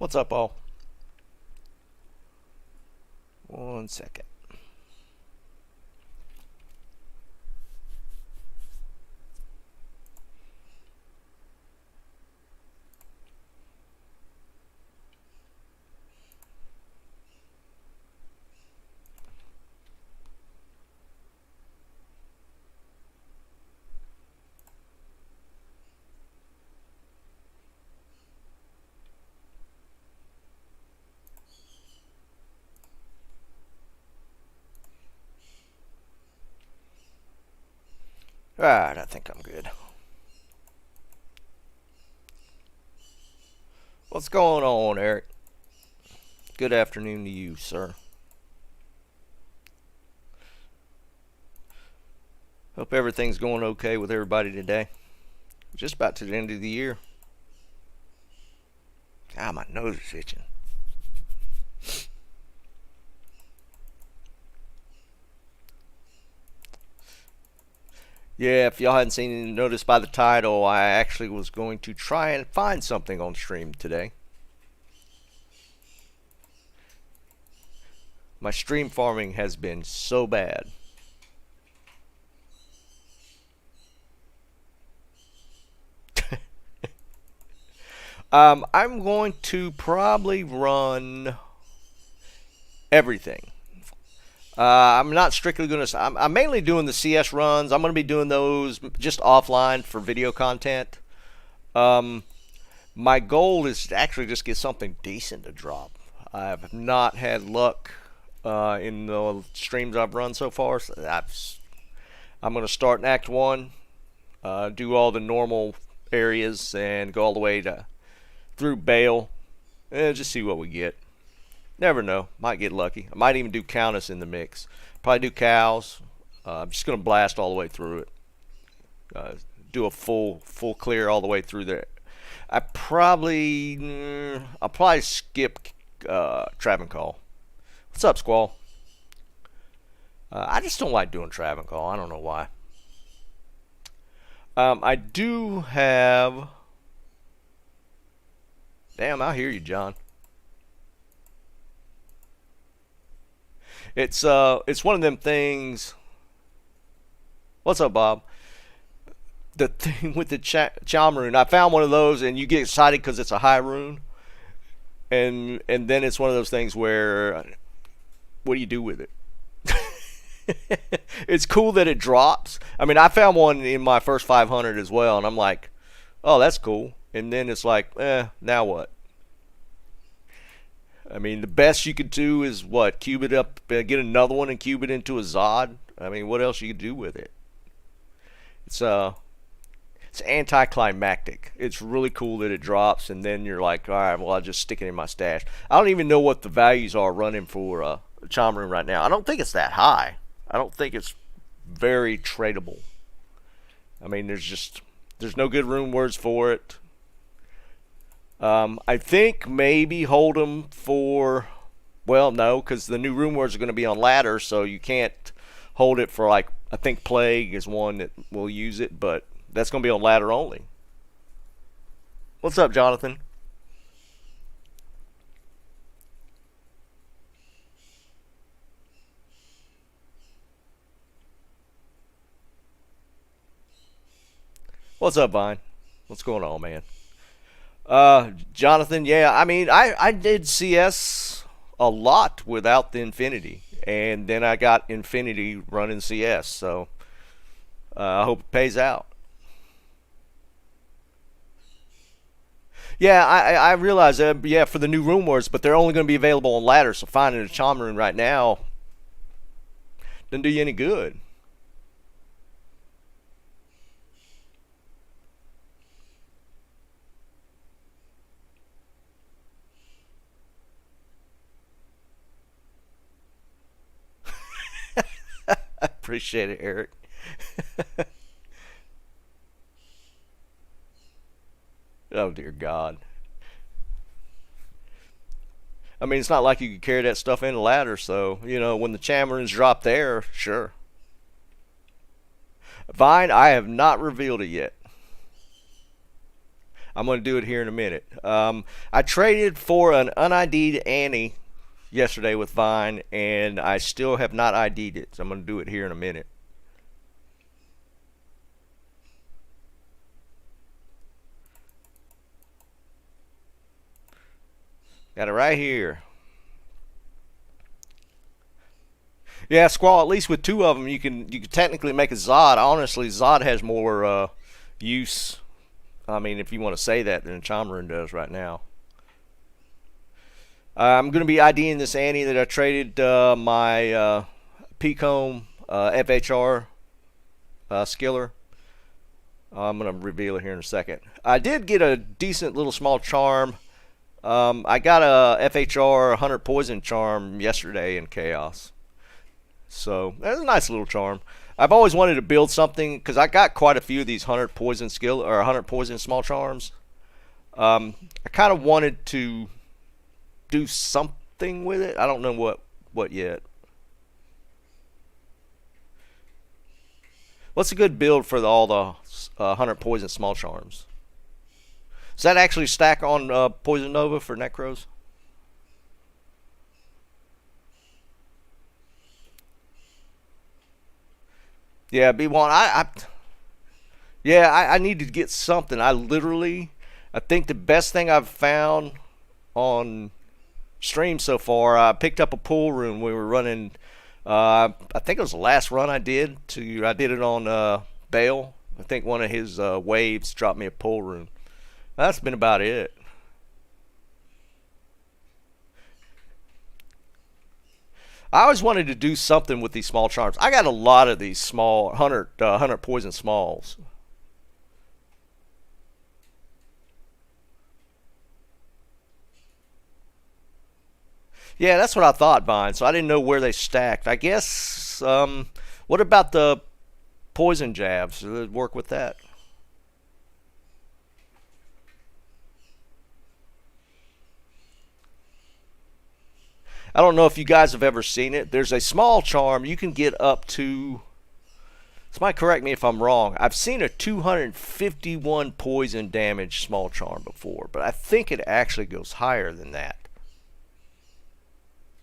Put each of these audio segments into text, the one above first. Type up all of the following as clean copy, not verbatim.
What's up, all? 1 second. Alright, I think I'm good. What's going on, Eric? Good afternoon to you, sir. Hope everything's going okay with everybody today. Just about to the end of the year. Ah, my nose is itching. Yeah, if y'all hadn't seen noticed by the title, I actually was going to try and find something on stream today. My stream farming has been so bad. I'm going to probably run everything. I'm not strictly going to. I'm mainly doing the CS runs. I'm going to be doing those just offline for video content. My goal is to actually just get something decent to drop. I've not had luck in the streams I've run so far. So I'm going to start in Act 1, do all the normal areas, and go all the way through Bale, and just see what we get. Never know. Might get lucky. I might even do Countess in the mix. Probably do cows. I'm just going to blast all the way through it. Do a full clear all the way through there. I'll probably skip Travancore. What's up, Squall? I just don't like doing Travancore. I don't know why. I do have... Damn, I hear you, John. It's one of them things. What's up, Bob? The thing with the charm rune, I found one of those, and you get excited because it's a high rune, and then it's one of those things where, what do you do with it? It's cool that it drops. I mean, I found one in my first 500 as well, and I'm like, oh, that's cool. And then it's like, now what? I mean, the best you could do is what? Cube it up, get another one and cube it into a Zod. I mean, what else you could do with it? It's anticlimactic. It's really cool that it drops, and then you're like, all right, well, I'll just stick it in my stash. I don't even know what the values are running for Charm Rune right now. I don't think it's that high. I don't think it's very tradable. I mean, there's no good rune words for it. I think maybe hold them for, well, no, because the new rune words are going to be on ladder, so you can't hold it for, like, I think Plague is one that will use it, but that's going to be on ladder only. What's up, Jonathan? What's up, Vine? What's going on, man? Jonathan, yeah, I mean, I did CS a lot without the Infinity, and then I got Infinity running CS, so I hope it pays out. Yeah, I realize that, yeah, for the new rune words, but they're only going to be available on ladder, so finding a charm rune right now doesn't do you any good. I appreciate it, Eric. Oh, dear God. I mean, it's not like you could carry that stuff in a ladder, so, when the Chamarins drop there, sure. Vine, I have not revealed it yet. I'm going to do it here in a minute. I traded for an unID'd Annie yesterday with Vine, and I still have not ID'd it, so I'm going to do it here in a minute. Got it right here. Yeah, Squall. At least with two of them, you can technically make a Zod. Honestly, Zod has more use. I mean, if you want to say that, than Chamarin does right now. I'm going to be IDing this Annie that I traded my Pecomb FHR skiller. I'm going to reveal it here in a second. I did get a decent little small charm. I got a FHR 100 poison charm yesterday in Chaos. So that's a nice little charm. I've always wanted to build something because I got quite a few of these 100 poison skill or 100 poison small charms. I kind of wanted to do something with it. I don't know what yet. What's a good build for all the 100 poison small charms? Does that actually stack on Poison Nova for Necros? Yeah, B1. I need to get something. I think the best thing I've found on stream so far, I picked up a pool rune. We were running. I think it was the last run I did. I did it on Bale. I think one of his waves dropped me a pool rune. That's been about it. I always wanted to do something with these small charms. I got a lot of these small 100 poison smalls. Yeah, that's what I thought, Vine. So I didn't know where they stacked. I guess. What about the poison jabs? Does it work with that? I don't know if you guys have ever seen it. There's a small charm you can get up to. This might correct me if I'm wrong. I've seen a 251 poison damage small charm before, but I think it actually goes higher than that.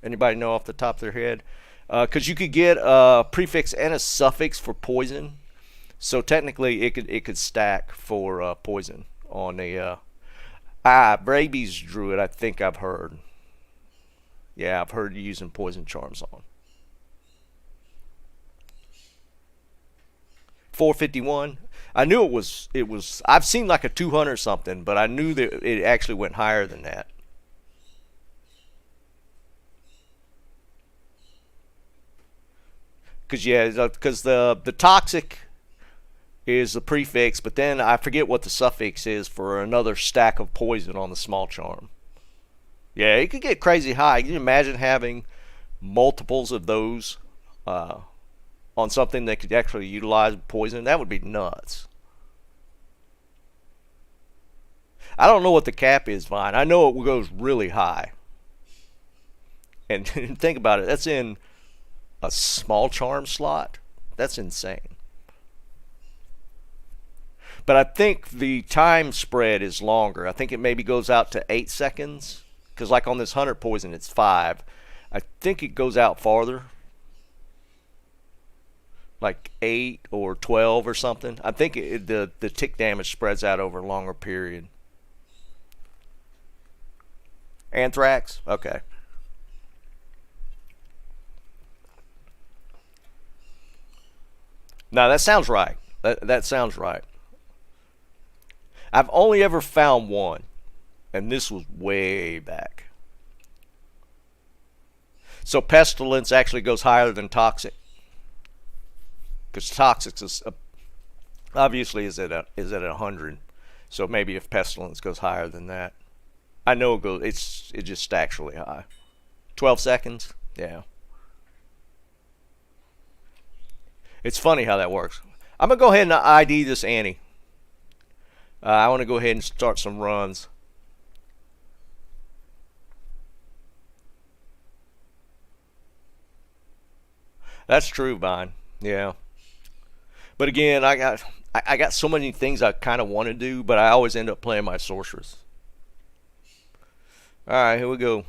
Anybody know off the top of their head? Because you could get a prefix and a suffix for poison, so technically it could stack for poison on a Braby's Druid. I think I've heard. Yeah, I've heard you using poison charms on. 451. I knew it was. I've seen like a 200 something, but I knew that it actually went higher than that. Because the toxic is the prefix, but then I forget what the suffix is for another stack of poison on the small charm. Yeah, it could get crazy high. Can you imagine having multiples of those on something that could actually utilize poison? That would be nuts. I don't know what the cap is, Vine. I know it goes really high. And think about it. That's in a small charm slot. That's insane. But I think the time spread is longer. I think it maybe goes out to 8 seconds. Because like on this 100 poison, it's 5. I think it goes out farther. Like 8 or 12 or something. I think the tick damage spreads out over a longer period. Anthrax? Okay. No, that sounds right. That sounds right. I've only ever found one. And this was way back. So pestilence actually goes higher than toxic. Because toxic is obviously is at 100. So maybe if pestilence goes higher than that. I know it just stacks really high. 12 seconds? Yeah. It's funny how that works. I'm going to go ahead and ID this Annie. I want to go ahead and start some runs. That's true, Vine. Yeah. But again, I got so many things I kind of want to do, but I always end up playing my sorceress. All right, here we go.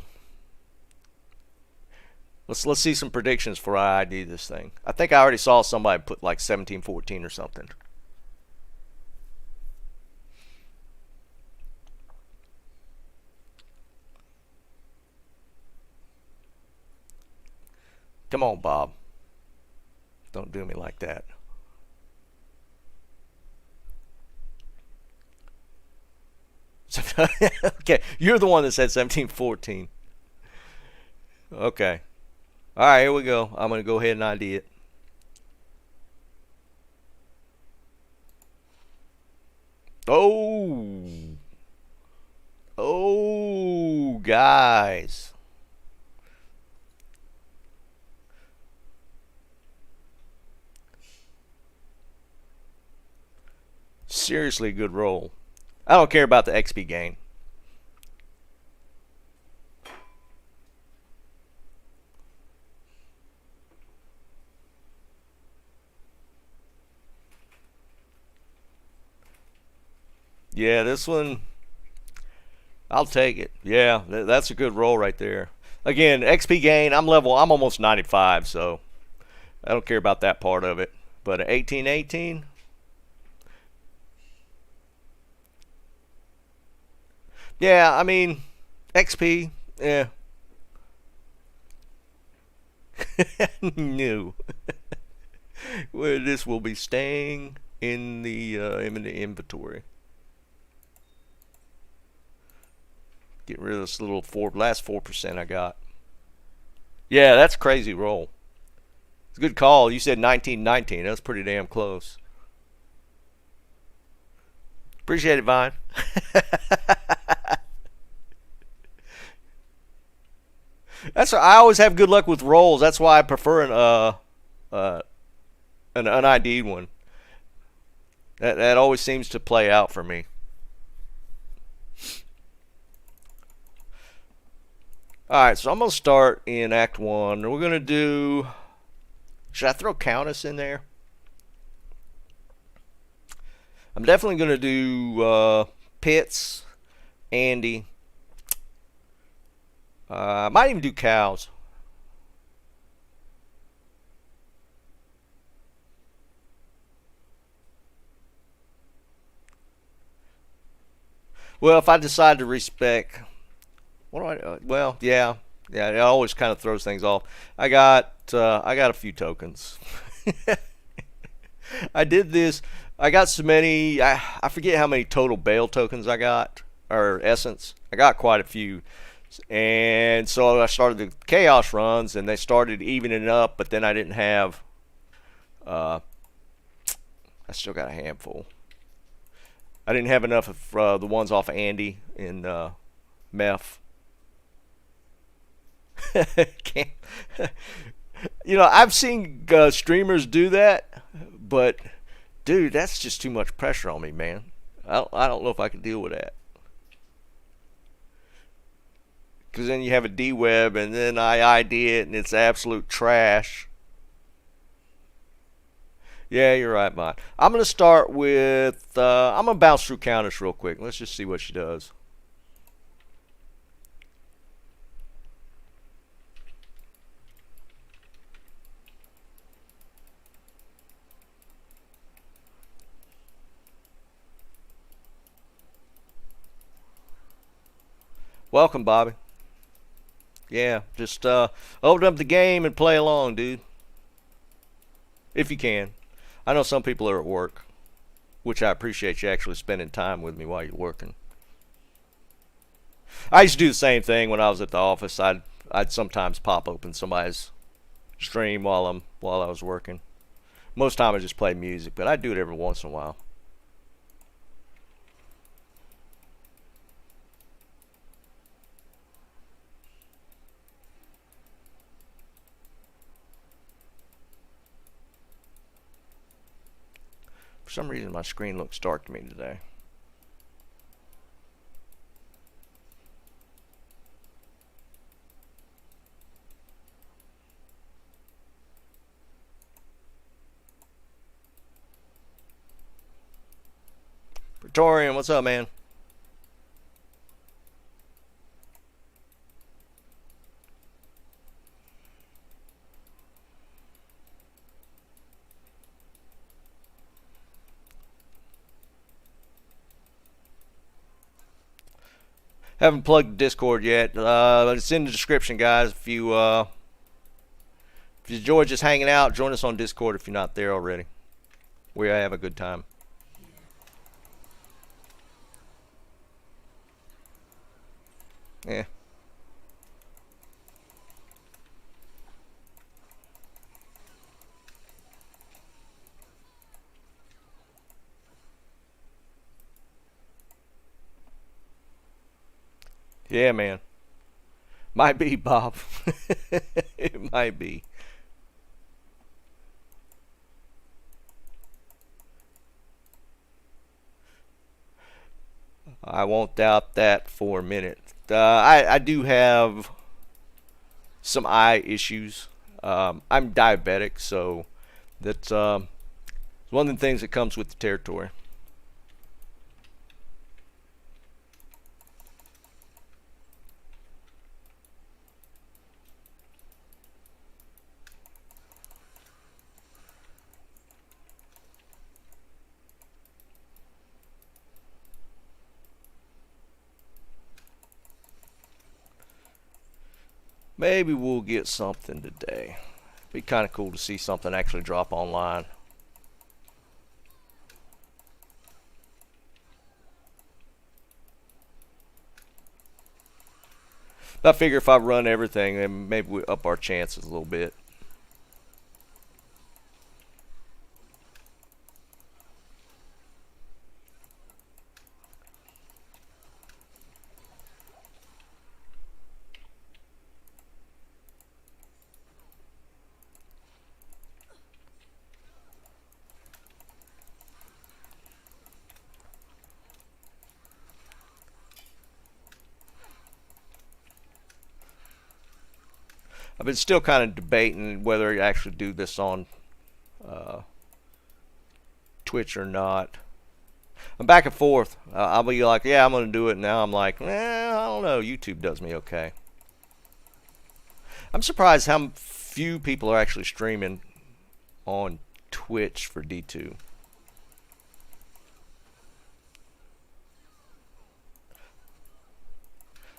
Let's see some predictions for I ID this thing. I think I already saw somebody put like 1714 or something. Come on, Bob. Don't do me like that. Okay, you're the one that said 1714. Okay. All right, here we go. I'm going to go ahead and ID it. Oh. Oh, guys. Seriously good roll. I don't care about the XP gain. Yeah, this one, I'll take it. Yeah, that's a good roll right there. Again, XP gain, I'm almost 95, so I don't care about that part of it. But 1818, yeah, I mean, XP, yeah. No. Well, this will be staying in the inventory. Get rid of this little last 4% I got. Yeah, that's a crazy roll. It's a good call. You said 1919. That's pretty damn close. Appreciate it, Vine. That's I always have good luck with rolls. That's why I prefer an unID'd one. That always seems to play out for me. Alright, so I'm going to start in Act 1. We're going to do... Should I throw Countess in there? I'm definitely going to do Pits, Andy. I might even do Cows. Well, if I decide to respec... What do I? Well, yeah, it always kind of throws things off. I got a few tokens. I did this. I got so many. I forget how many total Bale tokens I got, or essence. I got quite a few, and so I started the chaos runs, and they started evening up. But then I didn't have. I still got a handful. I didn't have enough of the ones off of Andy in Meth. Can't. I've seen streamers do that, but dude, that's just too much pressure on me, man. I don't know if I can deal with that. Because then you have a D-web, and then I ID it, and it's absolute trash. Yeah, you're right, man. I'm going to start with... I'm going to bounce through Countess real quick. Let's just see what she does. Welcome, Bobby. Yeah, just open up the game and play along, dude. If you can. I know some people are at work, which I appreciate you actually spending time with me while you're working. I used to do the same thing when I was at the office. I'd sometimes pop open somebody's stream while I was working. Most time I just play music, but I do it every once in a while. For some reason, my screen looks dark to me today. Praetorian, what's up, man? Haven't plugged Discord yet. It's in the description, guys. If you enjoy just hanging out, join us on Discord if you're not there already. We have a good time. Yeah. Yeah, man. Might be, Bob. It might be. I won't doubt that for a minute. I do have some eye issues. I'm diabetic, so that's one of the things that comes with the territory. Maybe we'll get something today. Be kind of cool to see something actually drop online. I figure if I run everything, then maybe we up our chances a little bit. I've been still kind of debating whether to actually do this on uh, Twitch or not. I'm back and forth. I'll be like, yeah, I'm going to do it. Now I'm like, I don't know. YouTube does me okay. I'm surprised how few people are actually streaming on Twitch for D2.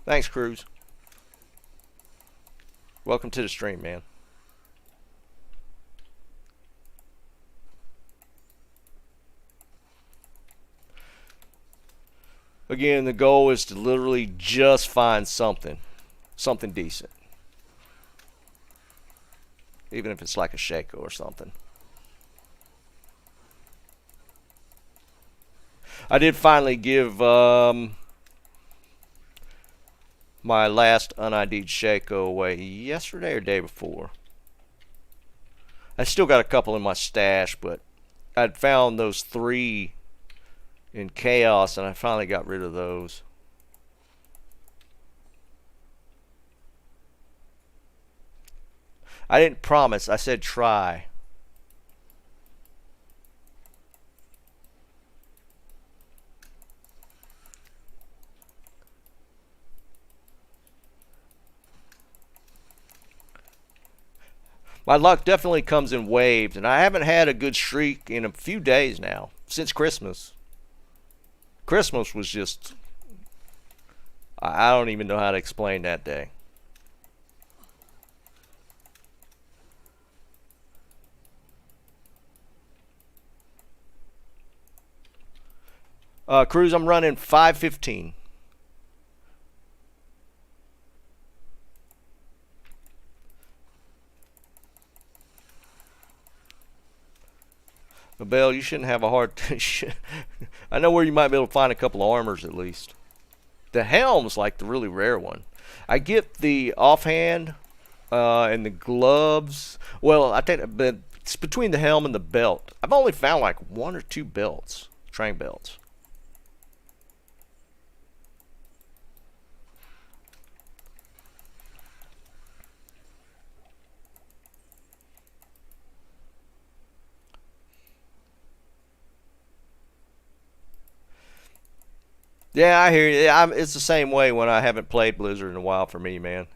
Thanks, Cruz. Welcome to the stream, man. Again, the goal is to literally just find something decent. Even if it's like a Shaco or something. I did finally give my last un-ID'd Shaco away yesterday or day before. I still got a couple in my stash, but I'd found those 3 in Chaos, and I finally got rid of those. I didn't promise. I said try. My luck definitely comes in waves, and I haven't had a good streak in a few days now, since Christmas. Christmas was just... I don't even know how to explain that day. Cruz, I'm running 515. Bell, you shouldn't have a hard time. I know where you might be able to find a couple of armors at least. The helm's like the really rare one. I get the offhand and the gloves. Well, I think but it's between the helm and the belt. I've only found like 1 or 2 belts, train belts. Yeah, I hear you. It's the same way when I haven't played Blizzard in a while for me, man.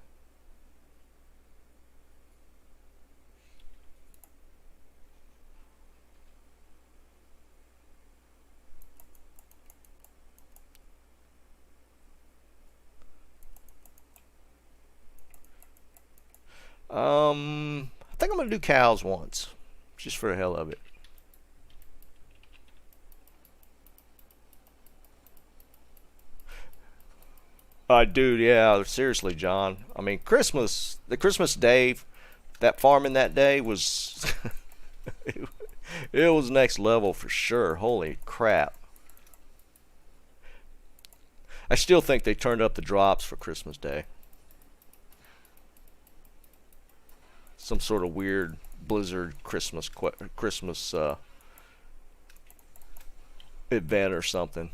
I think I'm gonna do cows once, just for the hell of it. Dude, yeah, seriously, John. I mean, the Christmas day, that farming that day was, it was next level for sure. Holy crap! I still think they turned up the drops for Christmas Day. Some sort of weird Blizzard Christmas event or something.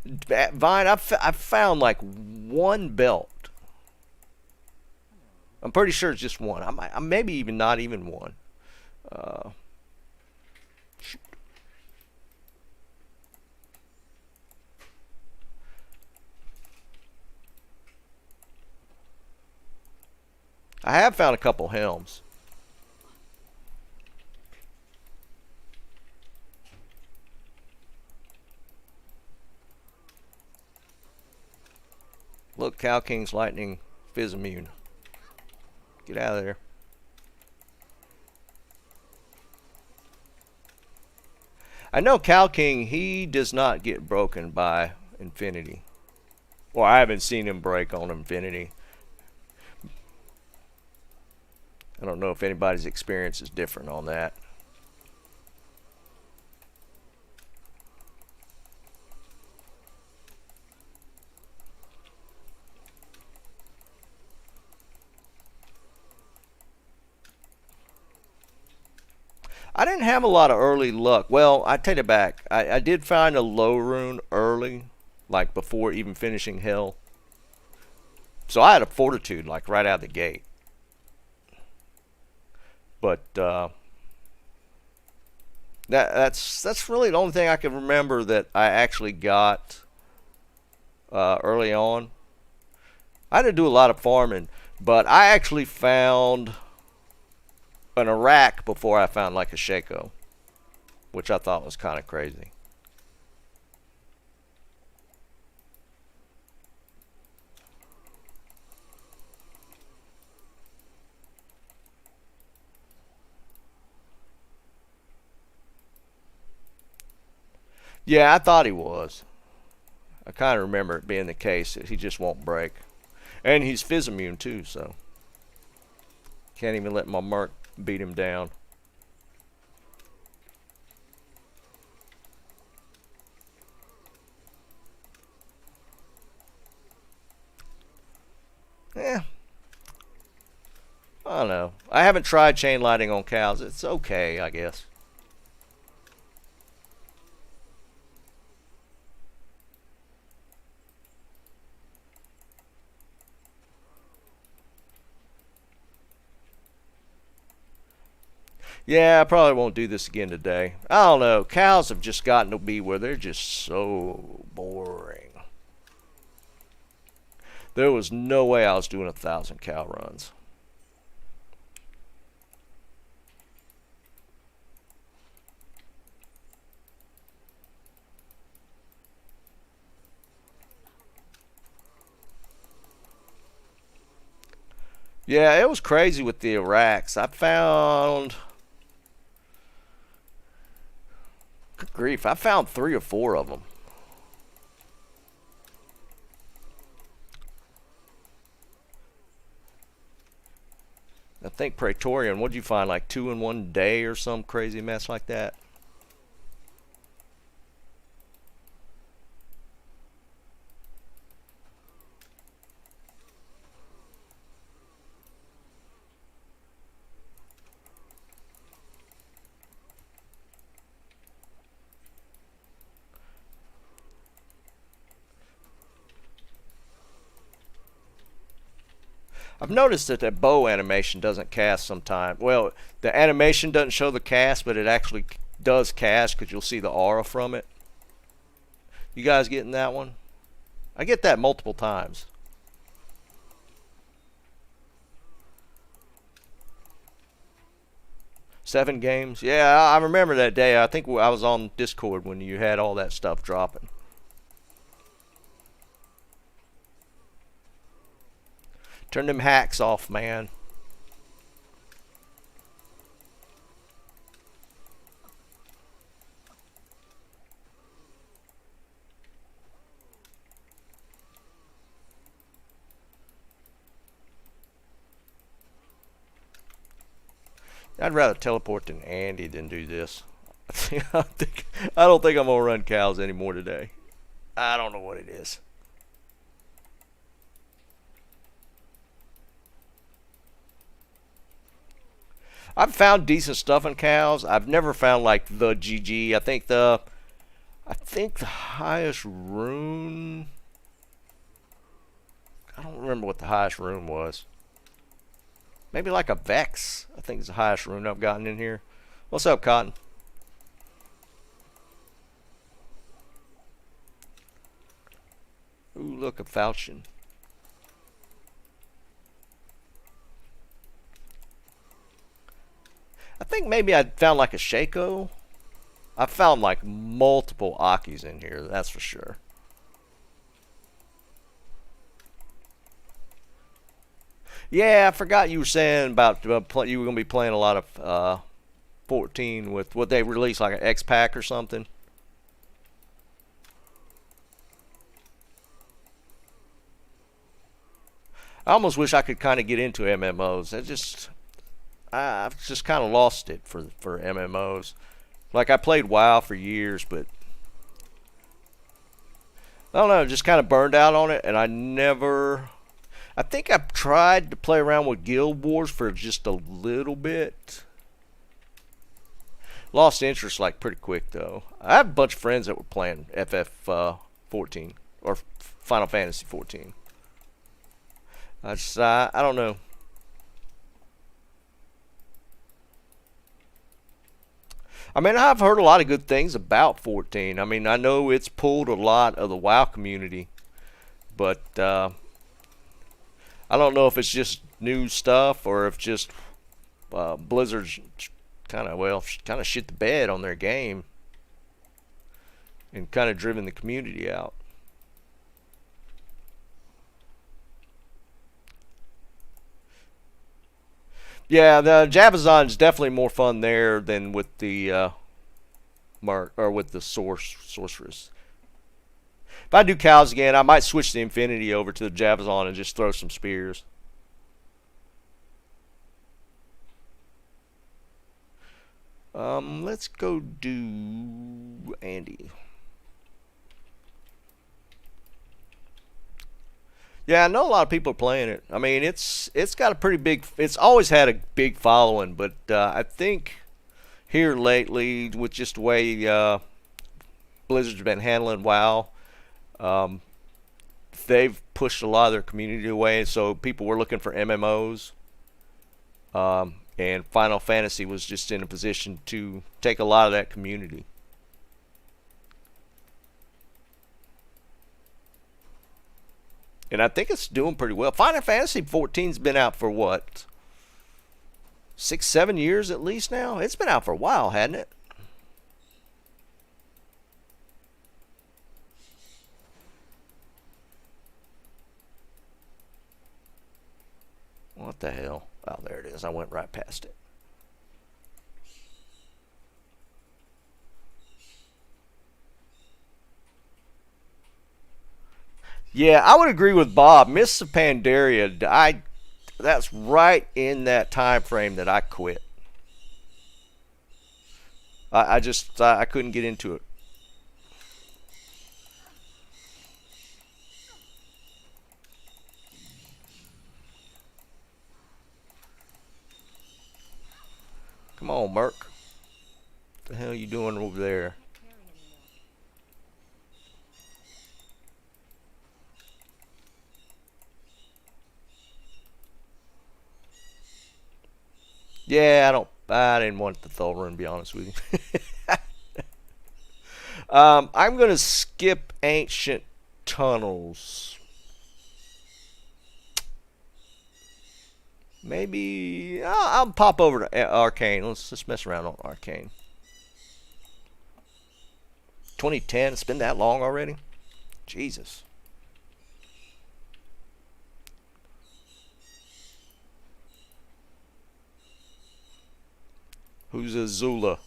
Vine, I've found like one belt. I'm pretty sure it's just one. I'm maybe even not even one. Uh, I have found a couple helms. Look, Cow King's Lightning Fizz immune. Get out of there. I know Cow King, he does not get broken by Infinity. Well, I haven't seen him break on Infinity. I don't know if anybody's experience is different on that. I didn't have a lot of early luck. Well, I take it back. I did find a low rune early, like before even finishing Hell. So I had a fortitude like right out of the gate. But that's really the only thing I can remember that I actually got early on. I didn't do a lot of farming, but I actually found an Iraq before I found like a Shaco, which I thought was kind of crazy. Yeah, I thought he was. I kind of remember it being the case that he just won't break. And he's fizz immune too, so can't even let my Merc beat him down. Yeah, I don't know. I haven't tried chain lighting on cows. It's okay, I guess. Yeah, I probably won't do this again today. I don't know. Cows have just gotten to be where they're just so boring. There was no way I was doing 1,000 cow runs. Yeah, it was crazy with the Iraqs. I found, good grief, I found 3 or 4 of them. I think Praetorian, what'd you find, like 2 in one day or some crazy mess like that? I've noticed that that bow animation doesn't cast sometimes. Well, the animation doesn't show the cast, but it actually does cast because you'll see the aura from it. You guys getting that one? I get that multiple times. Seven games? Yeah, I remember that day. I think I was on Discord when you had all that stuff dropping. Turn them hacks off, man. I'd rather teleport than Andy than do this. I don't think I'm gonna run cows anymore today. I don't know what it is. I've found decent stuff in cows. I've never found like the GG. I think the highest rune. I don't remember what the highest rune was. Maybe like a Vex. I think is the highest rune I've gotten in here. What's up, Cotton? Ooh, look, a falchion. I think maybe I found like a Shaco. I found like multiple Akis in here, that's for sure. Yeah, I forgot you were saying about you were going to be playing a lot of 14 with what they released, like an X pack or something. I almost wish I could kind of get into MMOs. I've just kind of lost it for MMOs. Like I played WoW for years, but I don't know, just kind of burned out on it, and I never. I think I tried to play around with Guild Wars for just a little bit. Lost interest like pretty quick though. I have a bunch of friends that were playing FF 14 or Final Fantasy 14. I don't know. I mean, I've heard a lot of good things about 14. I mean, I know it's pulled a lot of the WoW community, but I don't know if it's just new stuff or if just Blizzard's kind of shit the bed on their game and kind of driven the community out. Yeah, the Jabazon's definitely more fun there than with the Mark or with the sorceress. If I do cows again, I might switch the Infinity over to the Jabazon and just throw some spears. Let's go do Andy. Yeah, I know a lot of people are playing it. I mean, it's got a pretty big. It's always had a big following, but I think here lately, with just the way Blizzard's been handling WoW, um, they've pushed a lot of their community away. So people were looking for MMOs, and Final Fantasy was just in a position to take a lot of that community. And I think it's doing pretty well. Final Fantasy 14's been out for what? 6, 7 years at least now? It's been out for a while, hasn't it? What the hell? Oh, there it is. I went right past it. Yeah, I would agree with Bob. Mists of Pandaria, that's right in that time frame that I quit. I couldn't get into it. Come on, Merc. What the hell are you doing over there? Yeah, I didn't want the Thulrun, to be honest with you. I'm gonna skip Ancient Tunnels. Maybe I'll pop over to Arcane. Let's just mess around on Arcane. 2010. It's been that long already. Jesus. Who's Azula?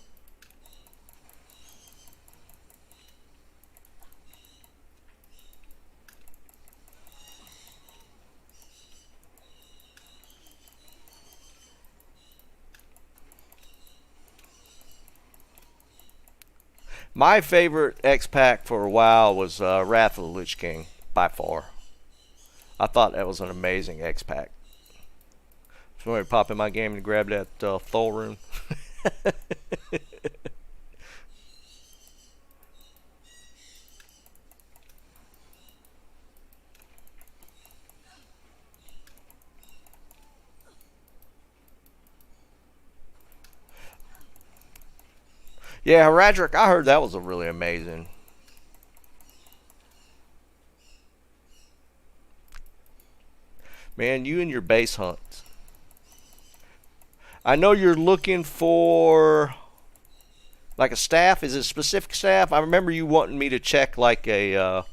My favorite X pack for a while was Wrath of the Lich King, by far. I thought that was an amazing X pack. So I pop in my game and grab that Thul rune. Yeah, Haradric, I heard that was a really amazing. Man, you and your base hunts. I know you're looking for like a staff. Is it a specific staff? I remember you wanting me to check like a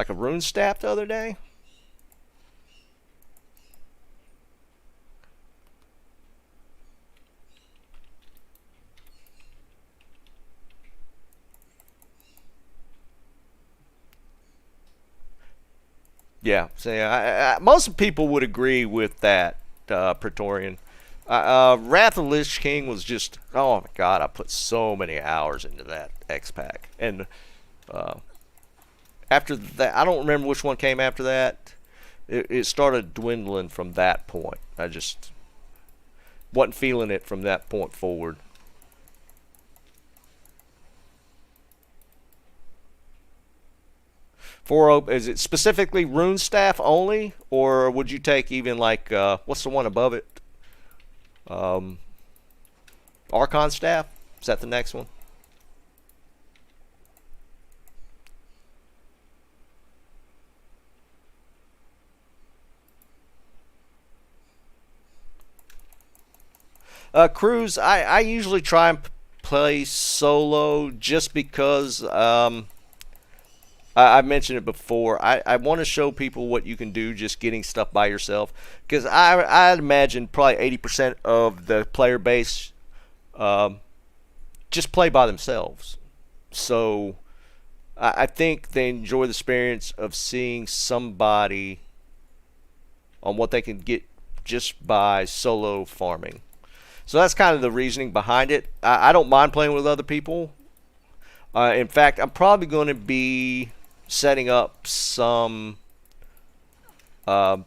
rune staff the other day. Yeah, so yeah, most people would agree with that, Praetorian. Wrath of Lich King was just, oh my god, I put so many hours into that X pack, and uh, after that, I don't remember which one came after that. It started dwindling from that point. I just wasn't feeling it from that point forward. Is it specifically rune staff only, or would you take even like what's the one above it? Um, Archon staff. Is that the next one? Cruise. I usually try and play solo just because I mentioned it before. I want to show people what you can do just getting stuff by yourself. Because I'd imagine probably 80% of the player base um, just play by themselves. So I think they enjoy the experience of seeing somebody on what they can get just by solo farming. So that's kind of the reasoning behind it. I don't mind playing with other people. In fact, I'm probably going to be setting up uh,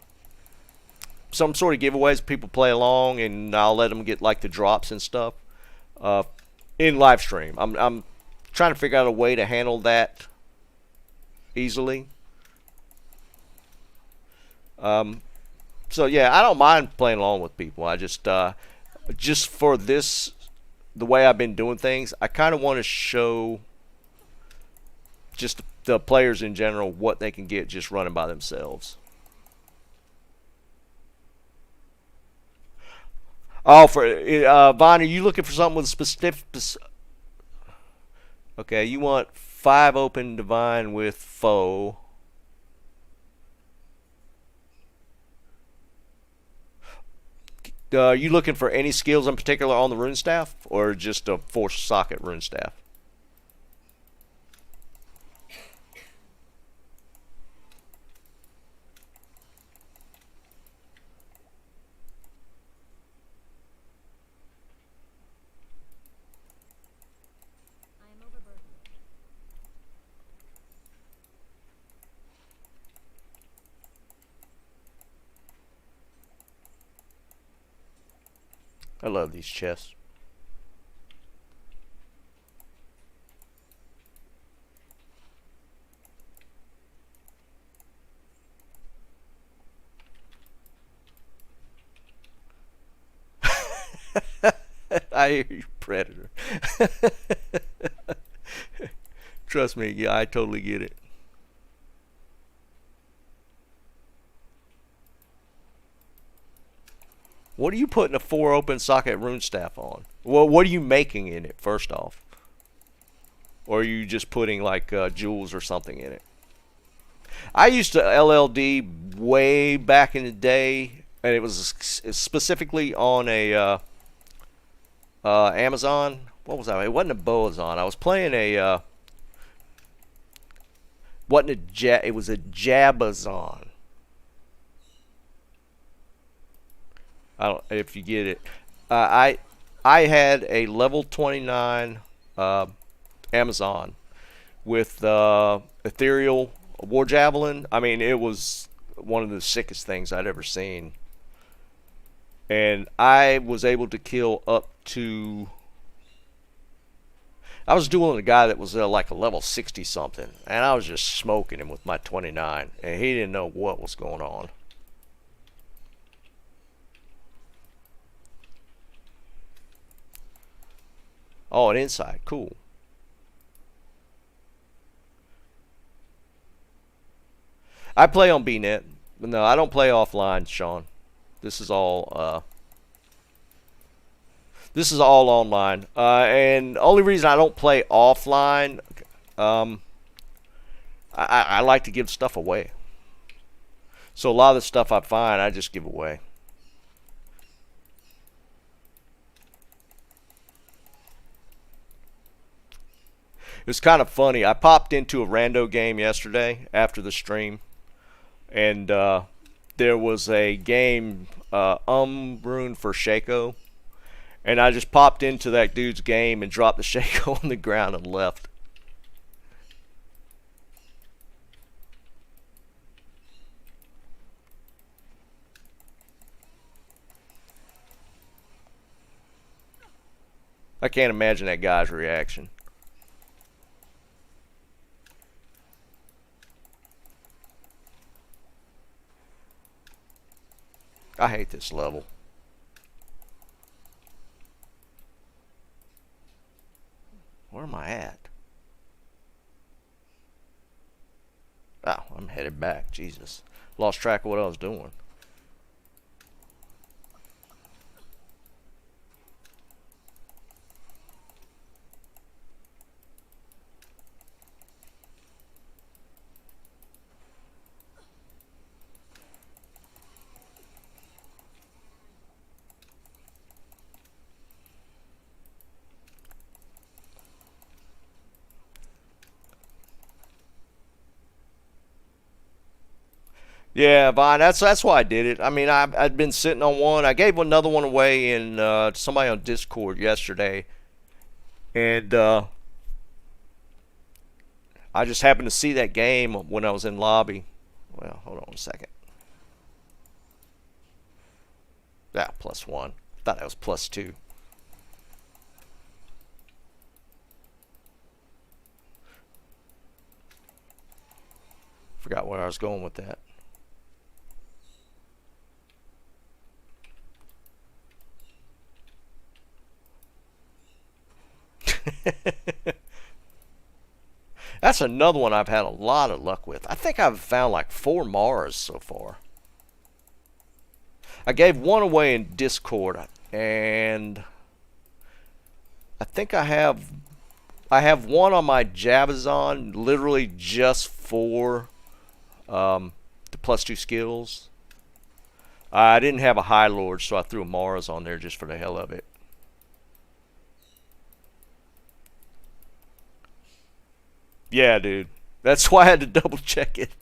some sort of giveaways. People play along, and I'll let them get like the drops and stuff uh, in live stream. I'm trying to figure out a way to handle that easily. Um, so yeah, I don't mind playing along with people. I just for this, the way I've been doing things, I kind of want to show just the players in general what they can get just running by themselves. Oh, for Vaughn, are you looking for something with specific? Okay, you want 5 open divine with foe. Are you looking for any skills in particular on the rune staff, or just a force socket rune staff? I love these chests. I hear you, Predator. Trust me, yeah, I totally get it. What are you putting a 4 open socket rune staff on? Well, what are you making in it, first off? Or are you just putting like jewels or something in it? I used to LLD way back in the day, and it was specifically on a Amazon. What was that? It wasn't a Boazon. I was playing a wasn't a it was a Jabazon. I don't if you get it. I had a level 29 Amazon with ethereal war javelin. I mean, it was one of the sickest things I'd ever seen, and I was able to kill up to. I was dueling a guy that was like a level 60 something, and I was just smoking him with my 29, and he didn't know what was going on. Oh, an inside, cool. I play on BNet, but no, I don't play offline, Sean. This is all this is all online, and the only reason I don't play offline, um, I like to give stuff away. So a lot of the stuff I find, I just give away. It was kind of funny. I popped into a rando game yesterday after the stream, and there was a game, rune for Shaco, and I just popped into that dude's game and dropped the Shaco on the ground and left. I can't imagine that guy's reaction. I hate this level. Where am I at? Oh, I'm headed back. Jesus. Lost track of what I was doing. Yeah, Vine. That's why I did it. I mean, I'd been sitting on one. I gave another one away in to somebody on Discord yesterday, and I just happened to see that game when I was in lobby. Well, hold on a second. Yeah, +1. Thought that was +2. Forgot where I was going with that. That's another one I've had a lot of luck with. I think I've found like 4 Mars so far. I gave one away in Discord, and I think I have one on my Jabazon, literally just for the +2 skills. I didn't have a High Lord, so I threw a Mars on there just for the hell of it. Yeah, dude. That's why I had to double check it.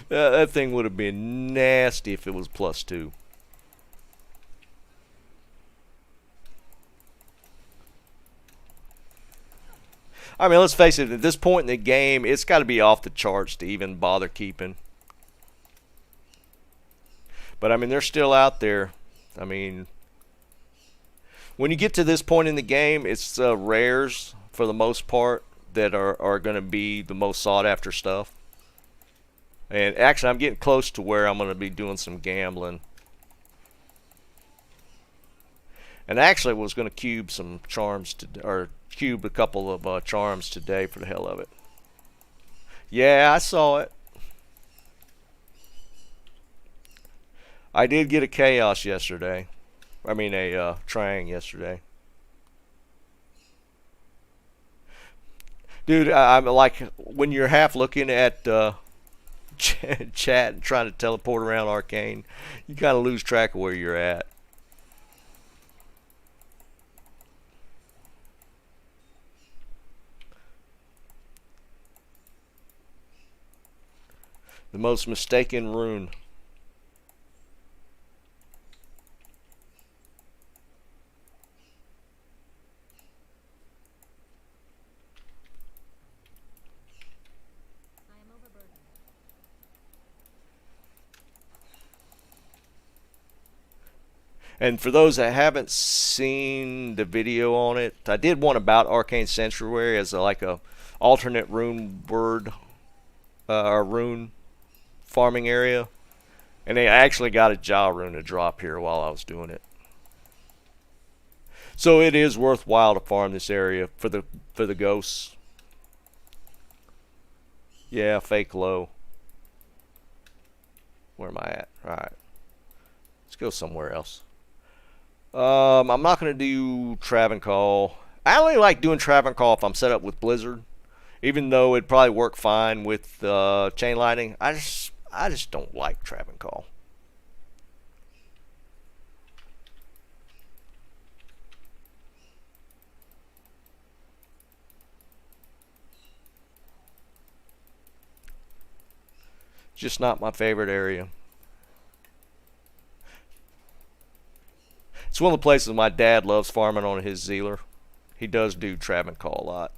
That thing would have been nasty if it was +2. I mean, let's face it, at this point in the game, it's got to be off the charts to even bother keeping. But, I mean, they're still out there. I mean, when you get to this point in the game, it's rares, for the most part, that are going to be the most sought after stuff. And actually, I'm getting close to where I'm going to be doing some gambling. And actually was going to cube some charms or cube a couple of charms today for the hell of it. Yeah, I saw it. I did get a chaos yesterday. I mean a Trang yesterday. Dude, I'm like, when you're half looking at chat and trying to teleport around Arcane, you kind of lose track of where you're at. The most mistaken rune. And for those that haven't seen the video on it, I did one about Arcane Sanctuary as like a alternate rune word or rune farming area, and they actually got a jaw rune to drop here while I was doing it. So it is worthwhile to farm this area for the ghosts. Yeah, fake low. Where am I at? All right, let's go somewhere else. I'm not going to do Travancore. I only like doing Travancore if I'm set up with Blizzard, even though it'd probably work fine with chain lightning. I just don't like Travancore. Just not my favorite area. It's one of the places my dad loves farming on his Zealer. He does do Travancore a lot.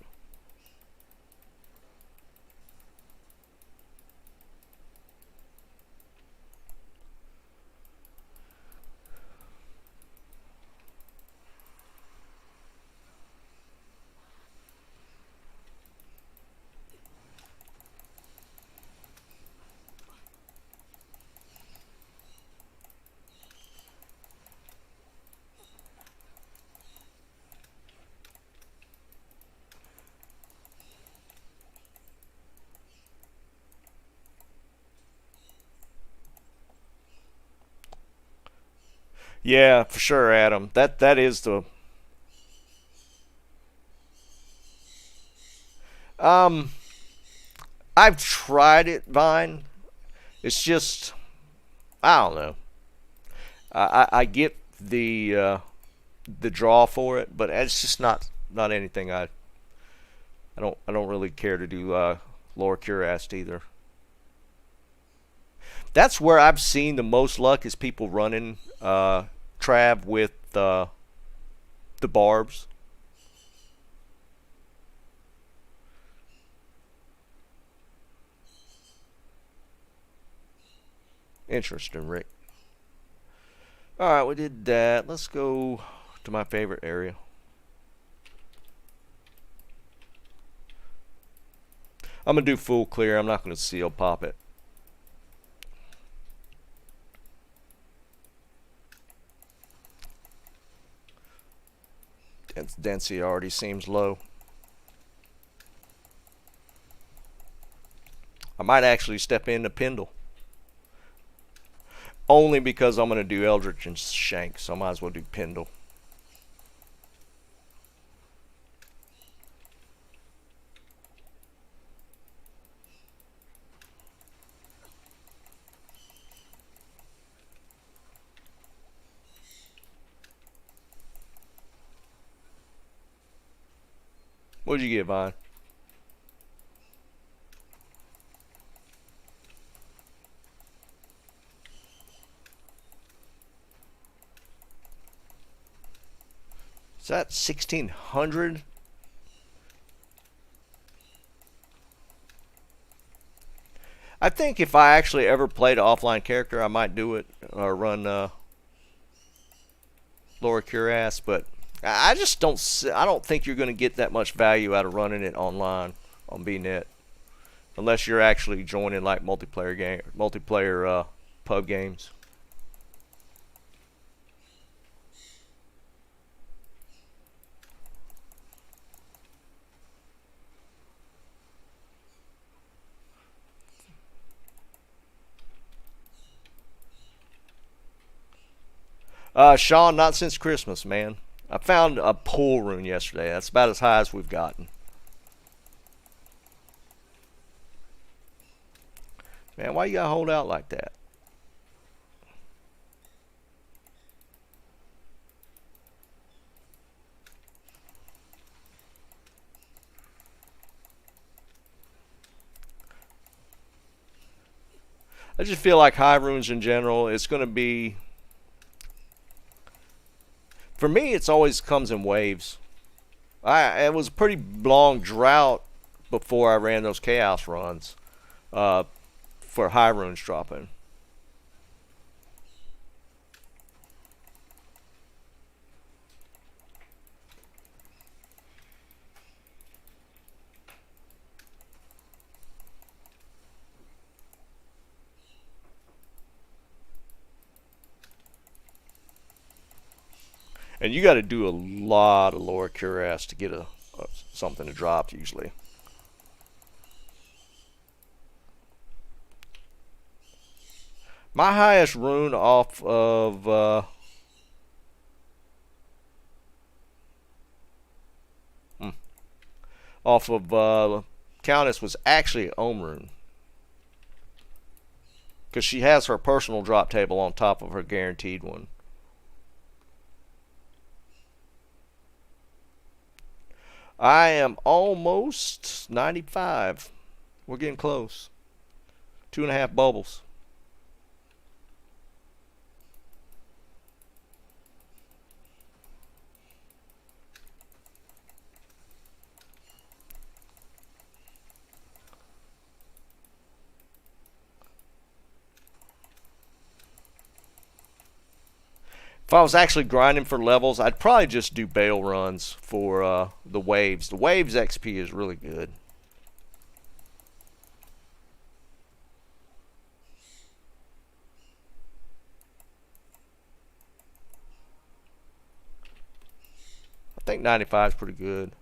Yeah, for sure, Adam. That is the um. I've tried it, Vine. It's just I don't know. I get the draw for it, but it's just not anything I don't really care to do Lower Curast either. That's where I've seen the most luck is people running Trav with the barbs. Interesting, Rick. Alright, we did that. Let's go to my favorite area. I'm going to do full clear. I'm not going to seal pop it. Density already seems low. I might actually step into Pindle. Only because I'm going to do Eldritch and Shank, so I might as well do Pindle. What'd you get, Vine? Is that 1600? I think if I actually ever played an offline character, I might do it or run Lower Cuirass, but I just don't. I don't think you're going to get that much value out of running it online on BNet, unless you're actually joining like multiplayer, pub games. Sean, not since Christmas, man. I found a pull rune yesterday. That's about as high as we've gotten. Man, why you gotta hold out like that? I just feel like high runes in general, it's going to be... For me, it's always comes in waves. It was a pretty long drought before I ran those chaos runs for high runes dropping. And you got to do a lot of lower cuirass to get something to drop usually. My highest rune off of Countess was actually Ohm rune, because she has her personal drop table on top of her guaranteed one. I am almost 95. We're getting close. 2.5 bubbles. If I was actually grinding for levels, I'd probably just do bail runs for the waves. The waves XP is really good. I think 95 is pretty good.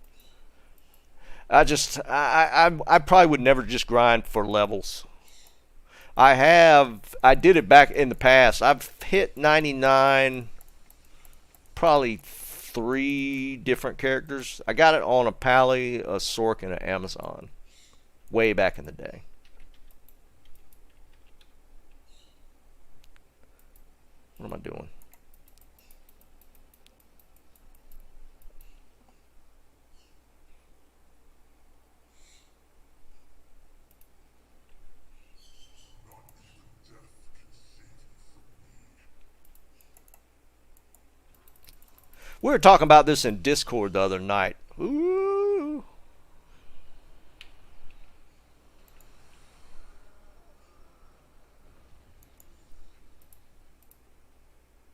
I probably would never just grind for levels. I did it back in the past. I've hit 99 probably 3 different characters. I got it on a Pally, a Sork, and an Amazon way back in the day. What am I doing? We were talking about this in Discord the other night. Ooh.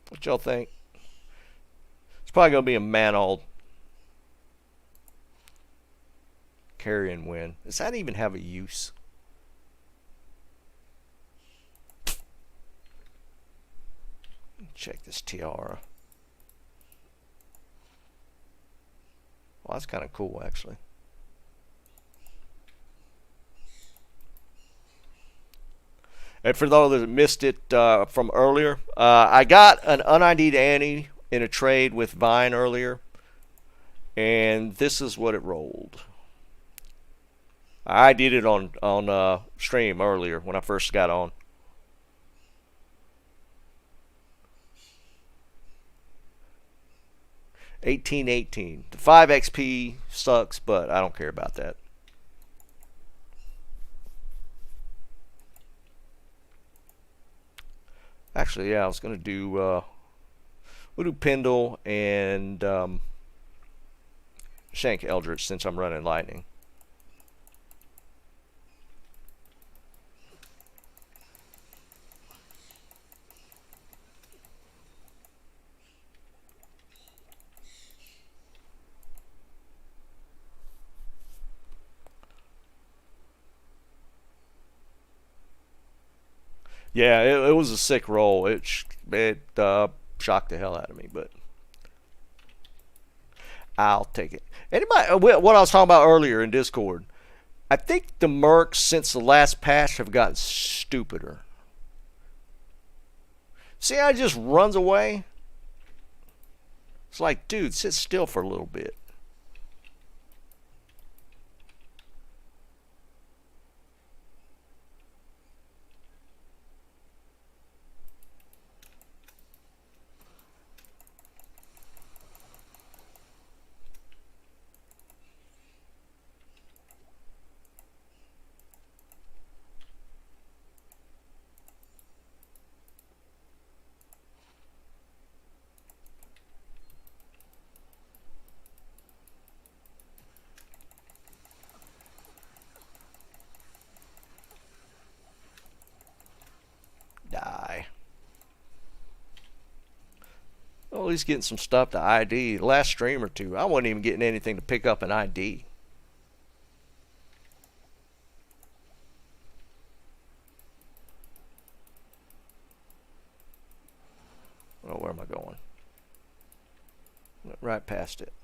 What y'all think? It's probably going to be a man-all carry and win. Does that even have a use? Check this tiara. Well, that's kind of cool, actually. And for those that missed it from earlier, I got an un-ID'd Anni in a trade with Vine earlier, and this is what it rolled. I did it on stream earlier when I first got on. $18.18. The 5 XP sucks, but I don't care about that. Actually, yeah, I was gonna do we'll do Pindle and Shank Eldritch since I'm running Lightning. Yeah, it was a sick roll. It shocked the hell out of me, but I'll take it. Anybody? What I was talking about earlier in Discord. I think the mercs since the last patch have gotten stupider. See how it just runs away? It's like, dude, sit still for a little bit. Die. Well, he's getting some stuff to ID. The last stream or two, I wasn't even getting anything to pick up an ID. Oh, where am I going? Right past it.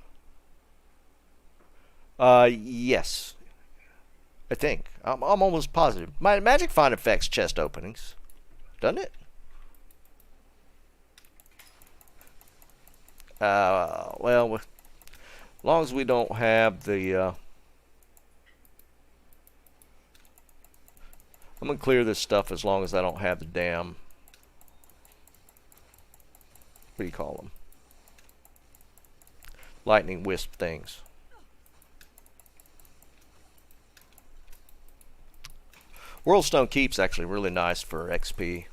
Yes. I think. I'm almost positive. My magic find affects chest openings. Doesn't it? Well, as long as we don't have the, I'm gonna clear this stuff as long as I don't have the damn, what do you call them? Lightning wisp things. Worldstone Keep's actually really nice for XP.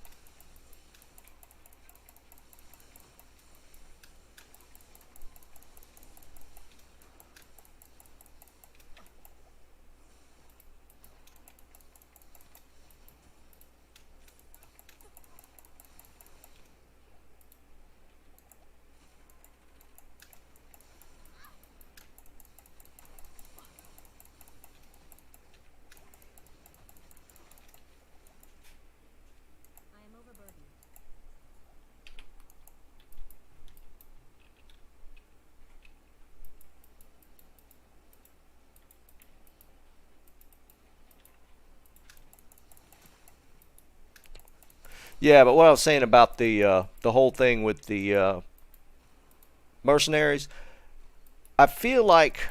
Yeah, but what I was saying about the whole thing with the mercenaries, I feel like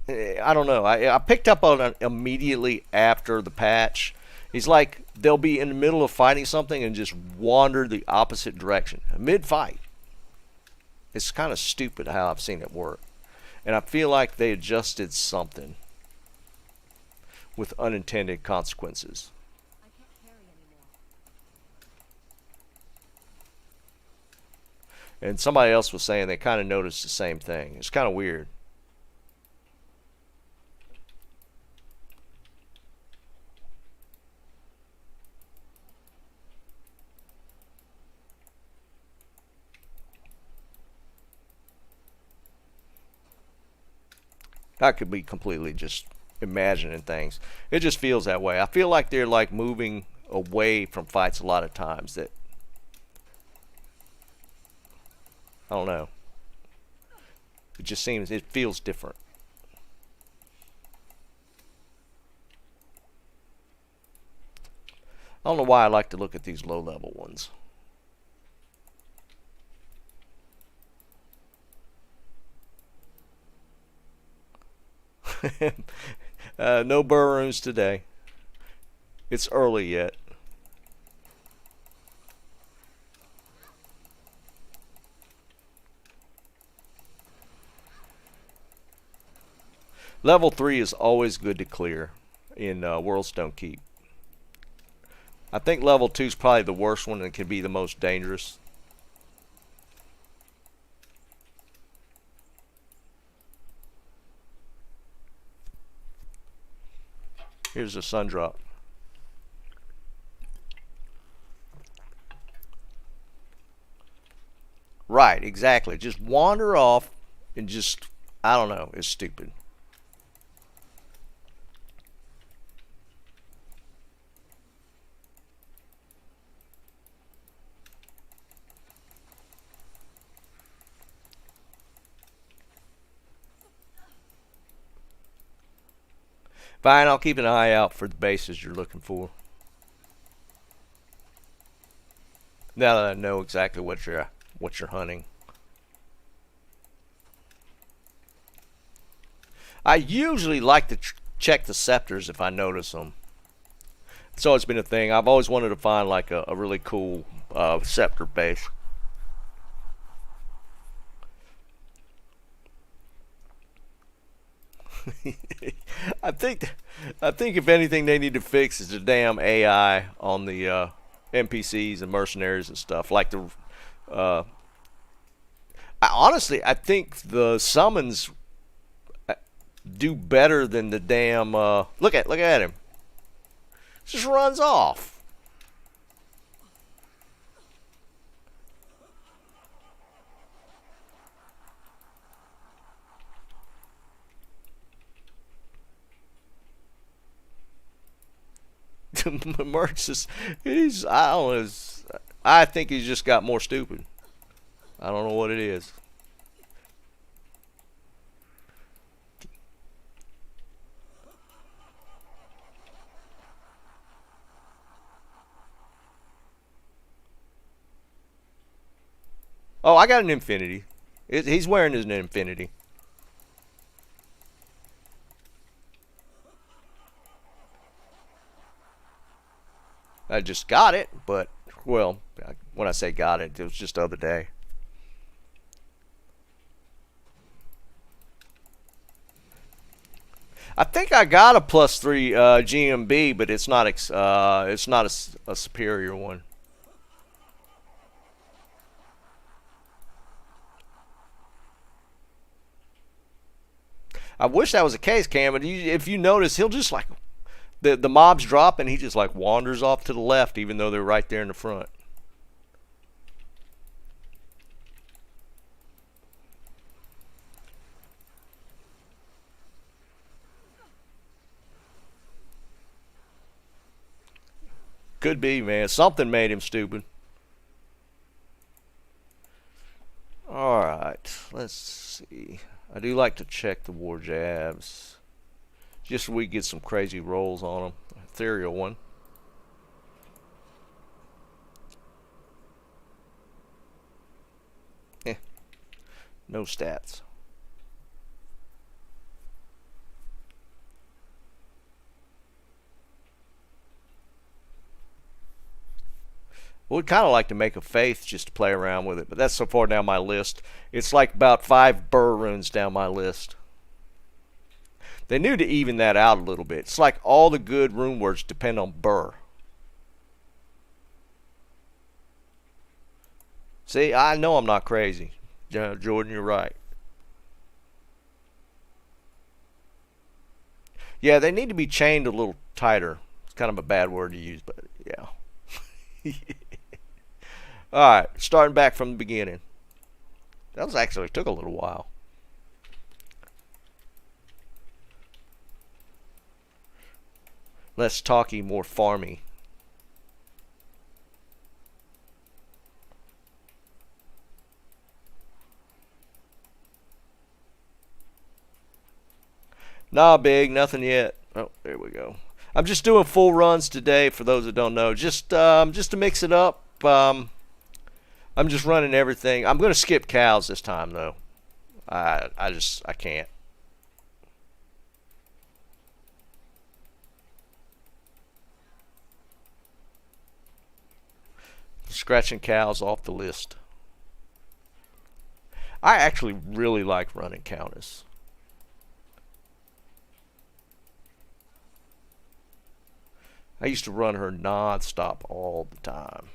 I don't know. I picked up on it immediately after the patch. He's like they'll be in the middle of fighting something and just wander the opposite direction mid-fight. It's kind of stupid how I've seen it work, and I feel like they adjusted something with unintended consequences. And somebody else was saying they kind of noticed the same thing. It's kind of weird. I could be completely just imagining things. It just feels that way. I feel like they're like moving away from fights a lot of times. That I don't know. It just seems, it feels different. I don't know why I like to look at these low-level ones. No burrows today. It's early yet. Level 3 is always good to clear in Worldstone Keep. I think level 2 is probably the worst one and can be the most dangerous. Here's a sun drop. Right, exactly. Just wander off and just, I don't know, it's stupid. Fine, I'll keep an eye out for the bases you're looking for. Now that I know exactly what you're hunting. I usually like to check the scepters if I notice them. It's always been a thing. I've always wanted to find like a really cool scepter base. I think if anything they need to fix is the damn AI on the NPCs and mercenaries and stuff. Like the uh, honestly, I think the summons do better than the damn. Look at him. Just runs off. Merch is he's I don't know. I think he's just got more stupid. I don't know what it is. Oh, I got an infinity. He's wearing his infinity. I just got it, but well, when I say got it, it was just the other day. I think I got a +3 GMB, but it's not a superior one. I wish that was the case, Cam. But if you notice, he'll just like the mobs drop and he just like wanders off to the left, even though they're right there in the front. Could be, man. Something made him stupid. Alright, let's see. I do like to check the war jabs. Just so we get some crazy rolls on them. Ethereal one. Eh, no stats. Would kind of like to make a faith just to play around with it, but that's so far down my list. It's like about 5 burr runes down my list. They knew to even that out a little bit. It's like all the good rune words depend on burr. See, I know I'm not crazy. Jordan, you're right. Yeah, they need to be chained a little tighter. It's kind of a bad word to use, but yeah. Alright, starting back from the beginning. That was actually took a little while. Less talky, more farmy. Nah, big, nothing yet. Oh, there we go. I'm just doing full runs today. For those that don't know, just to mix it up. I'm just running everything. I'm gonna skip cows this time though. I can't. Scratching cows off the list. I actually really like running Countess. I used to run her non-stop all the time.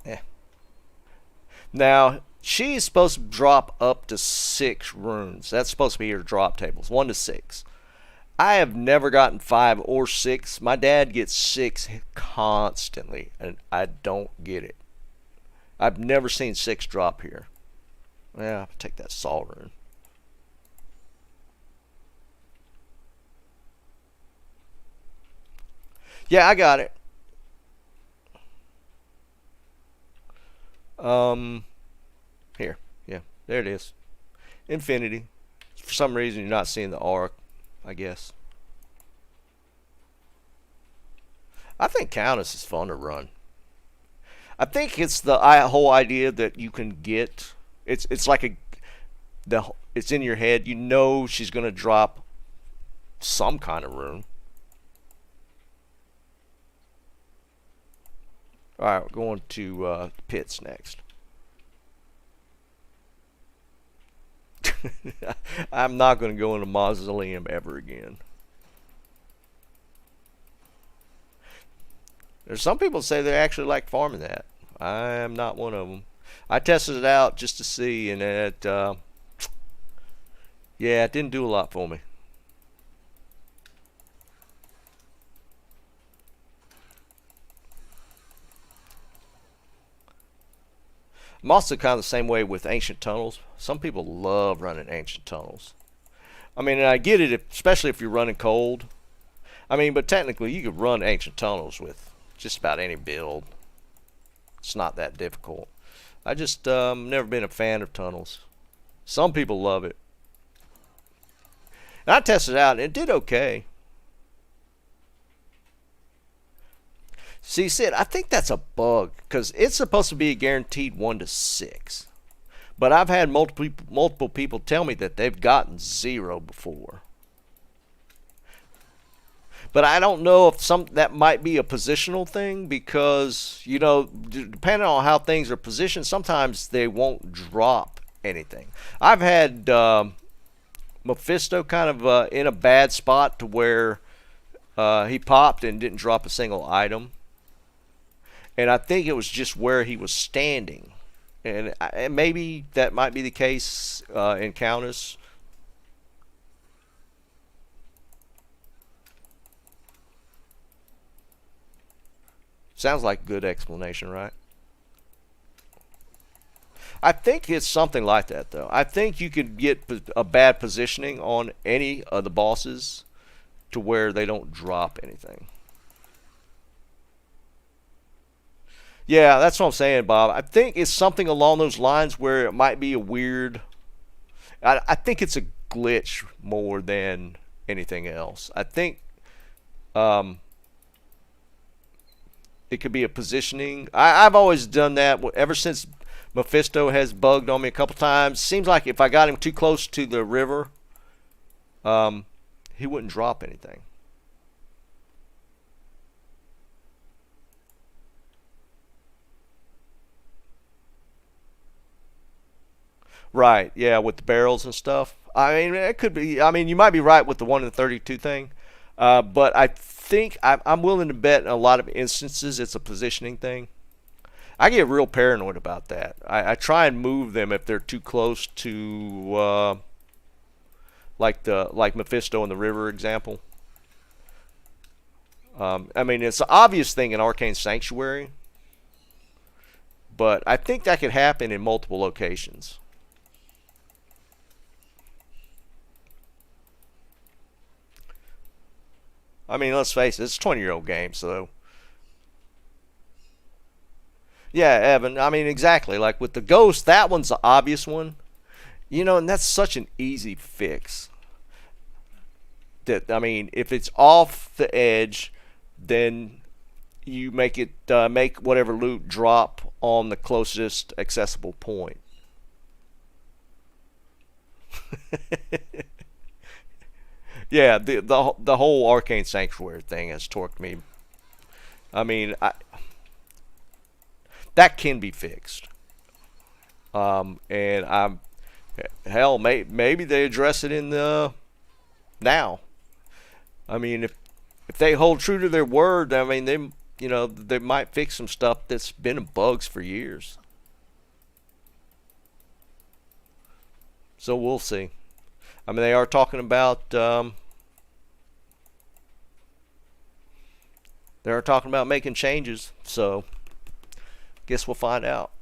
Eh. Now, she is supposed to drop up to 6 runes. That's supposed to be her drop tables, 1 to 6. I have never gotten 5 or 6. My dad gets 6 constantly, and I don't get it. I've never seen 6 drop here. Yeah, I'll take that Saw rune. Yeah, I got it. Um, here, yeah, there it is. Infinity. For some reason, you're not seeing the arc, I guess. I think Countess is fun to run. I think it's the whole idea that you can get. It's like it's in your head. You know she's gonna drop some kind of rune. All right, we're going to pits next. I'm not going to go into mausoleum ever again. There's some people say they actually like farming that. I am not one of them. I tested it out just to see, and yeah, it didn't do a lot for me. I'm also kind of the same way with ancient tunnels. Some people love running ancient tunnels. I mean, and I get it, especially if you're running cold. I mean, but technically you could run ancient tunnels with just about any build. It's not that difficult. I just never been a fan of tunnels. Some people love it. And I tested it out and it did okay. See, Sid, I think that's a bug because it's supposed to be a guaranteed 1 to 6. But I've had multiple people tell me that they've gotten 0 before. But I don't know if that might be a positional thing because, you know, depending on how things are positioned, sometimes they won't drop anything. I've had Mephisto kind of in a bad spot to where he popped and didn't drop a single item. And I think it was just where he was standing. And maybe that might be the case in Countess. Sounds like a good explanation, right? I think it's something like that, though. I think you could get a bad positioning on any of the bosses to where they don't drop anything. Yeah, that's what I'm saying, Bob. I think it's something along those lines where it might be a weird... I think it's a glitch more than anything else. I think it could be a positioning. I've always done that ever since Mephisto has bugged on me a couple times. Seems like if I got him too close to the river, he wouldn't drop anything. Right, yeah, with the barrels and stuff. I mean, it could be. I mean, you might be right with the 1 in 32 thing, but I think I'm willing to bet in a lot of instances it's a positioning thing. I get real paranoid about that. I try and move them if they're too close to, like Mephisto in the river example. I mean, it's an obvious thing in Arcane Sanctuary, but I think that could happen in multiple locations. I mean, let's face it, it's a 20-year-old game, so... Yeah, Evan, I mean, exactly. Like with the Ghost, that one's the obvious one. You know, and that's such an easy fix. That, I mean, if it's off the edge, then you make it, make whatever loot drop on the closest accessible point. Yeah, the whole Arcane Sanctuary thing has torqued me. I mean, that can be fixed. And hell, maybe they address it in the now. I mean, if they hold true to their word, I mean, they might fix some stuff that's been in bugs for years. So we'll see. I mean, they are talking about making changes, so guess we'll find out.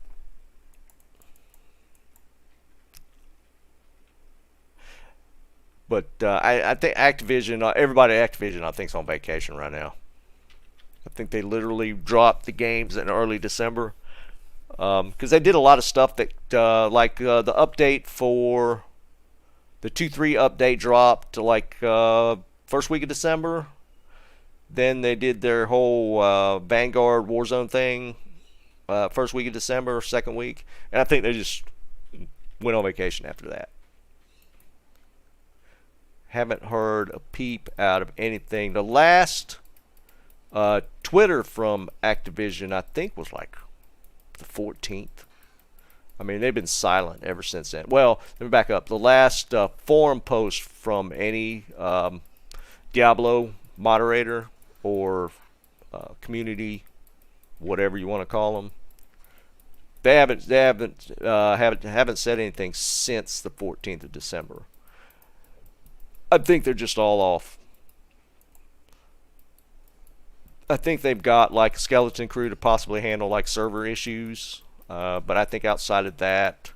But I think Activision, everybody at Activision, I think is on vacation right now. I think they literally dropped the games in early December. Because they did a lot of stuff that, the update for the 2.3 update dropped like first week of December. Then they did their whole Vanguard Warzone thing first week of December, second week, and I think they just went on vacation after that. Haven't heard a peep out of anything. The last Twitter from Activision, I think, was like the 14th. I mean, they've been silent ever since then. Well, let me back up. The last forum post from any Diablo moderator or community, whatever you want to call them, they haven't said anything since the 14th of December. I think they're just all off. I think they've got like a skeleton crew to possibly handle like server issues, but I think outside of that,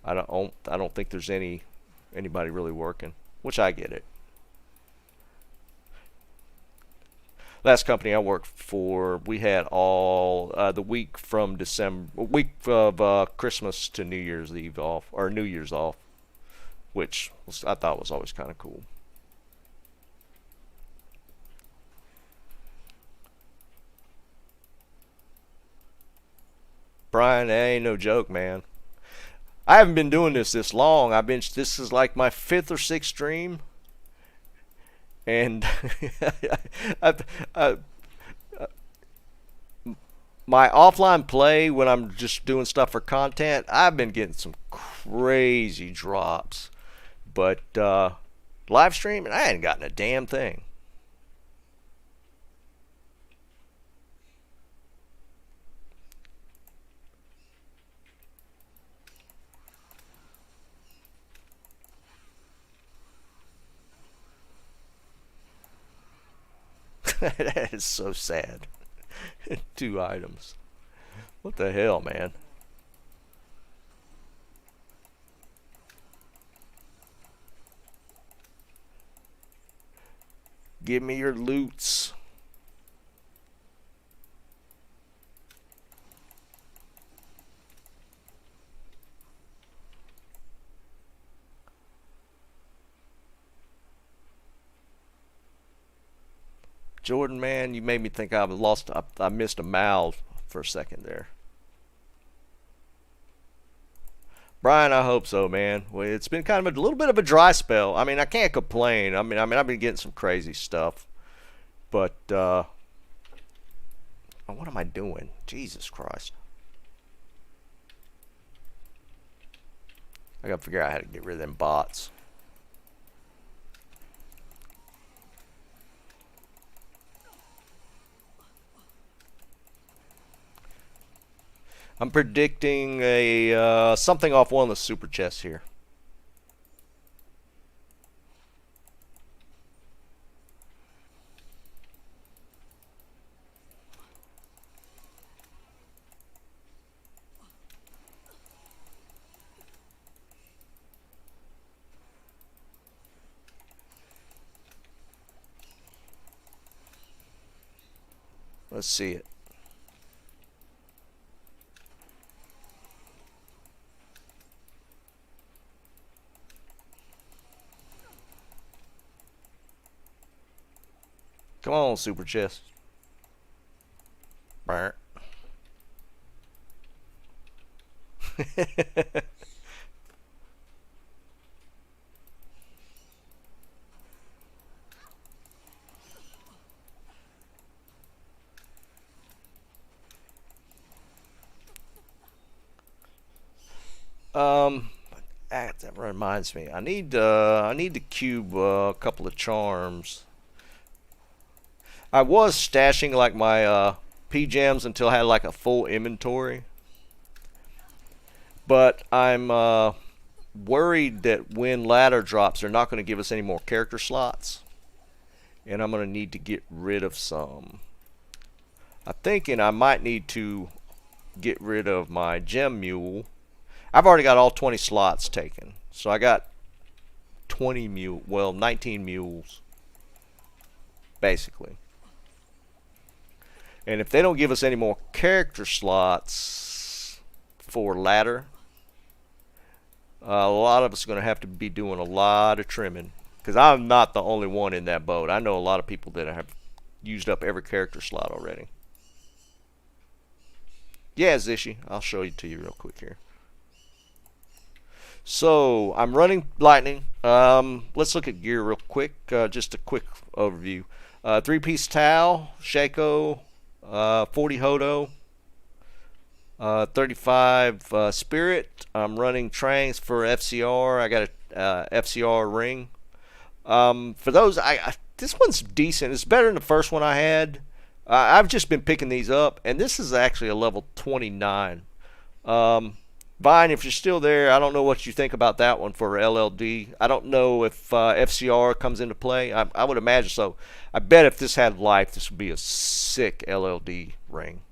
I don't think there's anybody really working, which I get it. Last company I worked for, we had all the week from week of Christmas to New Year's Eve off, or New Year's off, which I thought was always kind of cool. Brian, that ain't no joke, man. I haven't been doing this long. This is like my fifth or sixth stream, and I, I, my offline play when I'm just doing stuff for content, I've been getting some crazy drops, but live streaming, I ain't gotten a damn thing. That is so sad. 2 items. What the hell, man? Give me your loots. Jordan, man, you made me think I missed a mouth for a second there. Brian, I hope so, man. Well, it's been kind of a little bit of a dry spell. I mean, I can't complain. I've been getting some crazy stuff, but what am I doing? Jesus Christ! I gotta figure out how to get rid of them bots. I'm predicting a something off one of the super chests here. Let's see it. Come on, super chest. Burnt. That reminds me. I need to cube a couple of charms. I was stashing like my P-gems until I had like a full inventory, but I'm worried that when ladder drops, they're not going to give us any more character slots, and I'm going to need to get rid of some. I'm thinking I might need to get rid of my gem mule. I've already got all 20 slots taken, so I got 19 mules, basically. And if they don't give us any more character slots, for ladder. A lot of us are going to have to be doing a lot of trimming, because I'm not the only one in that boat. I know a lot of people that have used up every character slot already. Yeah, Zishi, I'll show it to you real quick here. So I'm running lightning. Let's look at gear real quick. Just a quick overview. 3-piece towel, Shaco, 40 Hodo, 35 Spirit. I'm running Trangs for FCR. I got a FCR ring. For those, this one's decent. It's better than the first one I had. I've just been picking these up, and this is actually a level 29. Vine, if you're still there, I don't know what you think about that one for LLD. I don't know if FCR comes into play. I would imagine so. I bet if this had life, this would be a sick LLD ring.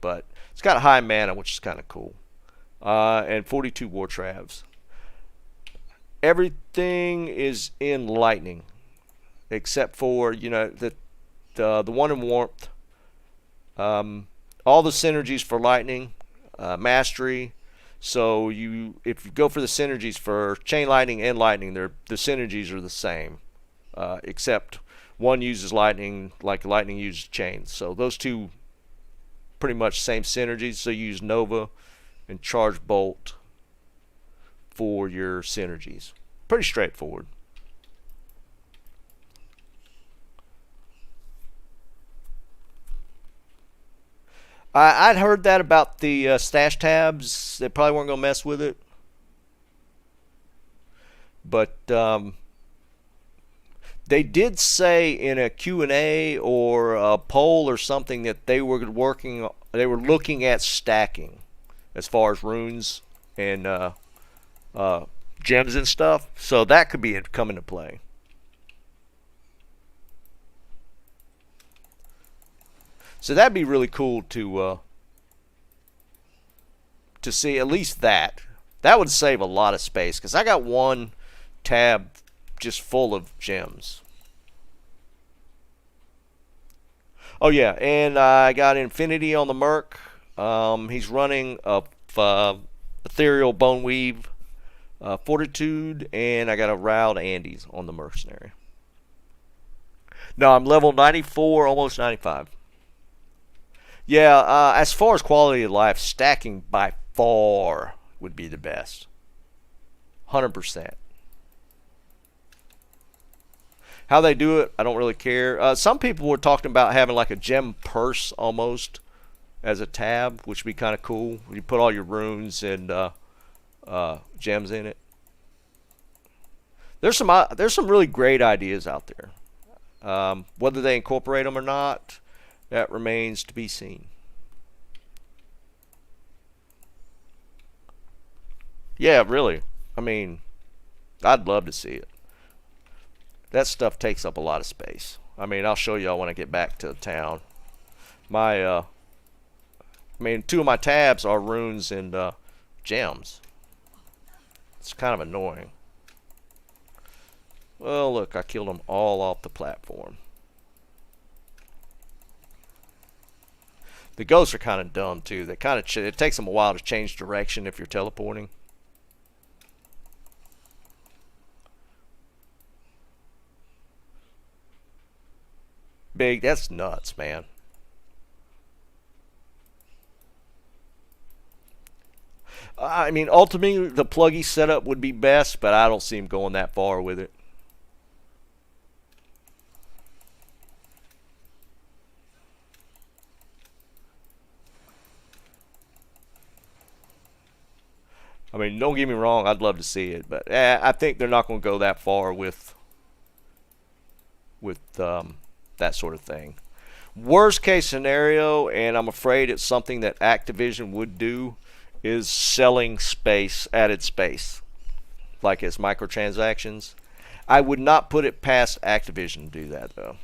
But it's got a high mana, which is kind of cool. And 42 War Travs. Everything is in lightning, except for, you know, the one in warmth. All the synergies for lightning, mastery. So if you go for the synergies for chain lightning and lightning, the synergies are the same, except one uses lightning like lightning uses chain. So those two pretty much same synergies. So you use Nova and Charge Bolt for your synergies. Pretty straightforward. I'd heard that about the stash tabs. They probably weren't going to mess with it. But they did say in a Q&A or a poll or something that they were looking at stacking as far as runes and gems and stuff. So that could be come into play. So that'd be really cool to see at least that. That would save a lot of space, because I got one tab just full of gems. Oh yeah, and I got Infinity on the Merc. He's running a Ethereal Bone Weave, Fortitude, and I got a Riled Andes on the Mercenary. No, I'm level 94, almost 95. Yeah, as far as quality of life, stacking by far would be the best. 100%. How they do it, I don't really care. Some people were talking about having like a gem purse almost as a tab, which would be kind of cool. You put all your runes and gems in it. There's some really great ideas out there. Whether they incorporate them or not, that remains to be seen. Yeah, really. I mean, I'd love to see it. That stuff takes up a lot of space. I mean, I'll show y'all when I get back to town. I mean, two of my tabs are runes and gems. It's kind of annoying. Well, look, I killed them all off the platform. The ghosts are kind of dumb too. They kind of it takes them a while to change direction if you're teleporting. Big, that's nuts, man. I mean, ultimately, the pluggy setup would be best, but I don't see him going that far with it. I mean, don't get me wrong, I'd love to see it, but I think they're not going to go that far with that sort of thing. Worst case scenario, and I'm afraid it's something that Activision would do, is selling space, added space, like as microtransactions. I would not put it past Activision to do that, though.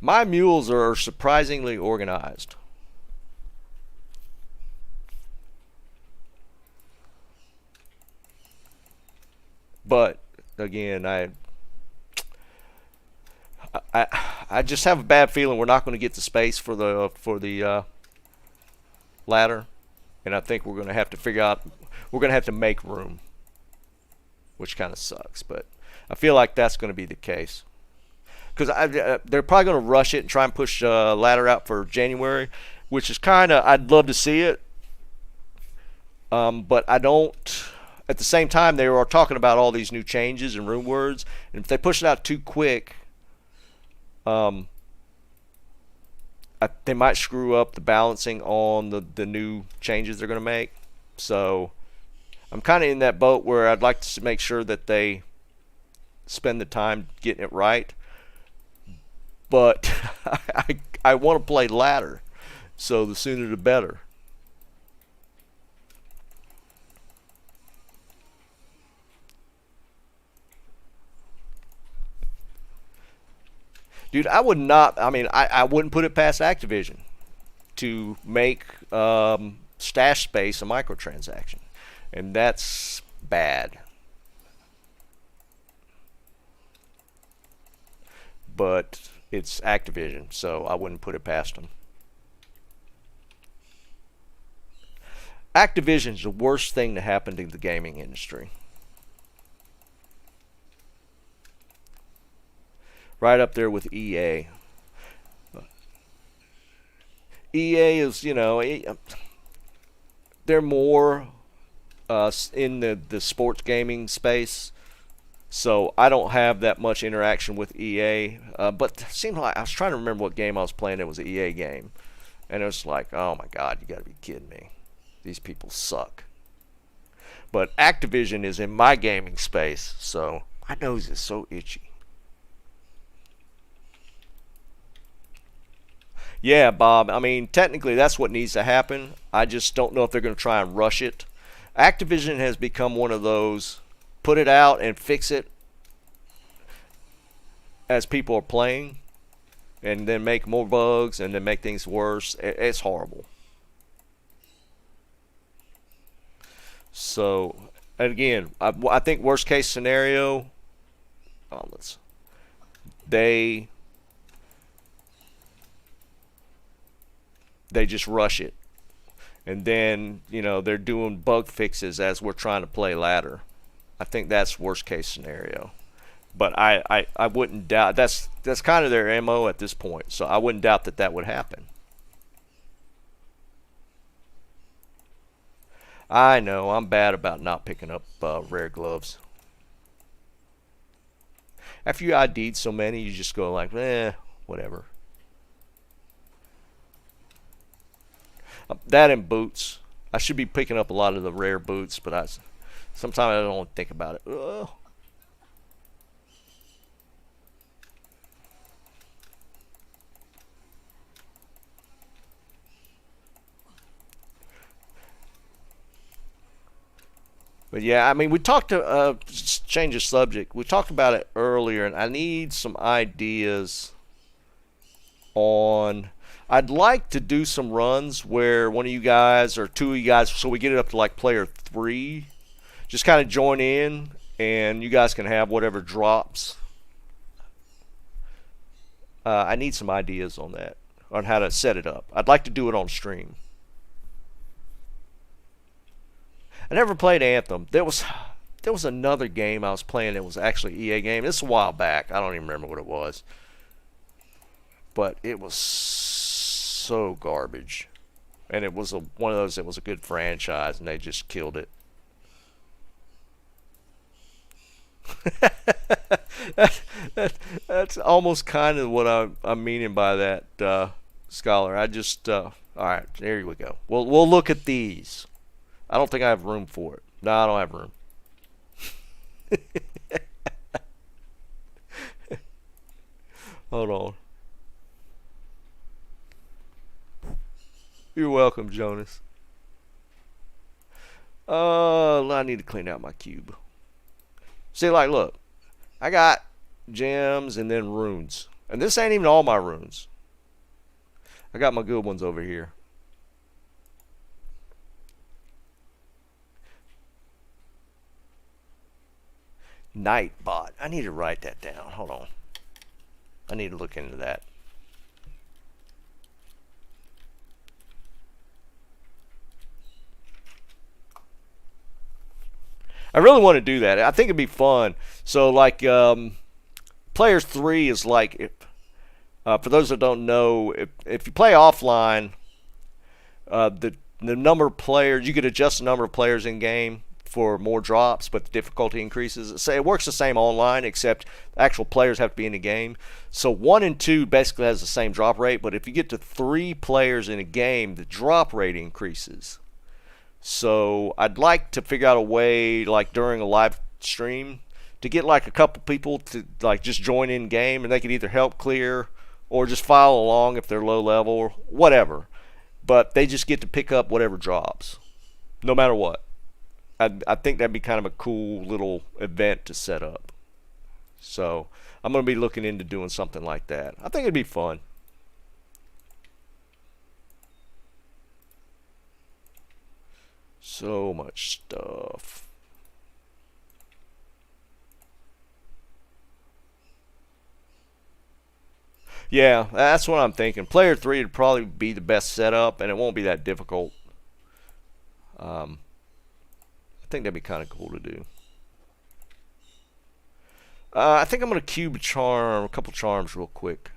My mules are surprisingly organized. But again, I I just have a bad feeling we're not going to get the space for the ladder, and I think we're going to have to figure out we're going to have to make room, which kind of sucks. But I feel like that's going to be the case because they're probably going to rush it and try and push ladder out for January, which is kind of I'd love to see it, but I don't. At the same time, they were talking about all these new changes and rune words, and if they push it out too quick, they might screw up the balancing on the new changes they're going to make. So I'm kind of in that boat where I'd like to make sure that they spend the time getting it right. But I want to play ladder, so the sooner the better. Dude, I would not. I mean, I wouldn't put it past Activision to make stash space a microtransaction, and that's bad. But it's Activision, so I wouldn't put it past them. Activision's the worst thing to happen to the gaming industry. Right up there with EA. EA is, they're more in the sports gaming space, so I don't have that much interaction with EA. But it seemed like I was trying to remember what game I was playing. It was an EA game, and it was like, oh my god, you got to be kidding me! These people suck. But Activision is in my gaming space, so my nose is so itchy. Yeah, Bob. I mean, technically, that's what needs to happen. I just don't know if they're going to try and rush it. Activision has become one of those put it out and fix it as people are playing, and then make more bugs and then make things worse. It's horrible. So, again, I think worst case scenario, they just rush it, and then they're doing bug fixes as we're trying to play ladder. I think that's worst case scenario, but I wouldn't doubt that's kind of their MO at this point, so I wouldn't doubt that would happen. I know I'm bad about not picking up rare gloves. After you ID'd so many, you just go like, whatever. That and boots. I should be picking up a lot of the rare boots, but sometimes I don't think about it. Ugh. But yeah, I mean, we talked to change the subject. We talked about it earlier, and I need some ideas on. I'd like to do some runs where one of you guys or two of you guys, so we get it up to like player 3, just kind of join in, and you guys can have whatever drops. I need some ideas on that, on how to set it up. I'd like to do it on stream. I never played Anthem. There was another game I was playing that was actually an EA game. This is a while back. I don't even remember what it was, but it was so garbage, and it was one of those that was a good franchise, and they just killed it. That's almost kind of what I'm meaning by that, Scholar. I just all right, there we go. We'll look at these. I don't think I have room for it. No, I don't have room. Hold on. You're welcome, Jonas. I need to clean out my cube. See, like, look. I got gems and then runes. And this ain't even all my runes. I got my good ones over here. Nightbot. I need to write that down. Hold on. I need to look into that. I really want to do that. I think it'd be fun. So, like, Players 3 is like, for those that don't know, if you play offline, the number of players, you could adjust the number of players in game for more drops, but the difficulty increases. So it works the same online, except actual players have to be in the game. So 1 and 2 basically has the same drop rate, but if you get to 3 players in a game, the drop rate increases. So I'd like to figure out a way, like during a live stream, to get like a couple people to like just join in game, and they could either help clear or just follow along if they're low level or whatever. But they just get to pick up whatever drops, no matter what. I think that'd be kind of a cool little event to set up. So I'm going to be looking into doing something like that. I think it'd be fun. So much stuff. Yeah, that's what I'm thinking. Player 3 would probably be the best setup, and it won't be that difficult. I think that'd be kind of cool to do. I think I'm going to cube a couple charms real quick.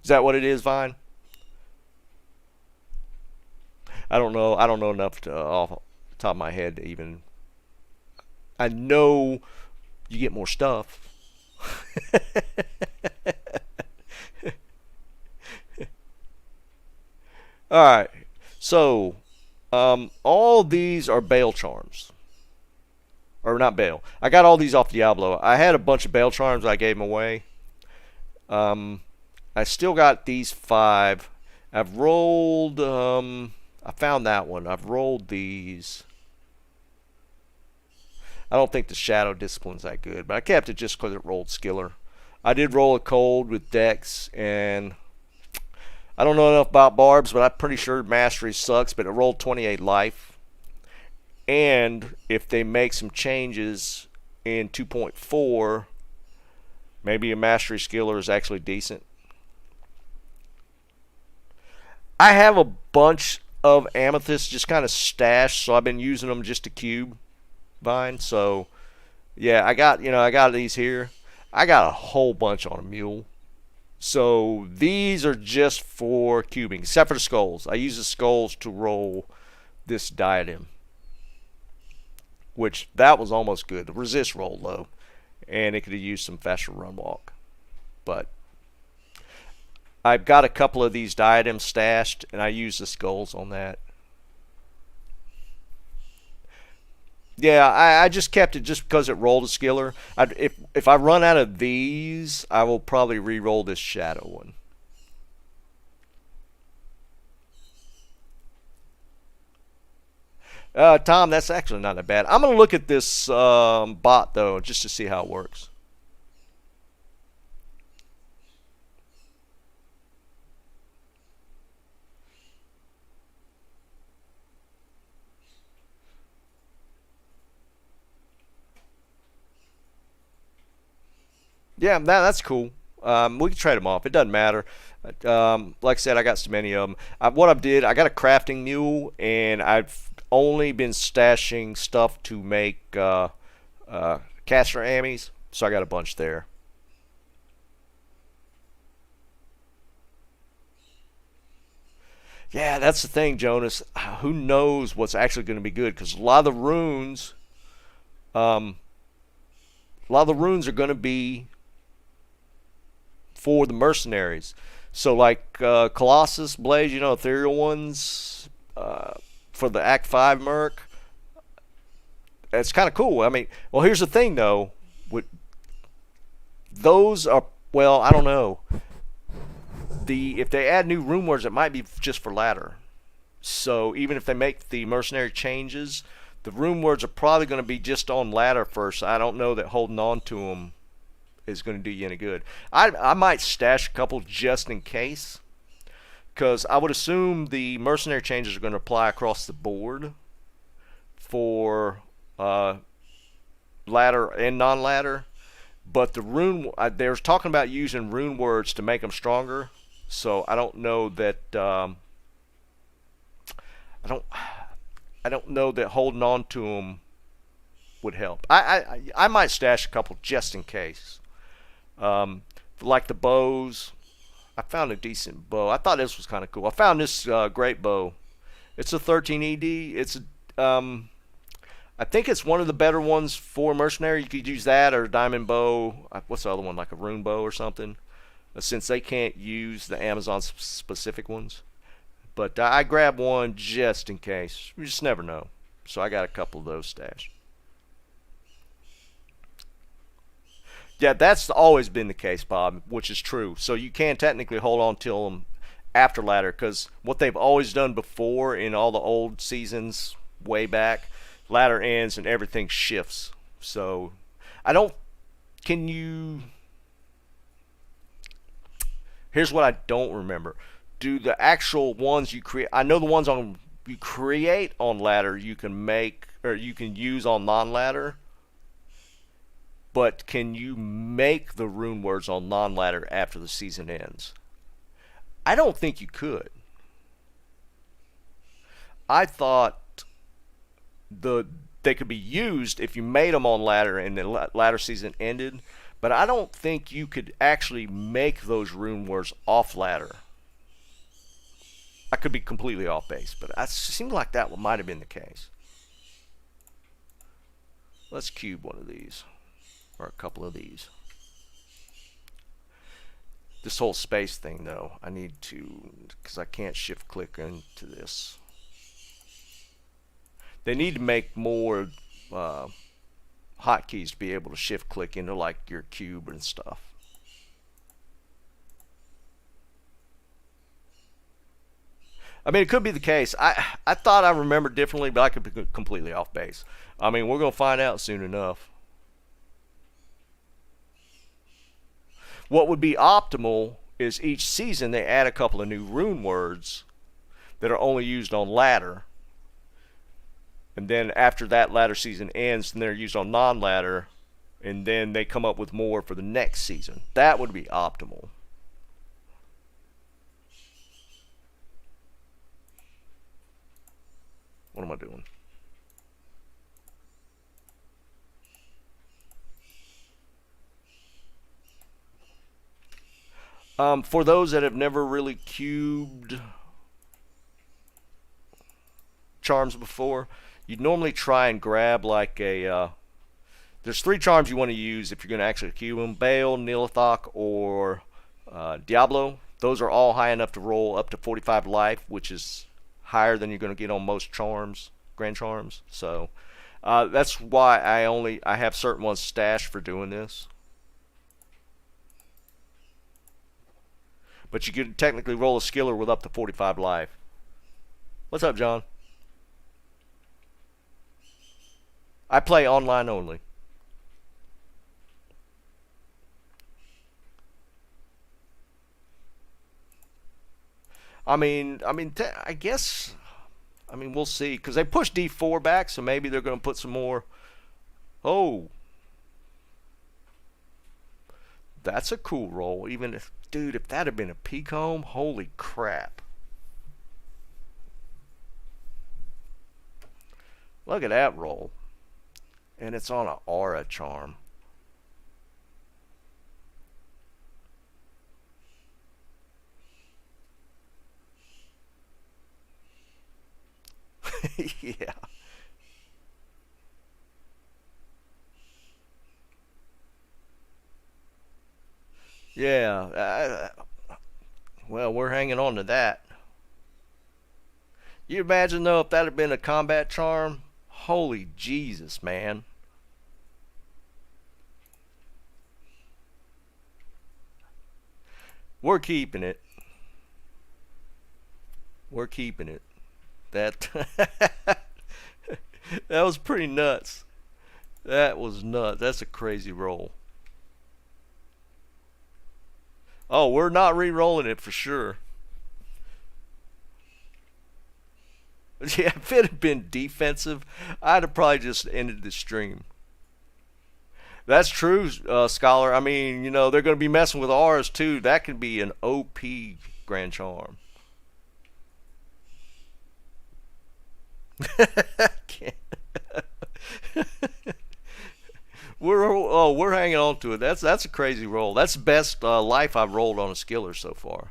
Is that what it is, Vine? I don't know. I don't know enough to off the top of my head to even. I know you get more stuff. Alright, so all these are Bale charms. Or not Bale. I got all these off Diablo. I had a bunch of Bale charms I gave them away. I still got these 5. I've rolled, I found that one. I've rolled these. I don't think the Shadow Discipline's that good, but I kept it just because it rolled Skiller. I did roll a cold with Dex, and I don't know enough about barbs, but I'm pretty sure Mastery sucks, but it rolled 28 life. And if they make some changes in 2.4, maybe a Mastery Skiller is actually decent. I have a bunch of amethysts just kind of stashed, so I've been using them just to cube Vine. So yeah, I got these here. I got a whole bunch on a mule. So these are just for cubing, except for the skulls. I use the skulls to roll this diadem, which that was almost good. The resist rolled low, and it could have used some faster run walk. But I've got a couple of these diadems stashed, and I use the skulls on that. Yeah, I just kept it just because it rolled a skiller. If I run out of these, I will probably re-roll this shadow one. Tom, that's actually not that bad. I'm going to look at this bot, though, just to see how it works. Yeah, that's cool. We can trade them off. It doesn't matter. Like I said, I got so many of them. What I got a crafting mule, and I've only been stashing stuff to make caster ammies, so I got a bunch there. Yeah, that's the thing, Jonas. Who knows what's actually going to be good? Because um, a lot of the runes are going to be for the mercenaries. So like Colossus Blaze, ethereal ones for the Act 5 merc. It's kind of cool. I mean, well, here's the thing though. With those are, well, I don't know. If they add new rune words, it might be just for ladder. So even if they make the mercenary changes, the rune words are probably going to be just on ladder first. I don't know that holding on to them is going to do you any good. I might stash a couple just in case, because I would assume the mercenary changes are going to apply across the board. for ladder and non-ladder. But the rune, they was talking about using rune words to make them stronger. So I don't know that I don't I don't know that holding on to them would help. I might stash a couple just in case. Like the bows, I found a decent bow. I thought this was kind of cool. I found this great bow. It's a 13 ED. I think it's one of the better ones for mercenary. You could use that or a diamond bow. What's the other one? Like a rune bow or something. Since they can't use the Amazon specific ones. But I grabbed one just in case. You just never know. So I got a couple of those stashed. Yeah, that's always been the case, Bob, which is true. So you can technically hold on till them after ladder, because what they've always done before in all the old seasons way back, ladder ends and everything shifts. So I don't. Can you? Here's what I don't remember. Do the actual ones you create? I know the ones on you create on ladder you can make or you can use on non-ladder. But can you make the rune words on non-ladder after the season ends? I don't think you could. I thought they could be used if you made them on ladder and the ladder season ended, but I don't think you could actually make those rune words off ladder. I could be completely off base, but it seemed like that might have been the case. Let's cube one of these. Or a couple of these. This whole space thing, though, I need to, because I can't shift click into this. They need to make more hotkeys to be able to shift click into like your cube and stuff. I mean, it could be the case. I thought I remembered differently, but I could be completely off base. I mean, we're going to find out soon enough. What would be optimal is each season they add a couple of new rune words that are only used on ladder. And then after that ladder season ends, then they're used on non-ladder. And then they come up with more for the next season. That would be optimal. What am I doing? For those that have never really cubed charms before, you'd normally try and grab like a there's 3 charms you want to use if you're going to actually cube them: Bale, Nilithok, or Diablo. Those are all high enough to roll up to 45 life, which is higher than you're going to get on most charms, grand charms. So that's why I have certain ones stashed for doing this. But you could technically roll a skiller with up to 45 life. What's up, John? I play online only. I guess. I mean, we'll see, because they pushed D4 back, so maybe they're going to put some more. Oh, that's a cool roll. Even if, dude, if that had been a Peacomb, holy crap! Look at that roll, and it's on an aura charm. Yeah. Yeah. Well, we're hanging on to that. You imagine, though, if that had been a combat charm? Holy Jesus, man. We're keeping it. We're keeping it. That that was pretty nuts. That was nuts. That's a crazy roll. Oh, we're not re-rolling it for sure. Yeah, if it had been defensive, I'd have probably just ended the stream. That's true, Scholar. I mean, they're going to be messing with ours too. That could be an OP Grand Charm. we're hanging on to it. That's a crazy roll. That's the best life I've rolled on a skiller so far.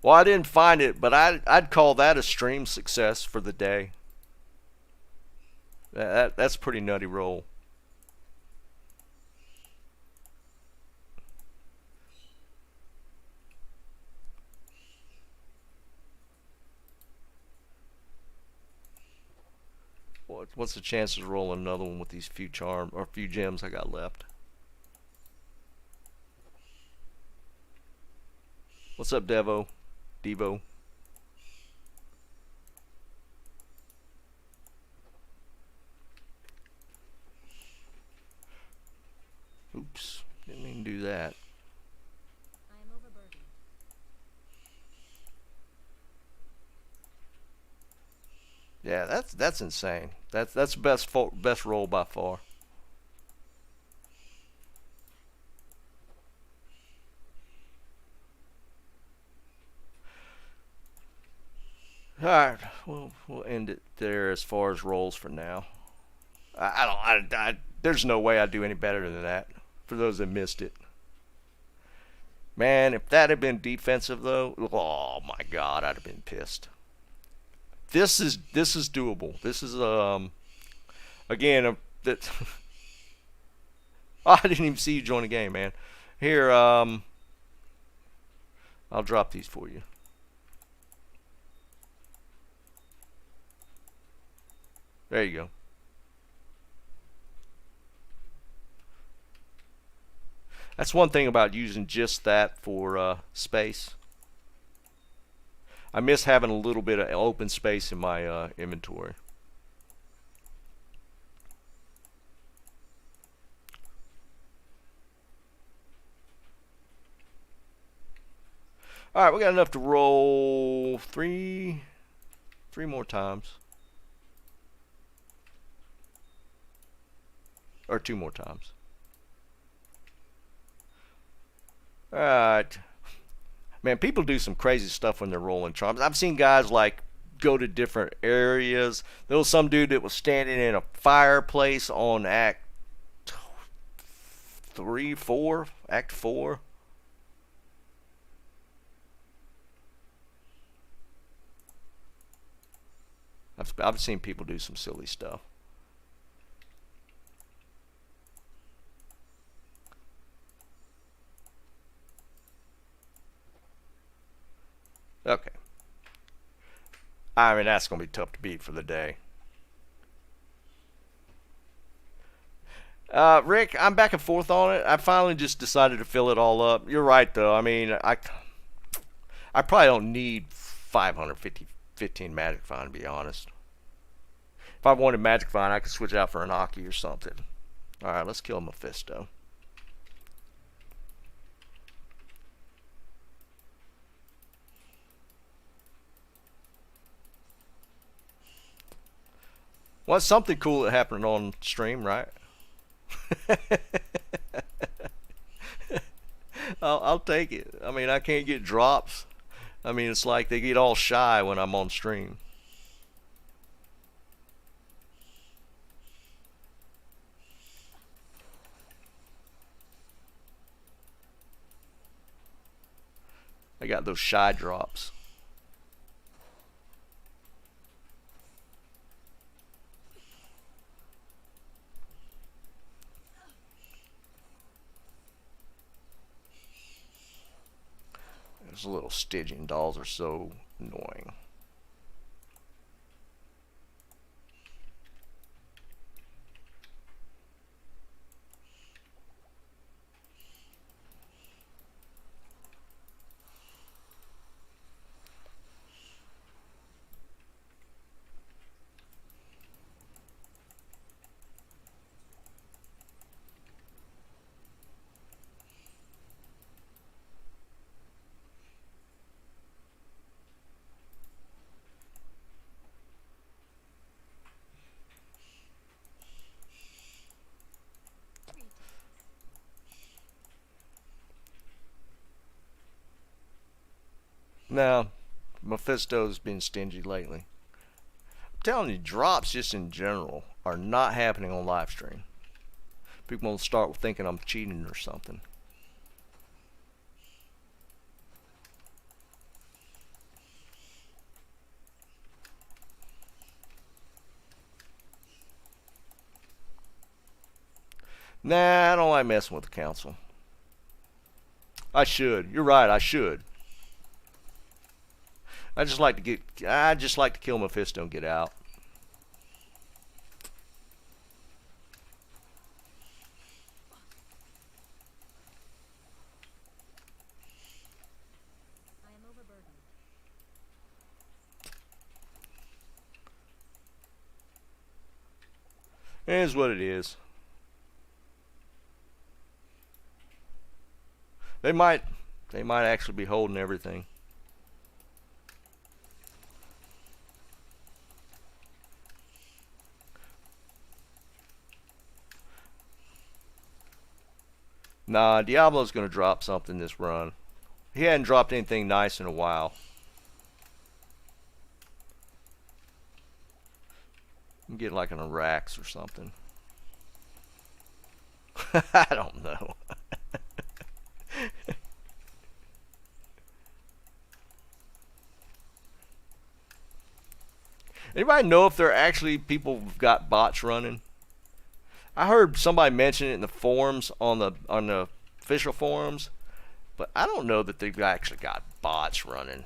Well, I didn't find it, but I'd call that a stream success for the day. That's a pretty nutty roll. What's the chances of rolling another one with these few gems I got left? What's up, Devo? Oops, didn't mean to do that. I am overburdened. Yeah, that's insane. That's best roll by far. All right, we'll end it there as far as rolls for now. There's no way I'd do any better than that. For those that missed it, man, if that had been defensive though, oh my God, I'd have been pissed. This is doable. This is again that I didn't even see you join the game, man. Here, I'll drop these for you. There you go. That's one thing about using just that for space. I miss having a little bit of open space in my inventory. All right, we got enough to roll three more times, or two more times. All right. Man, people do some crazy stuff when they're rolling charms. I've seen guys like go to different areas. There was some dude that was standing in a fireplace on Act 3, 4, Act 4. I've seen people do some silly stuff. Okay. I mean, that's going to be tough to beat for the day. Rick, I'm back and forth on it. I finally just decided to fill it all up. You're right, though. I mean, I probably don't need 15 Magic Vine, to be honest. If I wanted Magic Vine, I could switch out for an Aki or something. Alright, let's kill Mephisto. Well, it's something cool that happened on stream, right? I'll take it. I mean, I can't get drops. I mean, it's like they get all shy when I'm on stream. I got those shy drops. Those little Stygian dolls are so annoying. Now, Mephisto's been stingy lately. I'm telling you, drops just in general are not happening on live stream. People will start thinking I'm cheating or something. Nah, I don't like messing with the council. I should. You're right, I should. I just like to kill Mephisto and get out. I am overburdened. It is what it is. They might actually be holding everything. Nah, Diablo's gonna drop something this run. He hadn't dropped anything nice in a while. Get like an Arax or something. I don't know. Anybody know if there are actually people who've got bots running? I heard somebody mention it in the forums on the official forums, but I don't know that they've actually got bots running.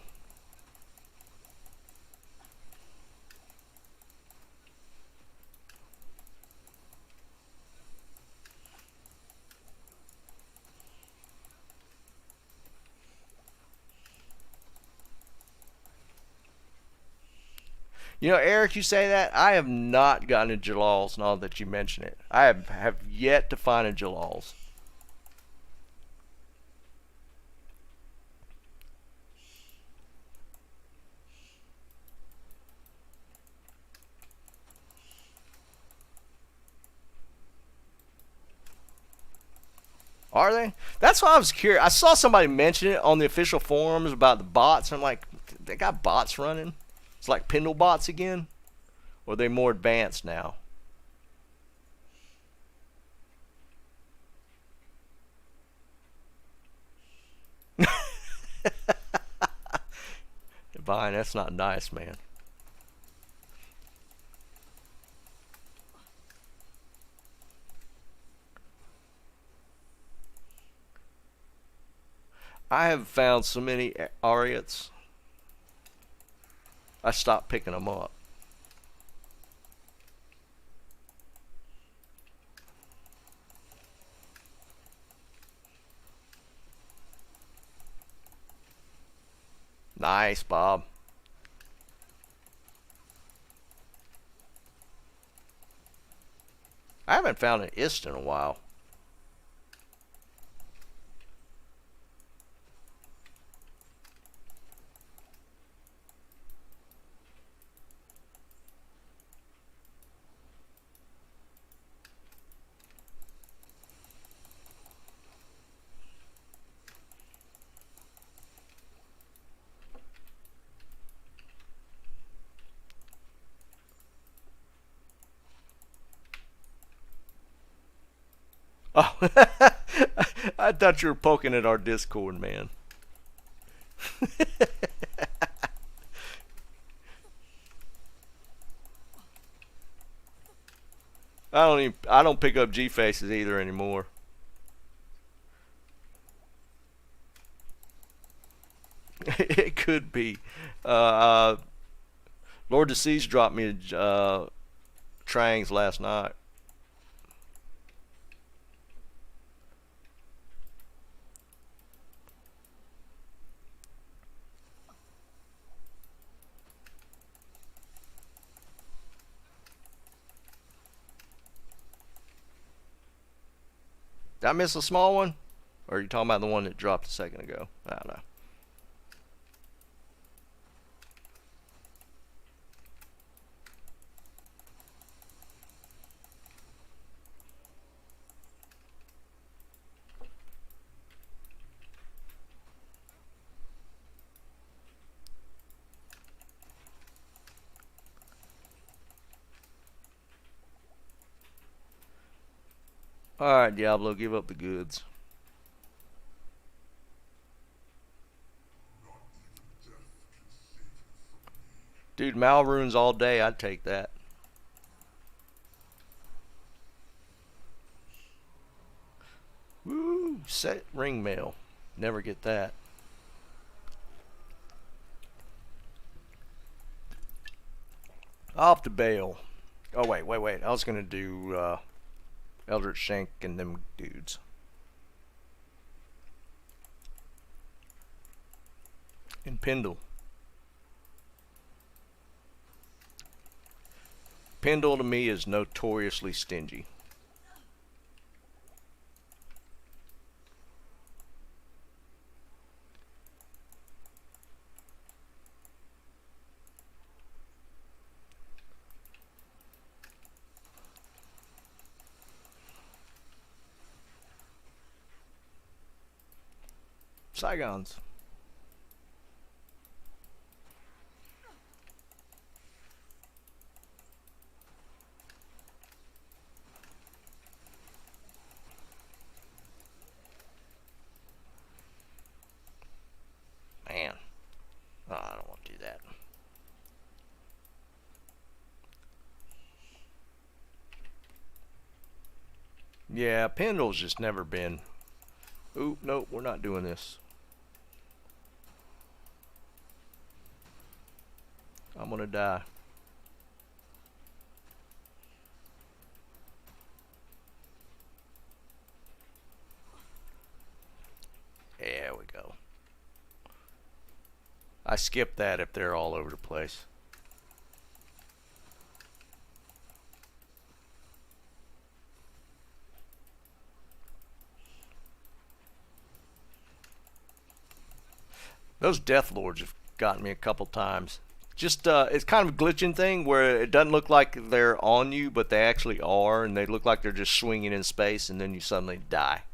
You know, Eric, you say that. I have not gotten a Jalal's now that you mention it. I have yet to find a Jalal's. Are they? That's why I was curious. I saw somebody mention it on the official forums about the bots. I'm like, they got bots running? It's like Pindle bots again? Or are they more advanced now? Vine, that's not nice, man. I have found so many Ariats, I stopped picking them up. Nice, Bob. I haven't found an ist in a while. Oh, I thought you were poking at our Discord, man. I don't pick up G faces either anymore. It could be. Lord Deceased dropped me Trangs last night. Did I miss a small one? Or are you talking about the one that dropped a second ago? I don't know. Alright, Diablo, give up the goods. Dude, Mal runes all day, I'd take that. Woo! Set ring mail. Never get that. Off to bail. Oh, wait. I was going to do Eldritch Shank and them dudes. And Pindle. Pindle to me is notoriously stingy. Saigons. Man. Oh, I don't want to do that. Yeah, Pindle's just never been. Oop, nope, we're not doing this. I'm gonna die. There we go. I skip that if they're all over the place. Those Death Lords have gotten me a couple times. Just it's kind of a glitching thing where it doesn't look like they're on you, but they actually are, and they look like they're just swinging in space, and then you suddenly die.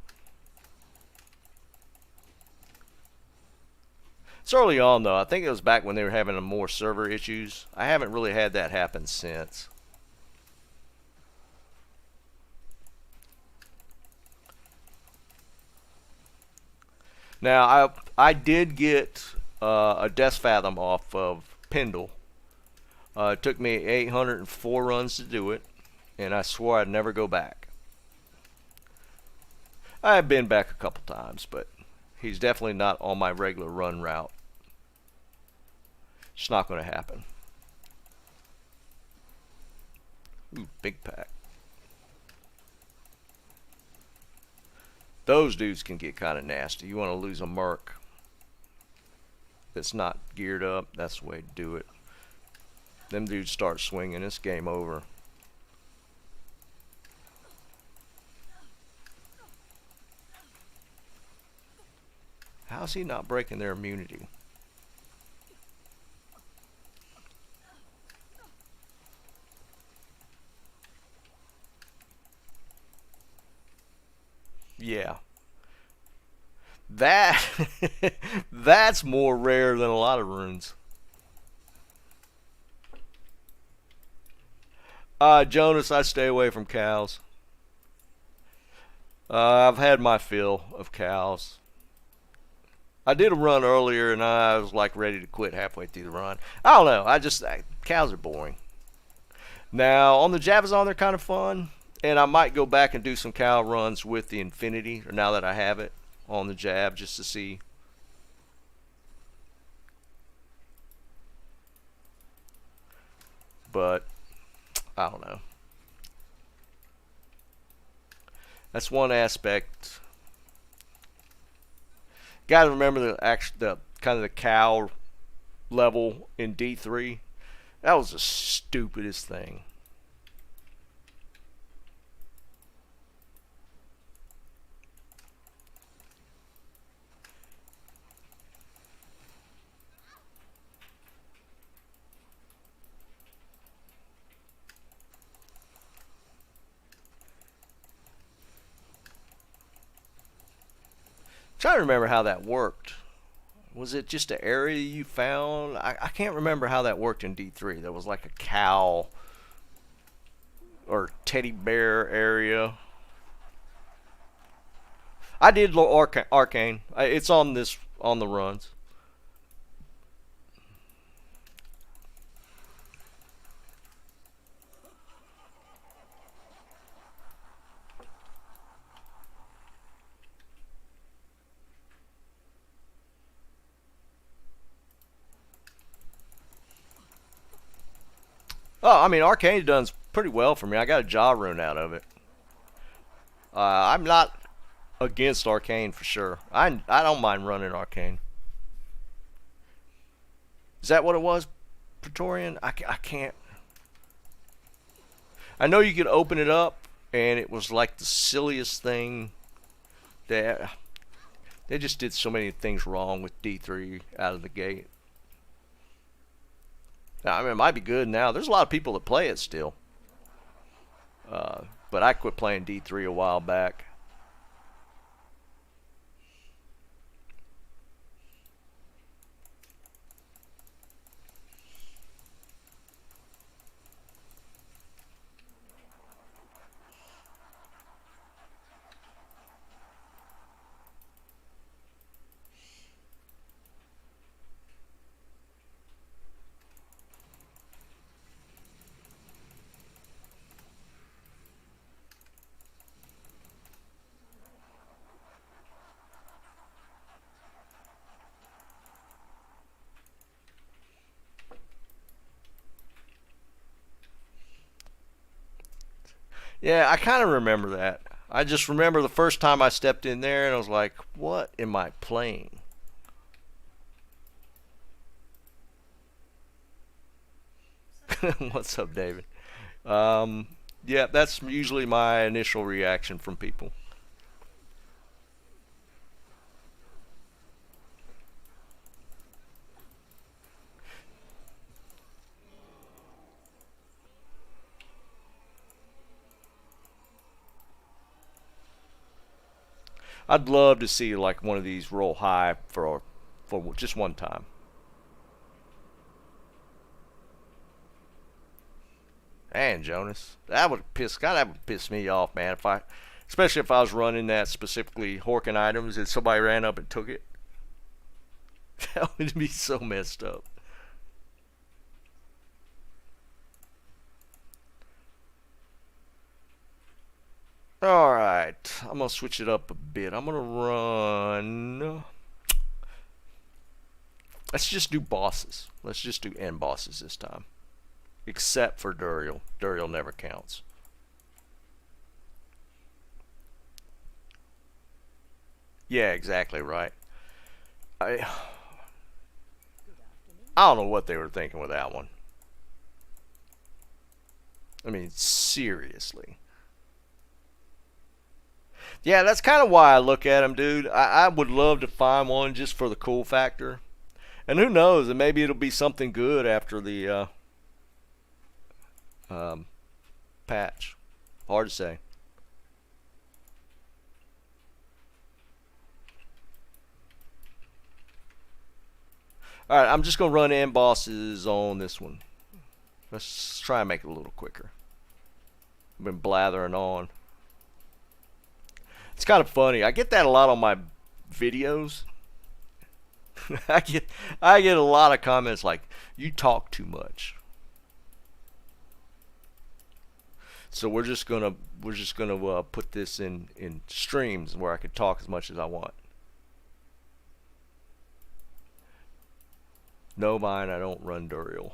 It's early on though. I think it was back when they were having more server issues. I haven't really had that happen since. Now I did get a Death Fathom off of Pindle. It took me 804 runs to do it, and I swore I'd never go back. I've been back a couple times, but he's definitely not on my regular run route. It's not going to happen. Ooh, big pack. Those dudes can get kind of nasty. You want to lose a merc that's not geared up, that's the way to do it. Them dudes start swinging, it's game over. How's he not breaking their immunity? Yeah. That that's more rare than a lot of runes. Jonas, I stay away from cows. I've had my fill of cows. I did a run earlier and I was like ready to quit halfway through the run. I don't know. Cows are boring. Now on the Javazon they're kind of fun, and I might go back and do some cow runs with the Infinity, or now that I have it on the Jab, just to see. But I don't know. That's one aspect. Got to remember the kind of the cow level in D3. That was the stupidest thing. Trying to remember how that worked. Was it just an area you found? I can't remember how that worked in D3. There was like a cow or teddy bear area. I did Arcane. It's on this on the runs. Oh, I mean, Arcane done pretty well for me. I got a jaw rune out of it. I'm not against Arcane for sure. I don't mind running Arcane. Is that what it was, Praetorian? I can't. I know you could open it up, and it was like the silliest thing. That they just did so many things wrong with D3 out of the gate. Now, I mean, it might be good now. There's a lot of people that play it still. But I quit playing D3 a while back. Yeah, I kind of remember that. I just remember the first time I stepped in there and I was like, what am I playing? What's up, David? Yeah, that's usually my initial reaction from people. I'd love to see like one of these roll high for just one time. And Jonas, that would piss God, that would piss me off, man. If I, especially if I was running that specifically Horkin items and somebody ran up and took it, that would be so messed up. All right, I'm gonna switch it up a bit. I'm gonna run. Let's just do bosses. Let's just do end bosses this time, except for Duriel. Duriel never counts. Yeah, exactly right. I I don't know what they were thinking with that one. I mean, seriously. Yeah, that's kind of why I look at them, dude. I would love to find one just for the cool factor. And who knows? And maybe it'll be something good after the um, patch. Hard to say. All right, I'm just gonna run end bosses on this one. Let's try and make it a little quicker. I've been blathering on. It's kind of funny. I get that a lot on my videos. I get I get a lot of comments like you talk too much. So we're just gonna put this in streams where I can talk as much as I want. No mind, I don't run Duriel.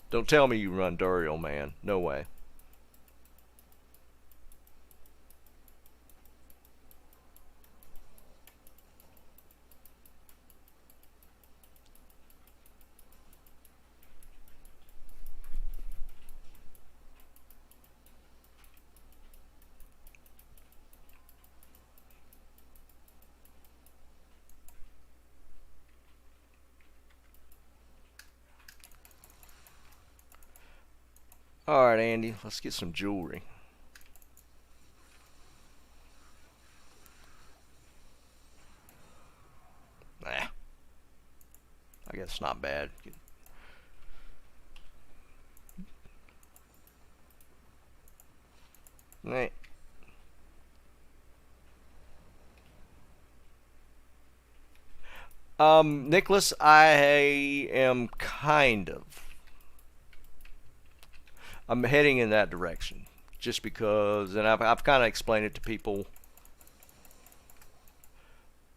Don't tell me you run Duriel, man. No way. All right, Andy, let's get some jewelry. Nah, I guess not bad. Right. Nicholas, I am kind of. I'm heading in that direction, just because, and I've kind of explained it to people.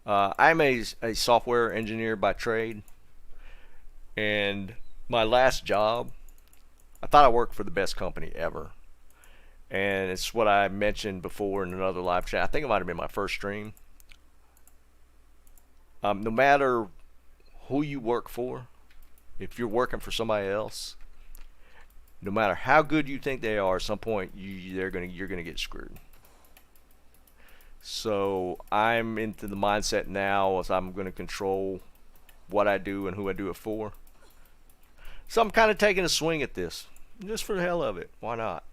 I'm a software engineer by trade, and my last job, I thought I worked for the best company ever. And it's what I mentioned before in another live chat. I think it might have been my first stream. No matter who you work for, if you're working for somebody else, no matter how good you think they are, at some point you're gonna get screwed. So I'm into the mindset now as I'm gonna control what I do and who I do it for. So I'm kind of taking a swing at this, just for the hell of it. Why not?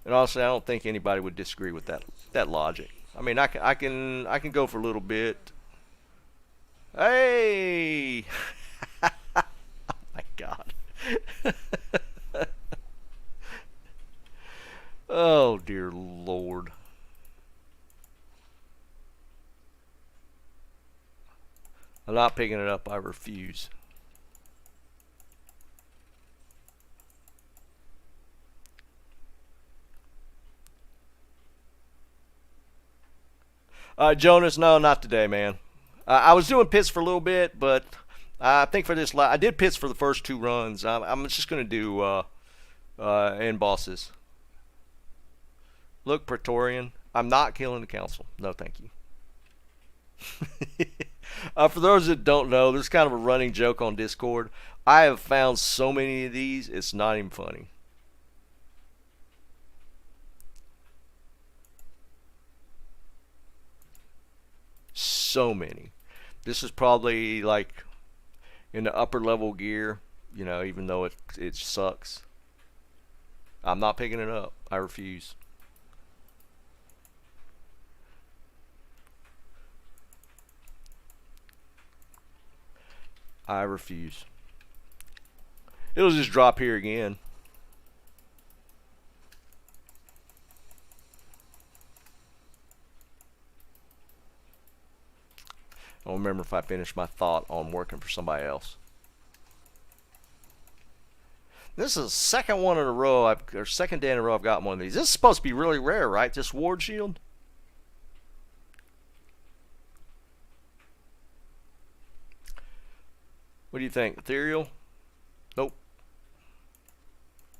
And honestly, I don't think anybody would disagree with that logic. I mean, I can go for a little bit. Hey, my God. Oh dear Lord. I'm not picking it up. I refuse. Jonas, no, not today, man. I was doing pits for a little bit, but I think for this, I did pits for the first two runs. I'm just gonna do end bosses. Look, Praetorian, I'm not killing the council. No, thank you. For those that don't know, there's kind of a running joke on Discord. I have found so many of these, it's not even funny. So many. This is probably like in the upper level gear, even though it sucks. I'm not picking it up. I refuse. I refuse. It'll just drop here again. I don't remember if I finished my thought on working for somebody else. This is the second one in a row, or second day in a row I've gotten one of these. This is supposed to be really rare, right? This ward shield? What do you think? Ethereal? Nope.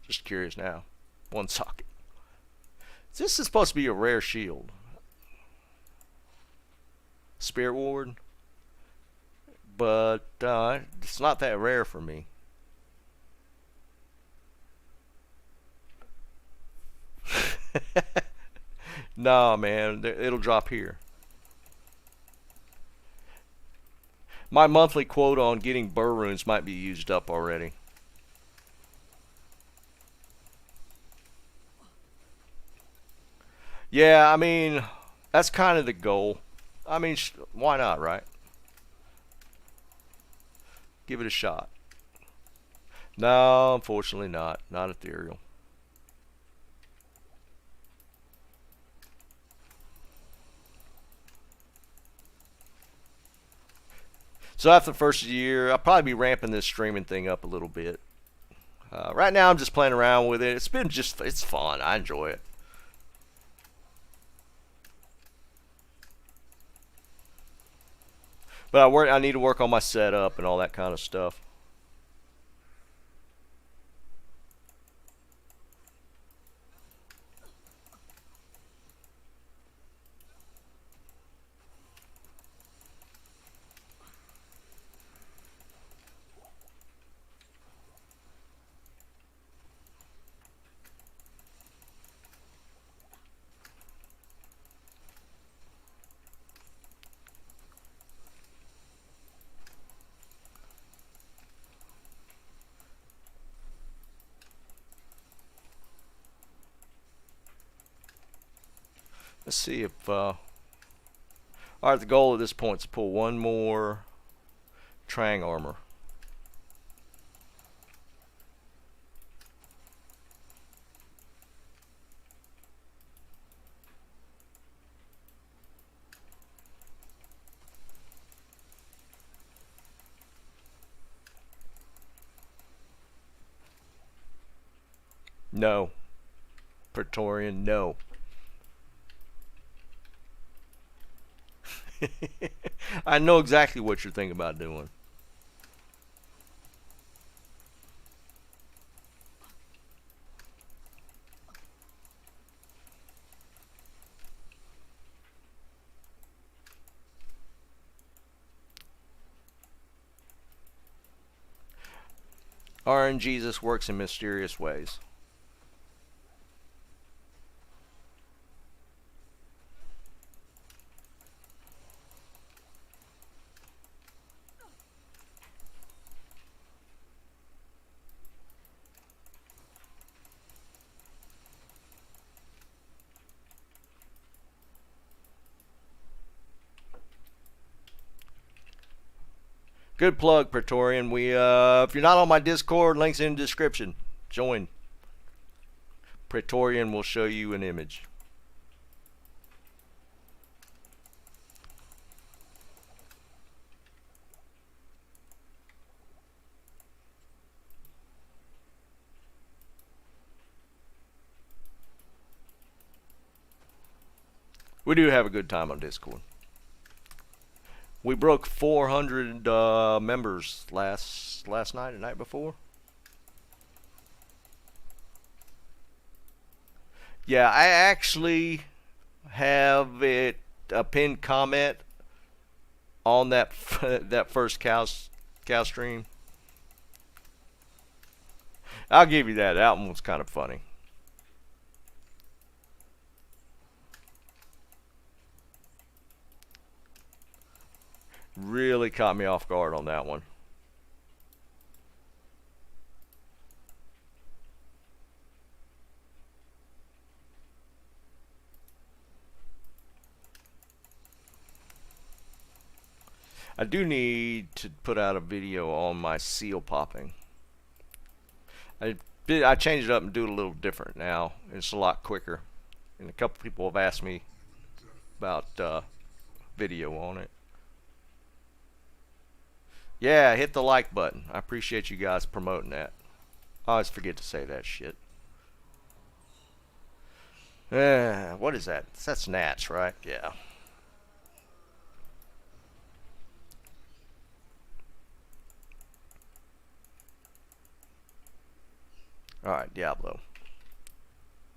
Just curious now. One socket. This is supposed to be a rare shield. Spirit ward? But it's not that rare for me. Nah, man, it'll drop here. My monthly quota on getting burr runes might be used up already. Yeah, I mean, that's kind of the goal. I mean, why not, right? Give it a shot. No, unfortunately not. Not ethereal. So after the first year, I'll probably be ramping this streaming thing up a little bit. Right now, I'm just playing around with it. It's fun. I enjoy it. But I need to work on my setup and all that kind of stuff. Let's see if alright, the goal at this point is to pull one more Trang armor. No. Praetorian, no. I know exactly what you're thinking about doing. RNGesus works in mysterious ways. Good plug, Praetorian. If you're not on my Discord, links in the description. Join. Praetorian will show you an image. We do have a good time on Discord. We broke 400 members last night, the night before. Yeah, I actually have it a pinned comment on that that first cow stream. I'll give you that. That one was kind of funny. Really caught me off guard on that one. I do need to put out a video on my seal popping. I changed it up and do it a little different now. It's a lot quicker. And a couple people have asked me about video on it. Yeah, hit the like button. I appreciate you guys promoting that. I always forget to say that shit. What is that? That's gnats, right? Yeah. Alright, Diablo.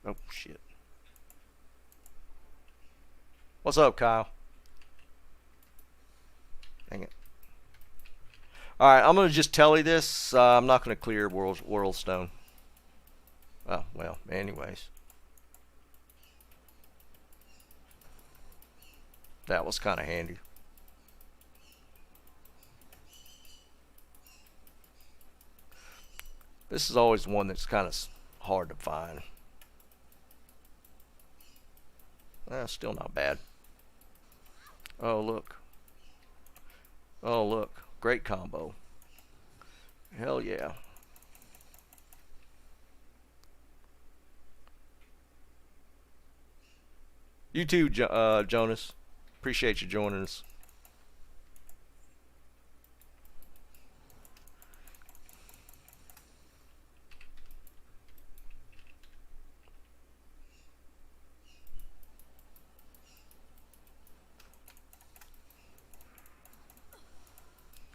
Oh, shit. What's up, Kyle? Dang it. Alright, I'm going to just tell you this. I'm not going to clear World Stone. Oh, well, anyways. That was kind of handy. This is always one that's kind of hard to find. Still not bad. Oh, look. Oh, look. Great combo. Hell yeah. You too, Jonas. Appreciate you joining us.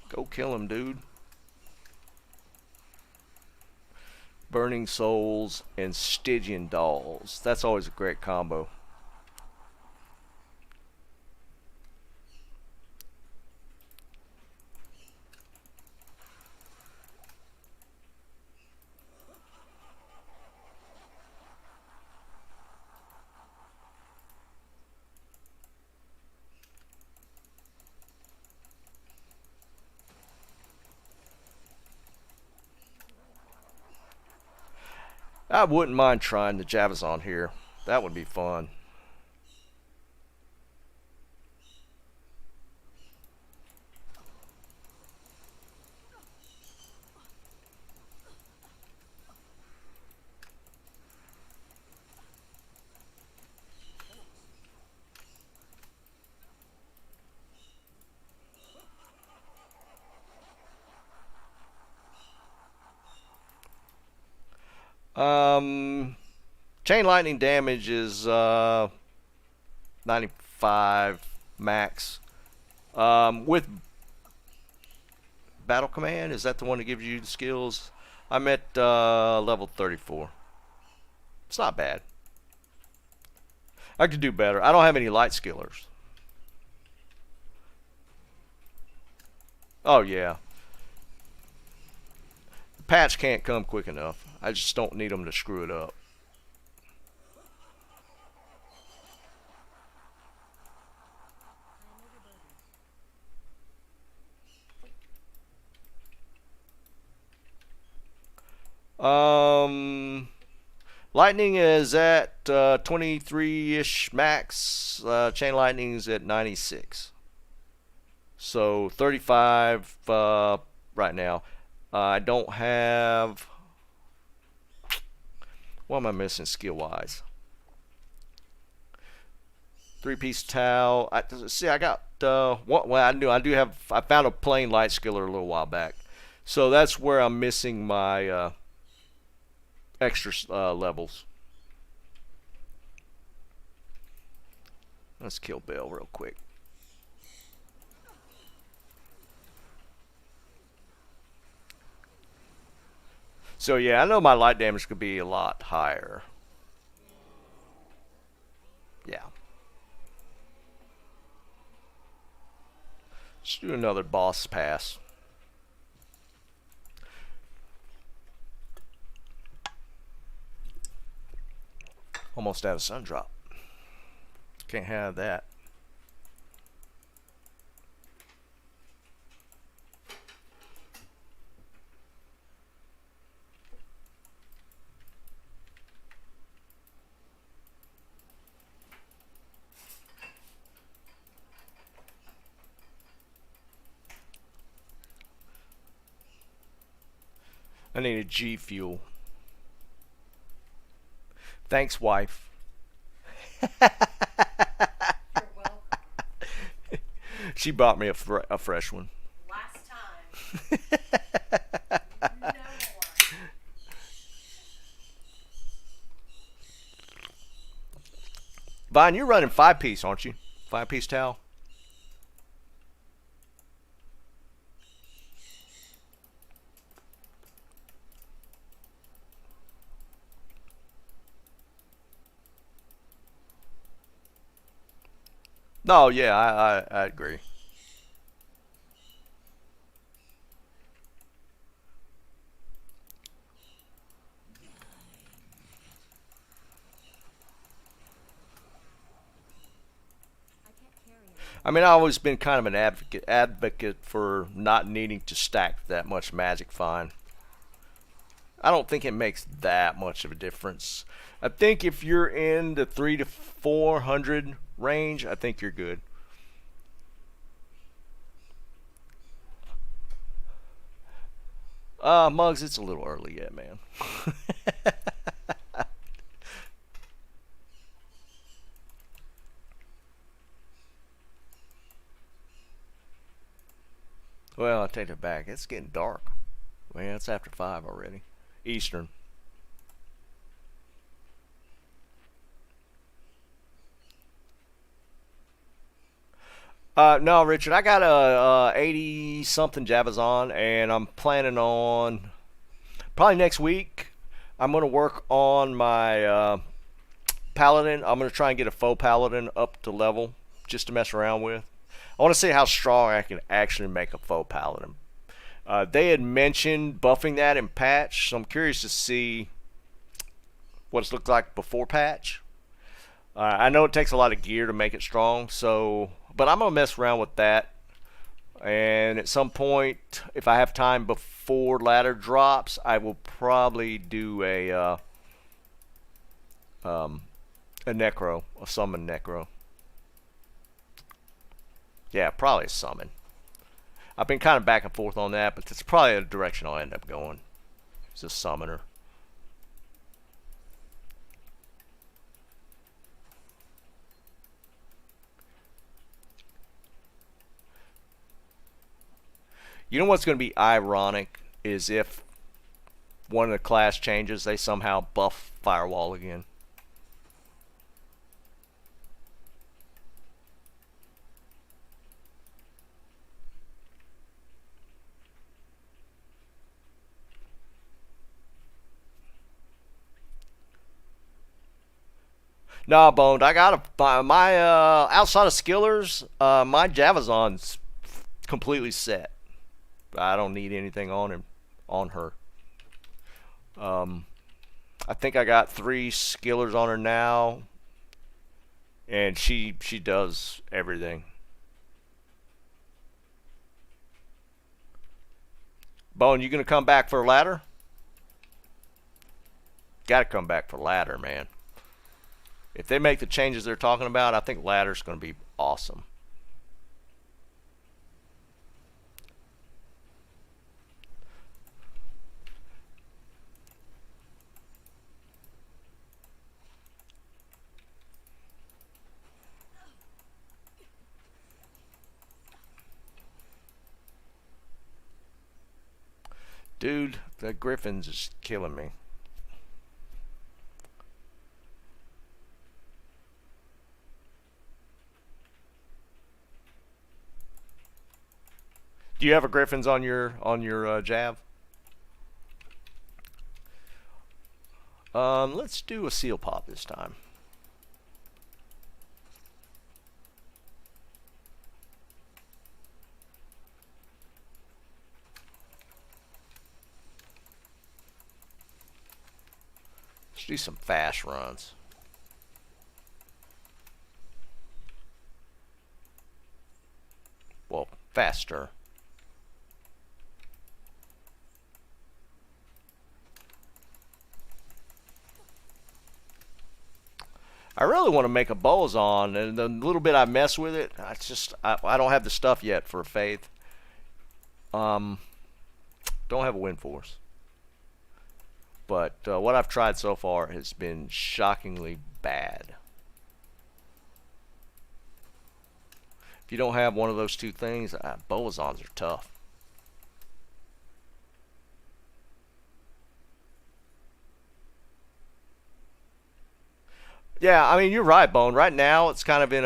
Go kill him, dude. Burning Souls and Stygian Dolls. That's always a great combo. I wouldn't mind trying the Javazon here. That would be fun. Chain lightning damage is 95 max. With battle command, is that the one that gives you the skills? I'm at level 34. It's not bad. I could do better. I don't have any light skillers. Oh yeah. The patch can't come quick enough. I just don't need them to screw it up. Lightning is at 23-ish max. Chain lightning is at 96. So 35 right now. I don't have. What am I missing skill wise? 3-piece towel. See. I got what? Well, I do have. I found a plain light skiller a little while back. So that's where I'm missing my extra levels. Let's kill Bill real quick. So yeah, I know my light damage could be a lot higher. Yeah. Let's do another boss pass. Almost out of sun drop. Can't have that. I need a G fuel. Thanks, wife. You're welcome. She bought me a fresh one. Last time. No more. Vine, you're running 5-piece, aren't you? 5-piece towel. No, yeah, I agree. I can't carry it. I mean, I've always been kind of an advocate for not needing to stack that much magic fine. I don't think it makes that much of a difference. I think if you're in the 300 to 400 range, I think you're good. Mugs, it's a little early yet, man. Well, I take it back. It's getting dark. Man, it's after 5 already. Eastern. No, Richard, I got a 80 something Javazon, and I'm planning on probably next week. I'm gonna work on my paladin. I'm gonna try and get a faux paladin up to level just to mess around with. I want to see how strong I can actually make a faux paladin. They had mentioned buffing that in patch, so I'm curious to see what it's looked like before patch. I know it takes a lot of gear to make it strong, so but I'm gonna mess around with that. And at some point, if I have time before ladder drops, I will probably do a necro, a summon necro. Yeah, probably a summon. I've been kind of back and forth on that, but that's probably the direction I'll end up going. It's a summoner. You know what's going to be ironic is if one of the class changes, they somehow buff firewall again. Nah, boned. I got my outside of skillers, my Javazon's completely set. I don't need anything on her. I think I got 3 skillers on her now, and she does everything. Bone, you gonna come back for a ladder? Gotta come back for ladder, man. If they make the changes they're talking about, I think ladder's gonna be awesome. Dude, the Griffins is killing me. Do you have a Griffins on your Jav? Let's do a seal pop this time. Let's do some fast runs. Well, faster. I really want to make a Bozon, and the little bit I mess with it, I don't have the stuff yet for a Faith. Don't have a Wind Force. But what I've tried so far has been shockingly bad. If you don't have one of those 2 things, Bozons are tough. Yeah, I mean, you're right, Bone. Right now, it's kind of in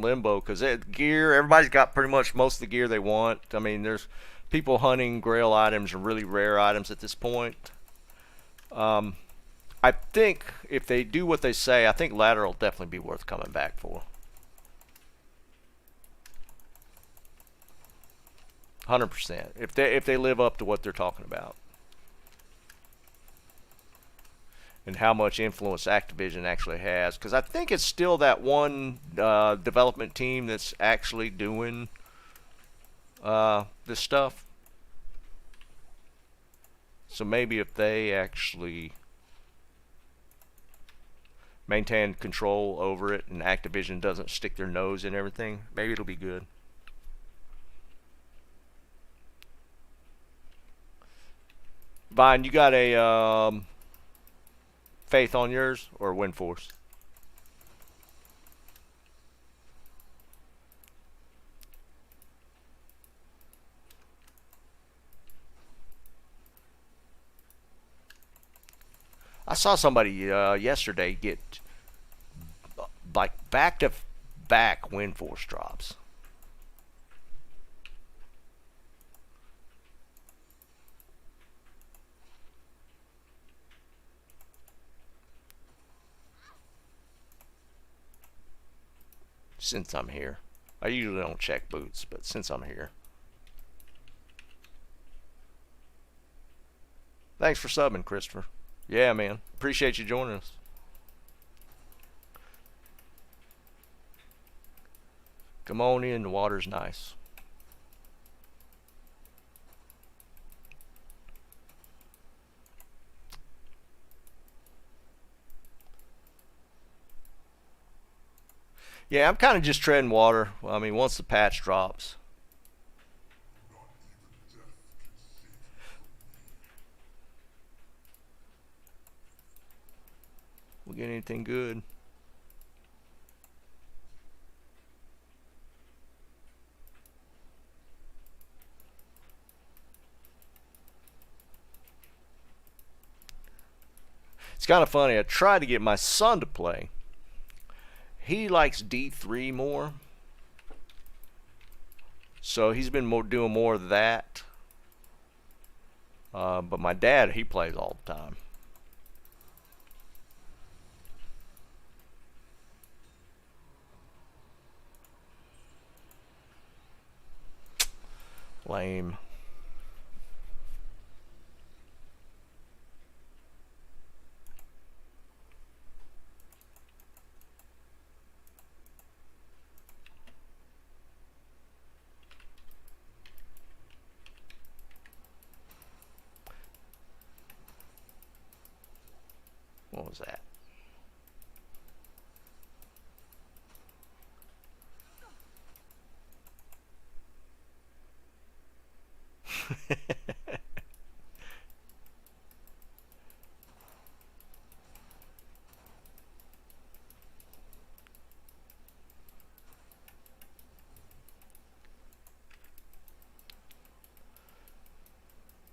limbo because gear. Everybody's got pretty much most of the gear they want. I mean, there's people hunting Grail items or really rare items at this point. I think if they do what they say, I think ladder will definitely be worth coming back for. 100%. If they live up to what they're talking about. And how much influence Activision actually has, because I think it's still that one development team that's actually doing this stuff. So maybe if they actually maintain control over it and Activision doesn't stick their nose in everything, maybe it'll be good. Vine, you got a Faith on yours or Wind Force? I saw somebody yesterday get like back-to-back Wind Force drops. Since I'm here. I usually don't check boots, but since I'm here. Thanks for subbing, Christopher. Yeah, man. Appreciate you joining us. Come on in, the water's nice. Yeah, I'm kind of just treading water. I mean, once the patch drops. We'll get anything good. It's kind of funny. I tried to get my son to play. He likes D3 more. So he's been doing more of that. But my dad, he plays all the time. Lame. What was that?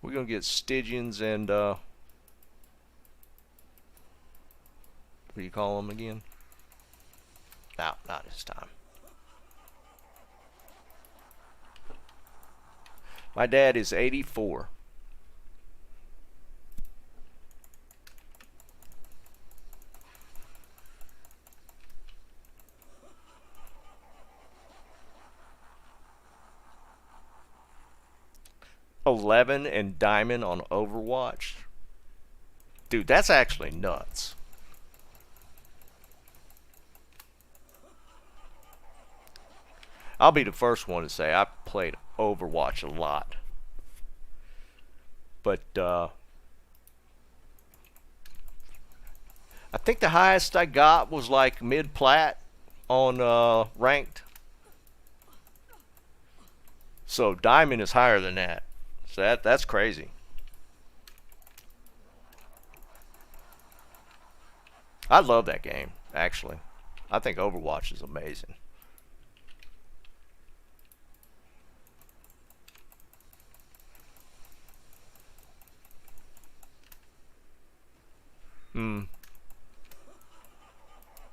We're gonna get Stygians and what do you call them again? No, not this time. My dad is 84. $11 and Diamond on Overwatch. Dude, that's actually nuts. I'll be the first one to say I played Overwatch a lot. But I think the highest I got was like mid-plat on ranked. So Diamond is higher than that. So that's crazy. I love that game, actually. I think Overwatch is amazing. Hmm.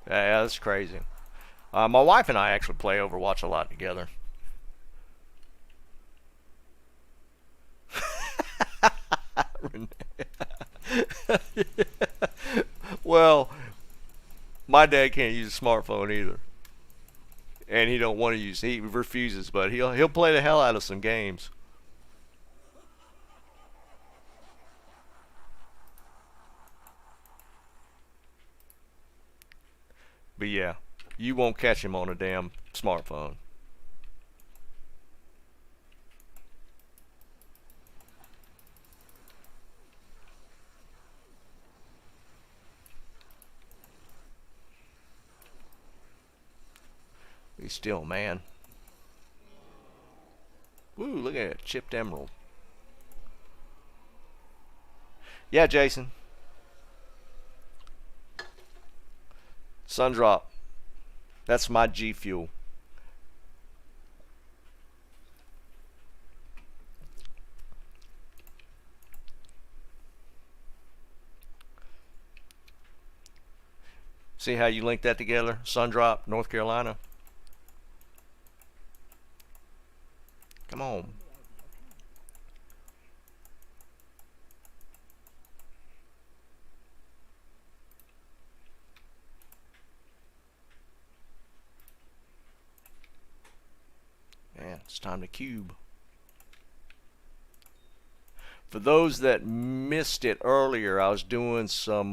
Yeah, that's crazy. My wife and I actually play Overwatch a lot together. Well, my dad can't use a smartphone either, and he don't want to use. He refuses, but he'll play the hell out of some games. But yeah, you won't catch him on a damn smartphone. Be still, man. Woo, look at that chipped emerald. Yeah, Jason. Sundrop. That's my G Fuel. See how you link that together? Sundrop, North Carolina. Come on. Man, it's time to cube. For those that missed it earlier, I was doing some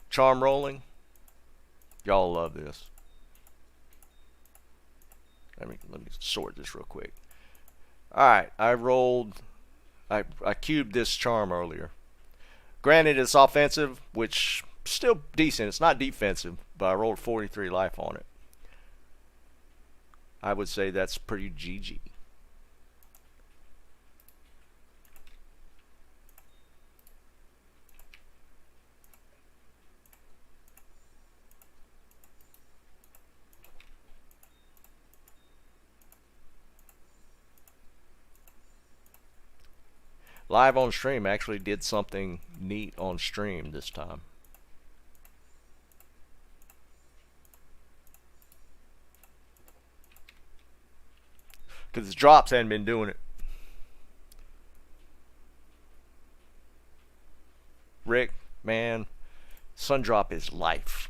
charm rolling. Y'all love this. Let me sort this real quick. Alright, I cubed this charm earlier. Granted, it's offensive, which still decent. It's not defensive, but I rolled 43 life on it. I would say that's pretty GG. live on stream. Actually did something neat on stream this time. Because the drops hadn't been doing it. Rick, man, Sundrop is life.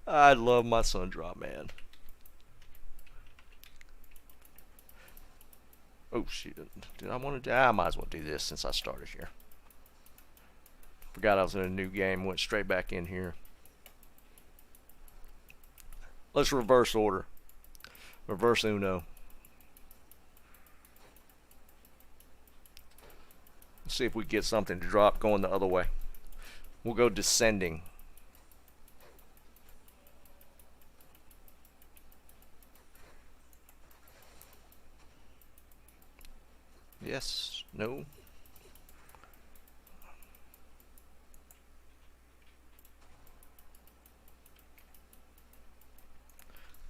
I love my Sundrop, man. Oh, shoot. Did I want to? I might as well do this since I started here. Forgot I was in a new game. Went straight back in here. Let's reverse order. Reverse Uno. Let's see if we get something to drop going the other way. We'll go descending. Yes. No.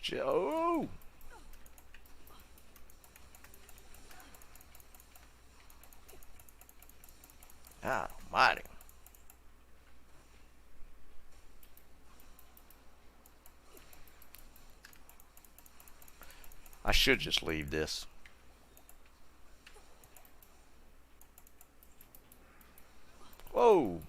Joe. Almighty. I should just leave this. Whoa.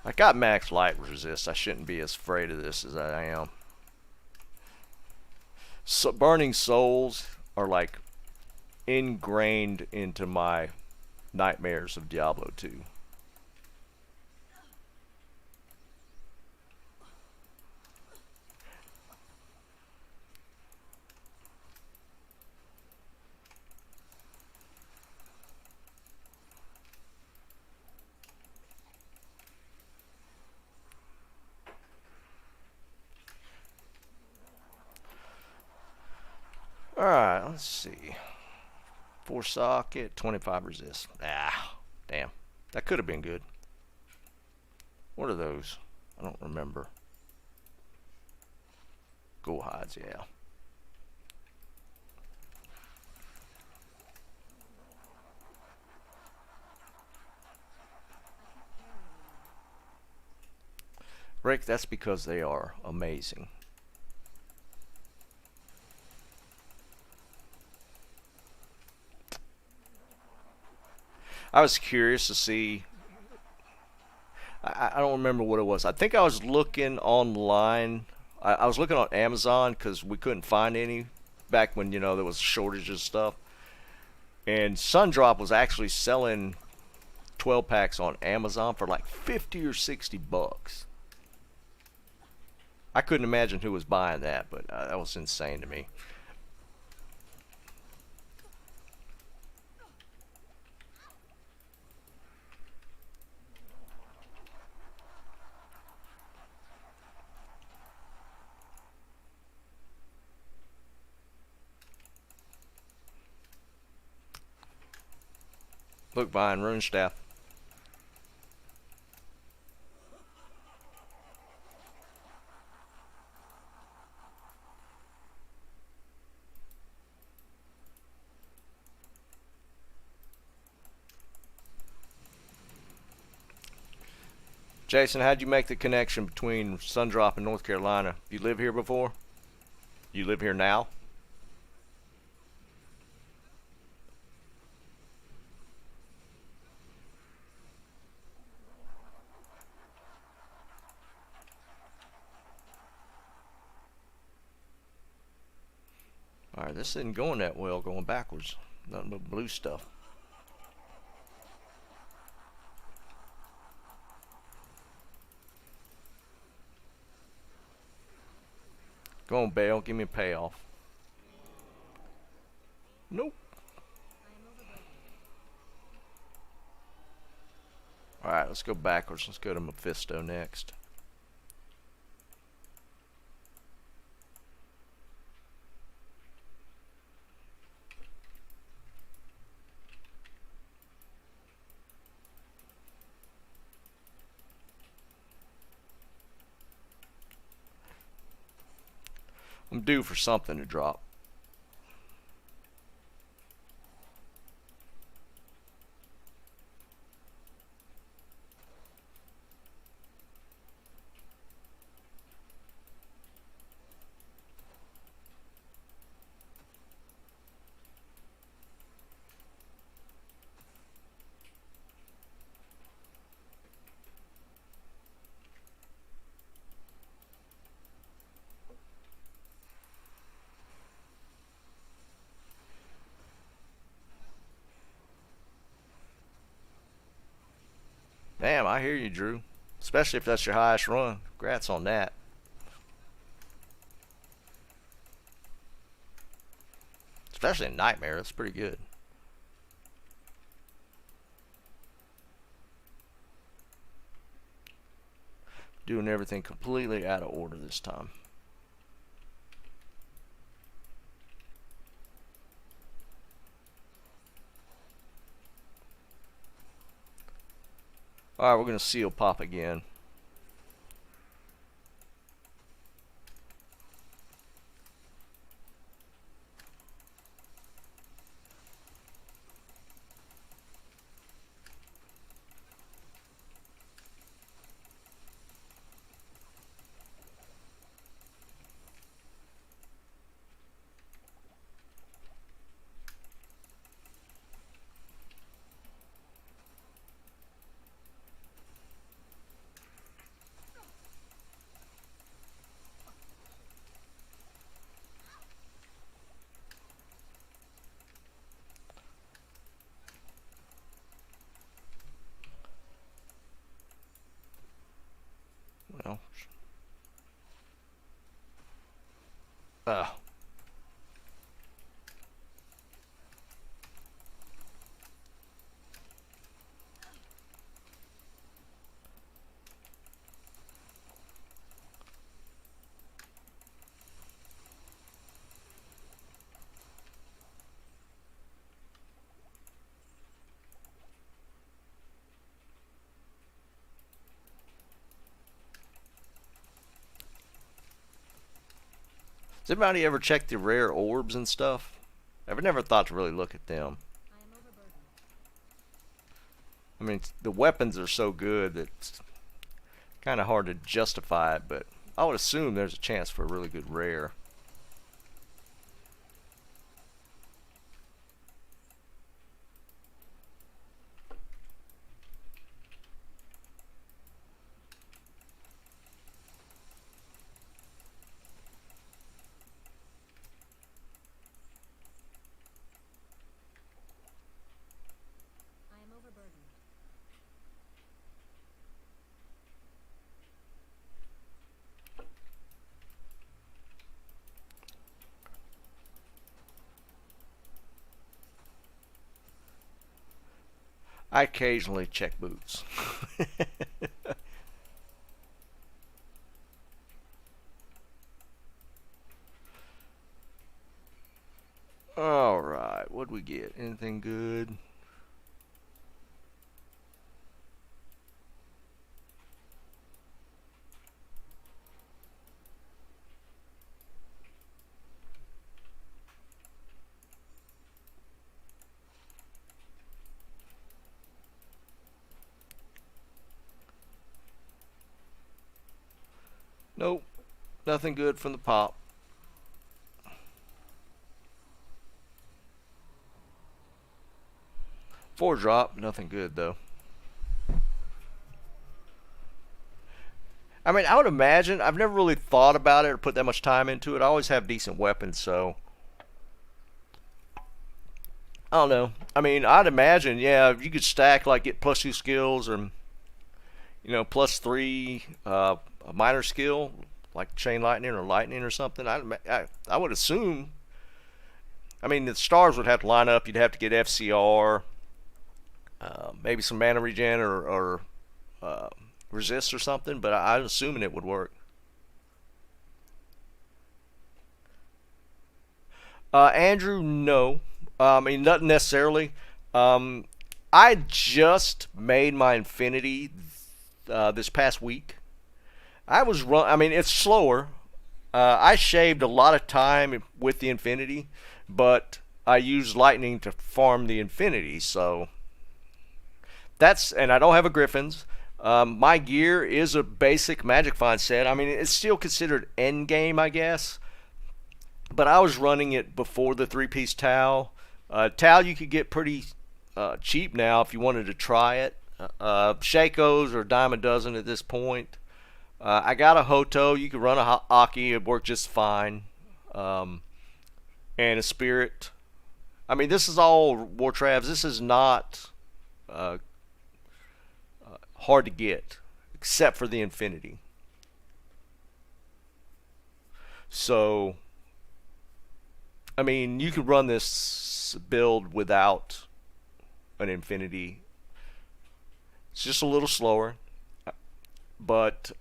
I got max light resist. I shouldn't be as afraid of this as I am. So burning souls are like ingrained into my nightmares of Diablo 2. Alright, let's see. 4 socket, 25 resist. Ah, damn. That could have been good. What are those? I don't remember. Ghoul hides, yeah. Rick, that's because they are amazing. I was curious to see. I don't remember what it was. I think I was looking online. I was looking on Amazon because we couldn't find any back when, you know, there was shortages of stuff. And Sundrop was actually selling 12 packs on Amazon for like 50 or 60 bucks. I couldn't imagine who was buying that, but that was insane to me. Look, buying rune staff. Jason, how'd you make the connection between Sundrop and North Carolina? You live here before? You live here now? Alright, this isn't going that well, going backwards. Nothing but blue stuff. Go on, Bale, give me a payoff. Nope. Alright, let's go backwards. Let's go to Mephisto next. I'm due for something to drop. Damn, I hear you, Drew. Especially if that's your highest run. Congrats on that. Especially in Nightmare, that's pretty good. Doing everything completely out of order this time. Alright, we're going to seal pop again. Well, uh, Does anybody ever check the rare orbs and stuff? I've never thought to really look at them. I am overburdened. I mean, the weapons are so good that it's kind of hard to justify it, but I would assume there's a chance for a really good rare. I am overburdened. I occasionally check boots. Alright, what'd we get? Anything good? Nope, nothing good from the pop. Four drop, nothing good though. I mean, I would imagine, I've never really thought about it or put that much time into it. I always have decent weapons, so I don't know. I mean, I'd imagine, yeah, if you could stack, like, get +2 skills or, +3 a minor skill, like chain lightning or lightning or something. I would assume. I mean, the stars would have to line up. You'd have to get FCR, maybe some mana regen or resist or something. But I'm assuming it would work. Andrew, no. I mean, not necessarily. I just made my Infinity this past week. I mean, it's slower. I shaved a lot of time with the Infinity, but I used Lightning to farm the Infinity, so that's, and I don't have a Griffins. My gear is a basic Magic Find set. I mean, it's still considered end game, I guess, but I was running it before the three-piece towel. Towel you could get pretty cheap now if you wanted to try it. Shakos are a dime a dozen at this point. I got a Hoto. You could run a Aki. It worked just fine. And a Spirit. I mean, this is all War Travs. This is not uh, hard to get, except for the Infinity. So, I mean, you could run this build without an Infinity. It's just a little slower. But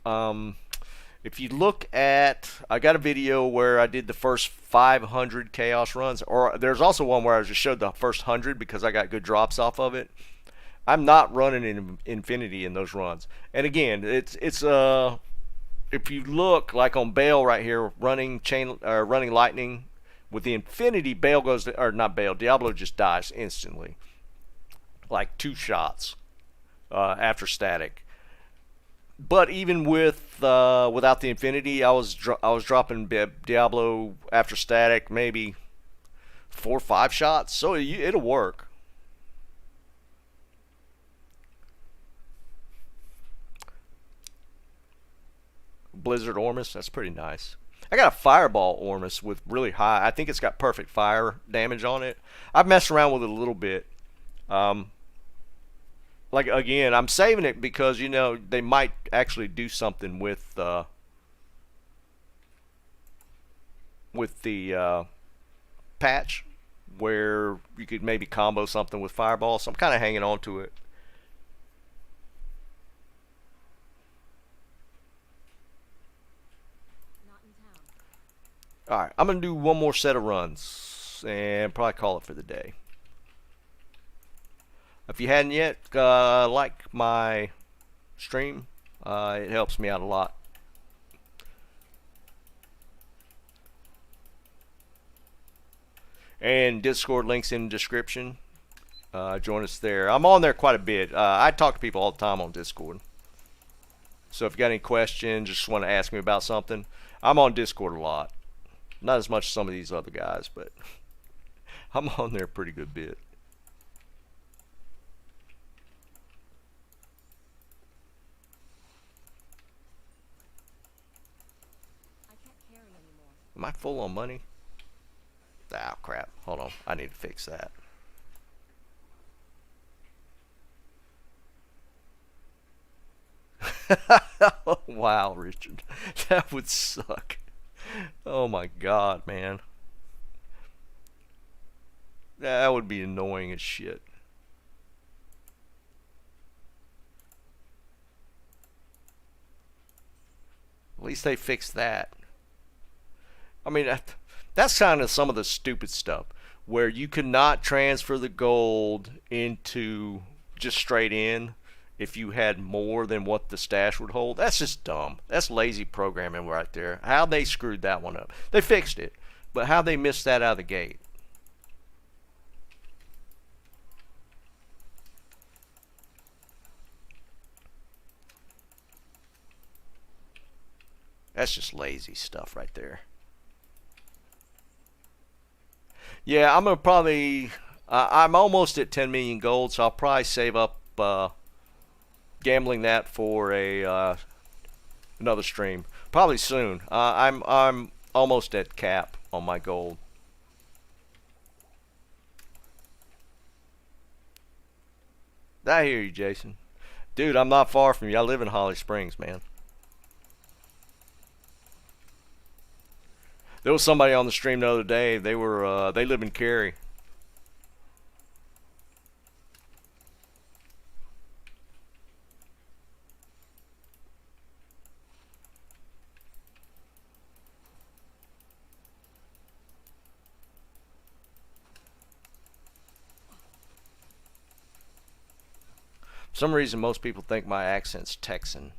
if you look at, I got a video where I did the first 500 Chaos runs, or there's also one where I just showed the first 100 because I got good drops off of it. I'm not running an Infinity in those runs. And again, it's if you look like on Bale right here, running Lightning with the Infinity, Bale goes to, or not Bale, Diablo just dies instantly, like 2 shots after static. But even with without the Infinity, I was dropping Diablo after static maybe 4 or 5 shots, so it'll work. Blizzard Ormus, that's pretty nice. I got a Fireball Ormus with really high. I think it's got perfect fire damage on it. I've messed around with it a little bit. Like again, I'm saving it because you know they might actually do something with the patch where you could maybe combo something with Fireball. So I'm kind of hanging on to it. Not in town. All right, I'm gonna do one more set of runs and probably call it for the day. If you hadn't yet, like my stream. It helps me out a lot. And Discord links in the description. Join us there. I'm on there quite a bit. I talk to people all the time on Discord. So if you got any questions, just want to ask me about something, I'm on Discord a lot. Not as much as some of these other guys, but I'm on there a pretty good bit. I can't carry anymore. Am I full on money? Ah, crap. Hold on. I need to fix that. Wow, Richard. That would suck. Oh my god, man. That would be annoying as shit. At least they fixed that. I mean, that's kind of some of the stupid stuff where you cannot transfer the gold into just straight in if you had more than what the stash would hold. That's just dumb. That's lazy programming right there. How they screwed that one up. They fixed it, but how they missed that out of the gate. That's just lazy stuff right there. Yeah, I'm gonna probably. I'm almost at 10 million gold, so I'll probably save up gambling that for a another stream. Probably soon. I'm almost at cap on my gold. I hear you, Jason. Dude, I'm not far from you. I live in Holly Springs, man. There was somebody on the stream the other day. They live in Cary. For some reason, most people think my accent's Texan.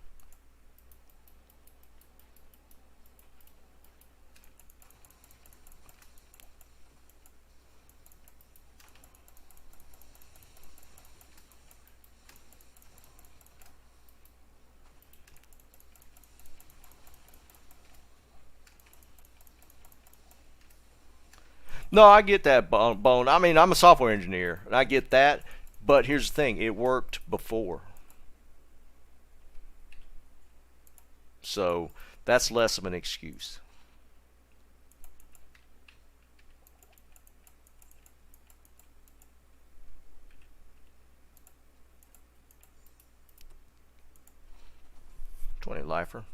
No, I get that bone. I mean, I'm a software engineer, and I get that. But here's the thing: it worked before, so that's less of an excuse. $20 lifer.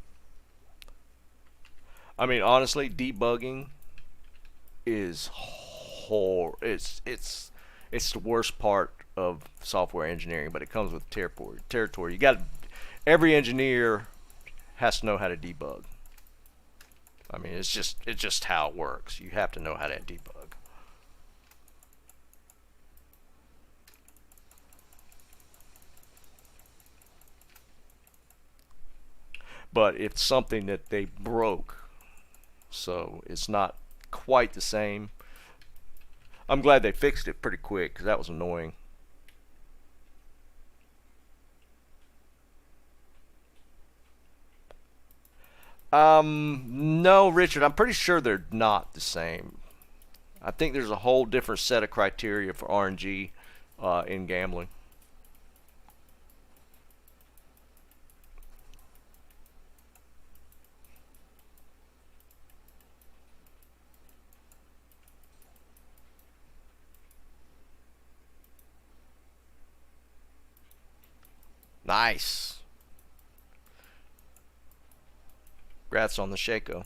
I mean, honestly, debugging is it's the worst part of software engineering, but it comes with territory. You got every engineer has to know how to debug. I mean, it's just how it works. You have to know how to debug. But it's something that they broke, so it's not quite the same. I'm glad they fixed it pretty quick because that was annoying. No, Richard, I'm pretty sure they're not the same. I think there's a whole different set of criteria for RNG in gambling. Nice. Congrats on the Shaco.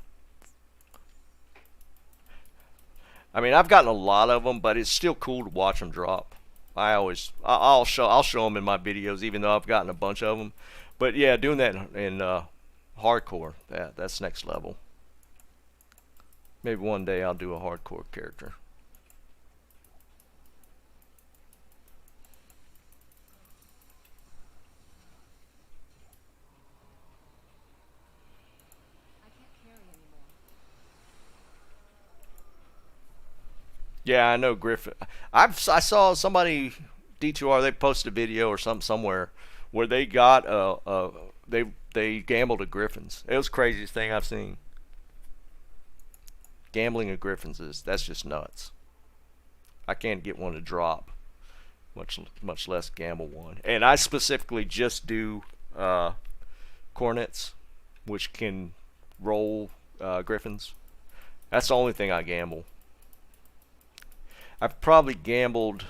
I mean, I've gotten a lot of them, but it's still cool to watch them drop. I'll show them in my videos, even though I've gotten a bunch of them. But yeah, doing that in hardcore, that's next level. Maybe one day I'll do a hardcore character. I can't carry anymore. Yeah, I know Griffin. I saw somebody D2R. They posted a video or something somewhere where they got they gambled at Griffins. It was the craziest thing I've seen. Gambling at Griffins that's just nuts. I can't get one to drop, much less gamble one. And I specifically just do cornets, which can roll Griffins. That's the only thing I gamble. I've probably gambled,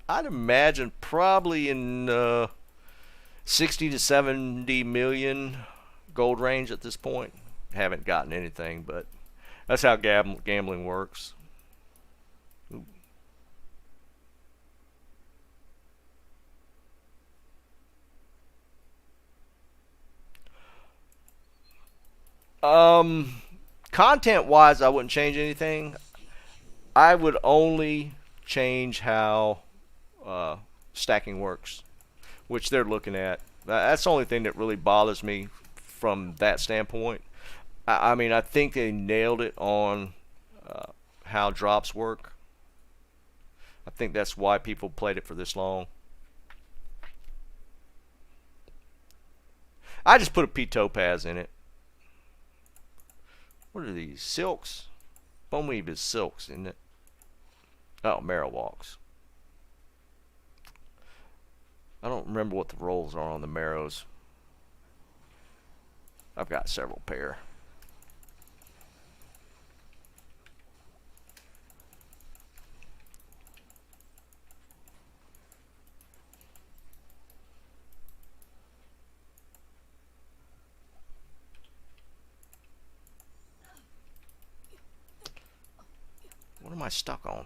I'd imagine, probably in 60 to 70 million gold range at this point. Haven't gotten anything, but that's how gambling works. Um, Content wise, I wouldn't change anything. I would only change how uh, stacking works, which they're looking at. That's the only thing that really bothers me from that standpoint. I mean, I think they nailed it on how drops work. I think that's why people played it for this long. I just put a P topaz in it. What are these? Silks? Bone weave is silks, isn't it? Oh, marrow walks. I don't remember what the rolls are on the marrows. I've got several pair. What am I stuck on?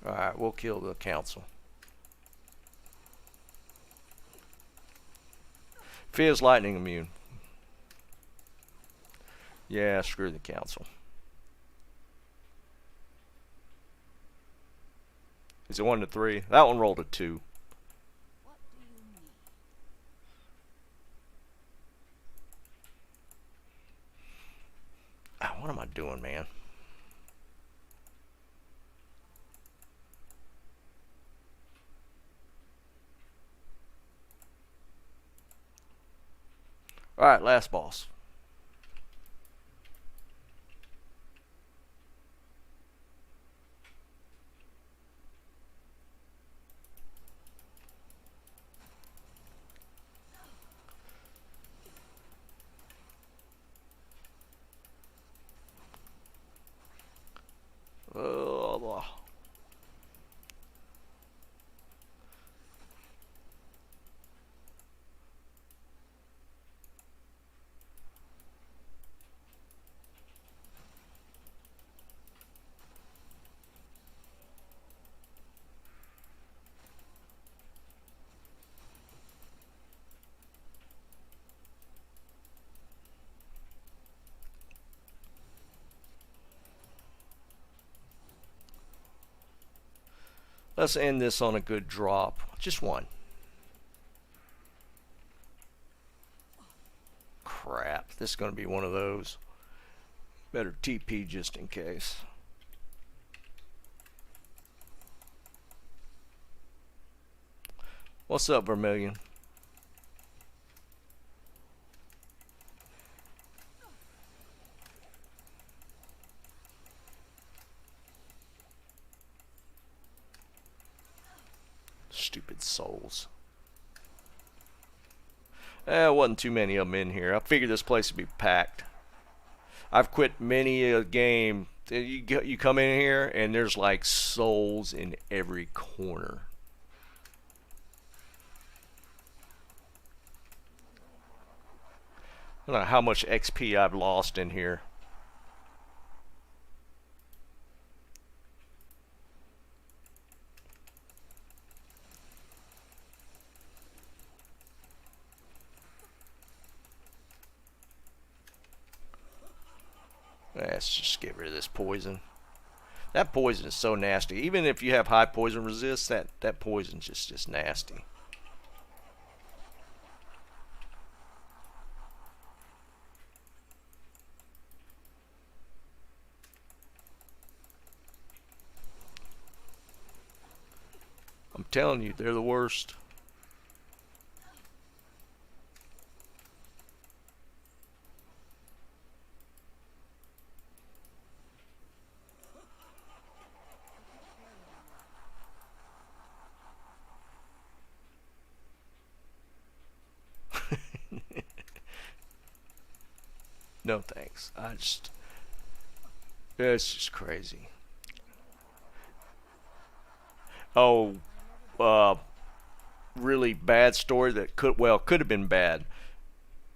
Alright, we'll kill the council. Fizz lightning immune. Yeah, screw the council. Is it 1 to 3? That one rolled a 2. What do you need? Ah, what am I doing, man? Alright, last boss. Oh, let's end this on a good drop. Just one. Crap. This is going to be one of those. Better TP just in case. What's up, Vermilion? Stupid souls. Wasn't too many of them in here. I figured this place would be packed. I've quit many a game. You come in here and there's like souls in every corner. I don't know how much XP I've lost in here. Let's just get rid of this poison. That poison is so nasty. Even if you have high poison resist, that poison's just nasty. I'm telling you, they're the worst. No thanks. It's just crazy. Oh, really bad story that could have been bad.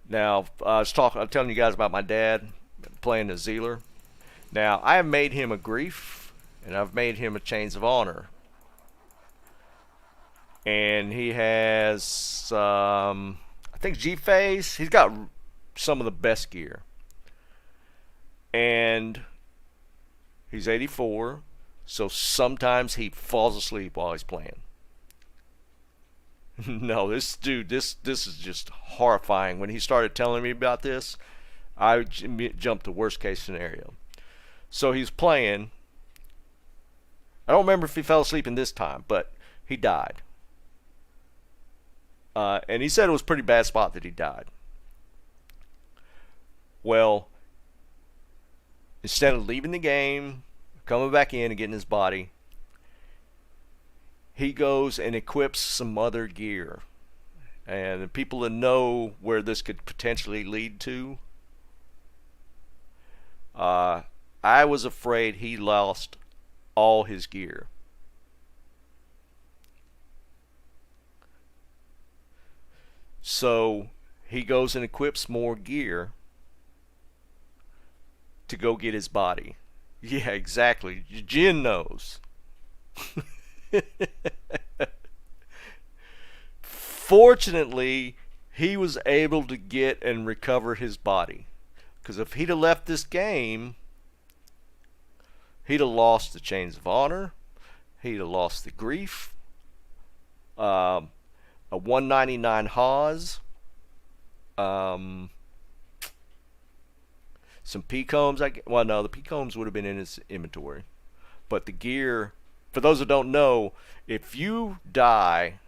Now, I'm telling you guys about my dad playing the Zealer. Now, I have made him a Grief, and I've made him a Chains of Honor. And he has, I think G-Phase. He's got some of the best gear. And he's 84, so sometimes he falls asleep while he's playing. No, this dude, this is just horrifying. When he started telling me about this, I jumped to worst case scenario. So he's playing. I don't remember if he fell asleep in this time, but he died. And he said it was a pretty bad spot that he died. Well, instead of leaving the game, coming back in and getting his body, he goes and equips some other gear. And the people that know where this could potentially lead to, I was afraid he lost all his gear. So he goes and equips more gear to go get his body. Yeah, exactly. Jin knows. Fortunately, he was able to get and recover his body. Because if he'd have left this game, he'd have lost the Chains of Honor. He'd have lost the Grief. A 199 Haas. Some P-combs. Well, no, the P-combs would have been in his inventory. But the gear, for those that don't know, if you die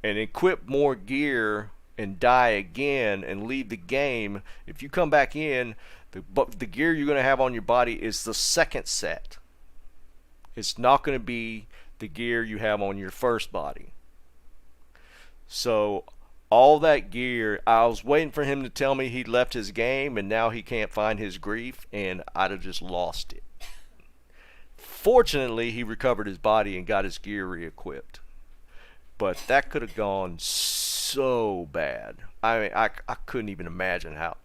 and equip more gear and die again and leave the game, if you come back in, the gear you're going to have on your body is the second set. It's not going to be the gear you have on your first body. So all that gear, I was waiting for him to tell me he'd left his game and now he can't find his grief, and I'd have just lost it. Fortunately, he recovered his body and got his gear re-equipped. But that could have gone so bad. I mean, I couldn't even imagine how.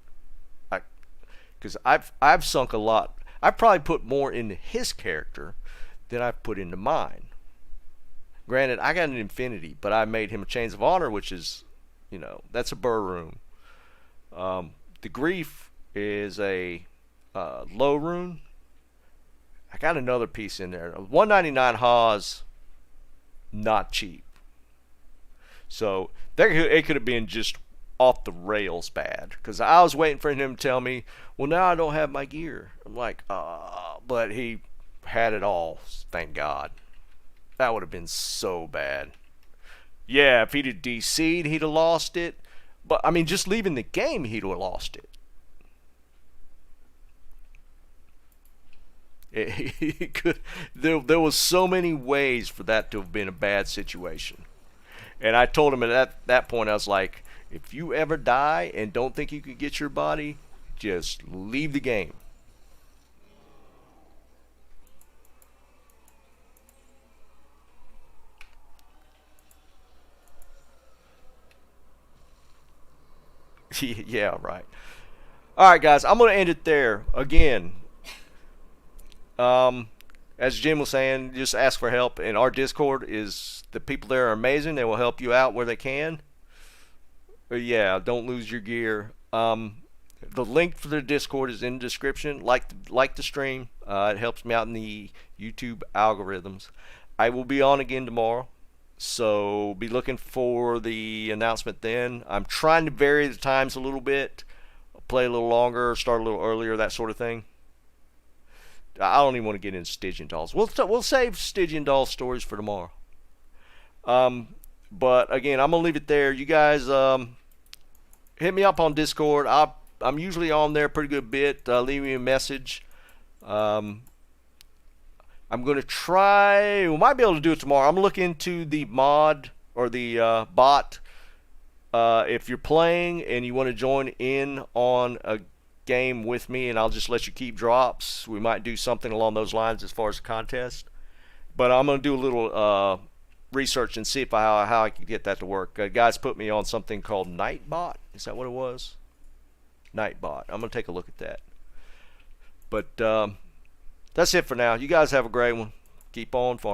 Because I've sunk a lot. I've probably put more into his character than I've put into mine. Granted, I got an infinity, but I made him a chains of honor, which is, that's a burr rune. The grief is a low rune. I got another piece in there. 199 Haws, not cheap. So it could have been just off the rails bad, because I was waiting for him to tell me, well, now I don't have my gear. I'm like, but he had it all, thank God. That would have been so bad. Yeah, if he'd have DC'd, he'd have lost it. But, I mean, just leaving the game, he'd have lost it. He could. There was so many ways for that to have been a bad situation. And I told him at that point, I was like, if you ever die and don't think you can get your body, just leave the game. Yeah, right. Alright, guys, I'm going to end it there. Again, as Jim was saying, just ask for help. And our Discord the people there are amazing. They will help you out where they can. But yeah, don't lose your gear. The link for the Discord is in the description. Like the stream. It helps me out in the YouTube algorithms. I will be on again tomorrow, so be looking for the announcement then. I'm trying to vary the times a little bit, play a little longer, start a little earlier, that sort of thing. I don't even want to get into Stygian dolls. We'll save Stygian doll stories for tomorrow. But again, I'm gonna leave it there. You guys, hit me up on Discord. I'm usually on there a pretty good bit. Leave me a message. I'm going to try, we might be able to do it tomorrow. I'm looking into the mod or the bot. If you're playing and you want to join in on a game with me, and I'll just let you keep drops, we might do something along those lines as far as a contest. But I'm going to do a little research and see how I can get that to work. Guys put me on something called Nightbot. Is that what it was? Nightbot. I'm going to take a look at that. But that's it for now. You guys have a great one. Keep on farming.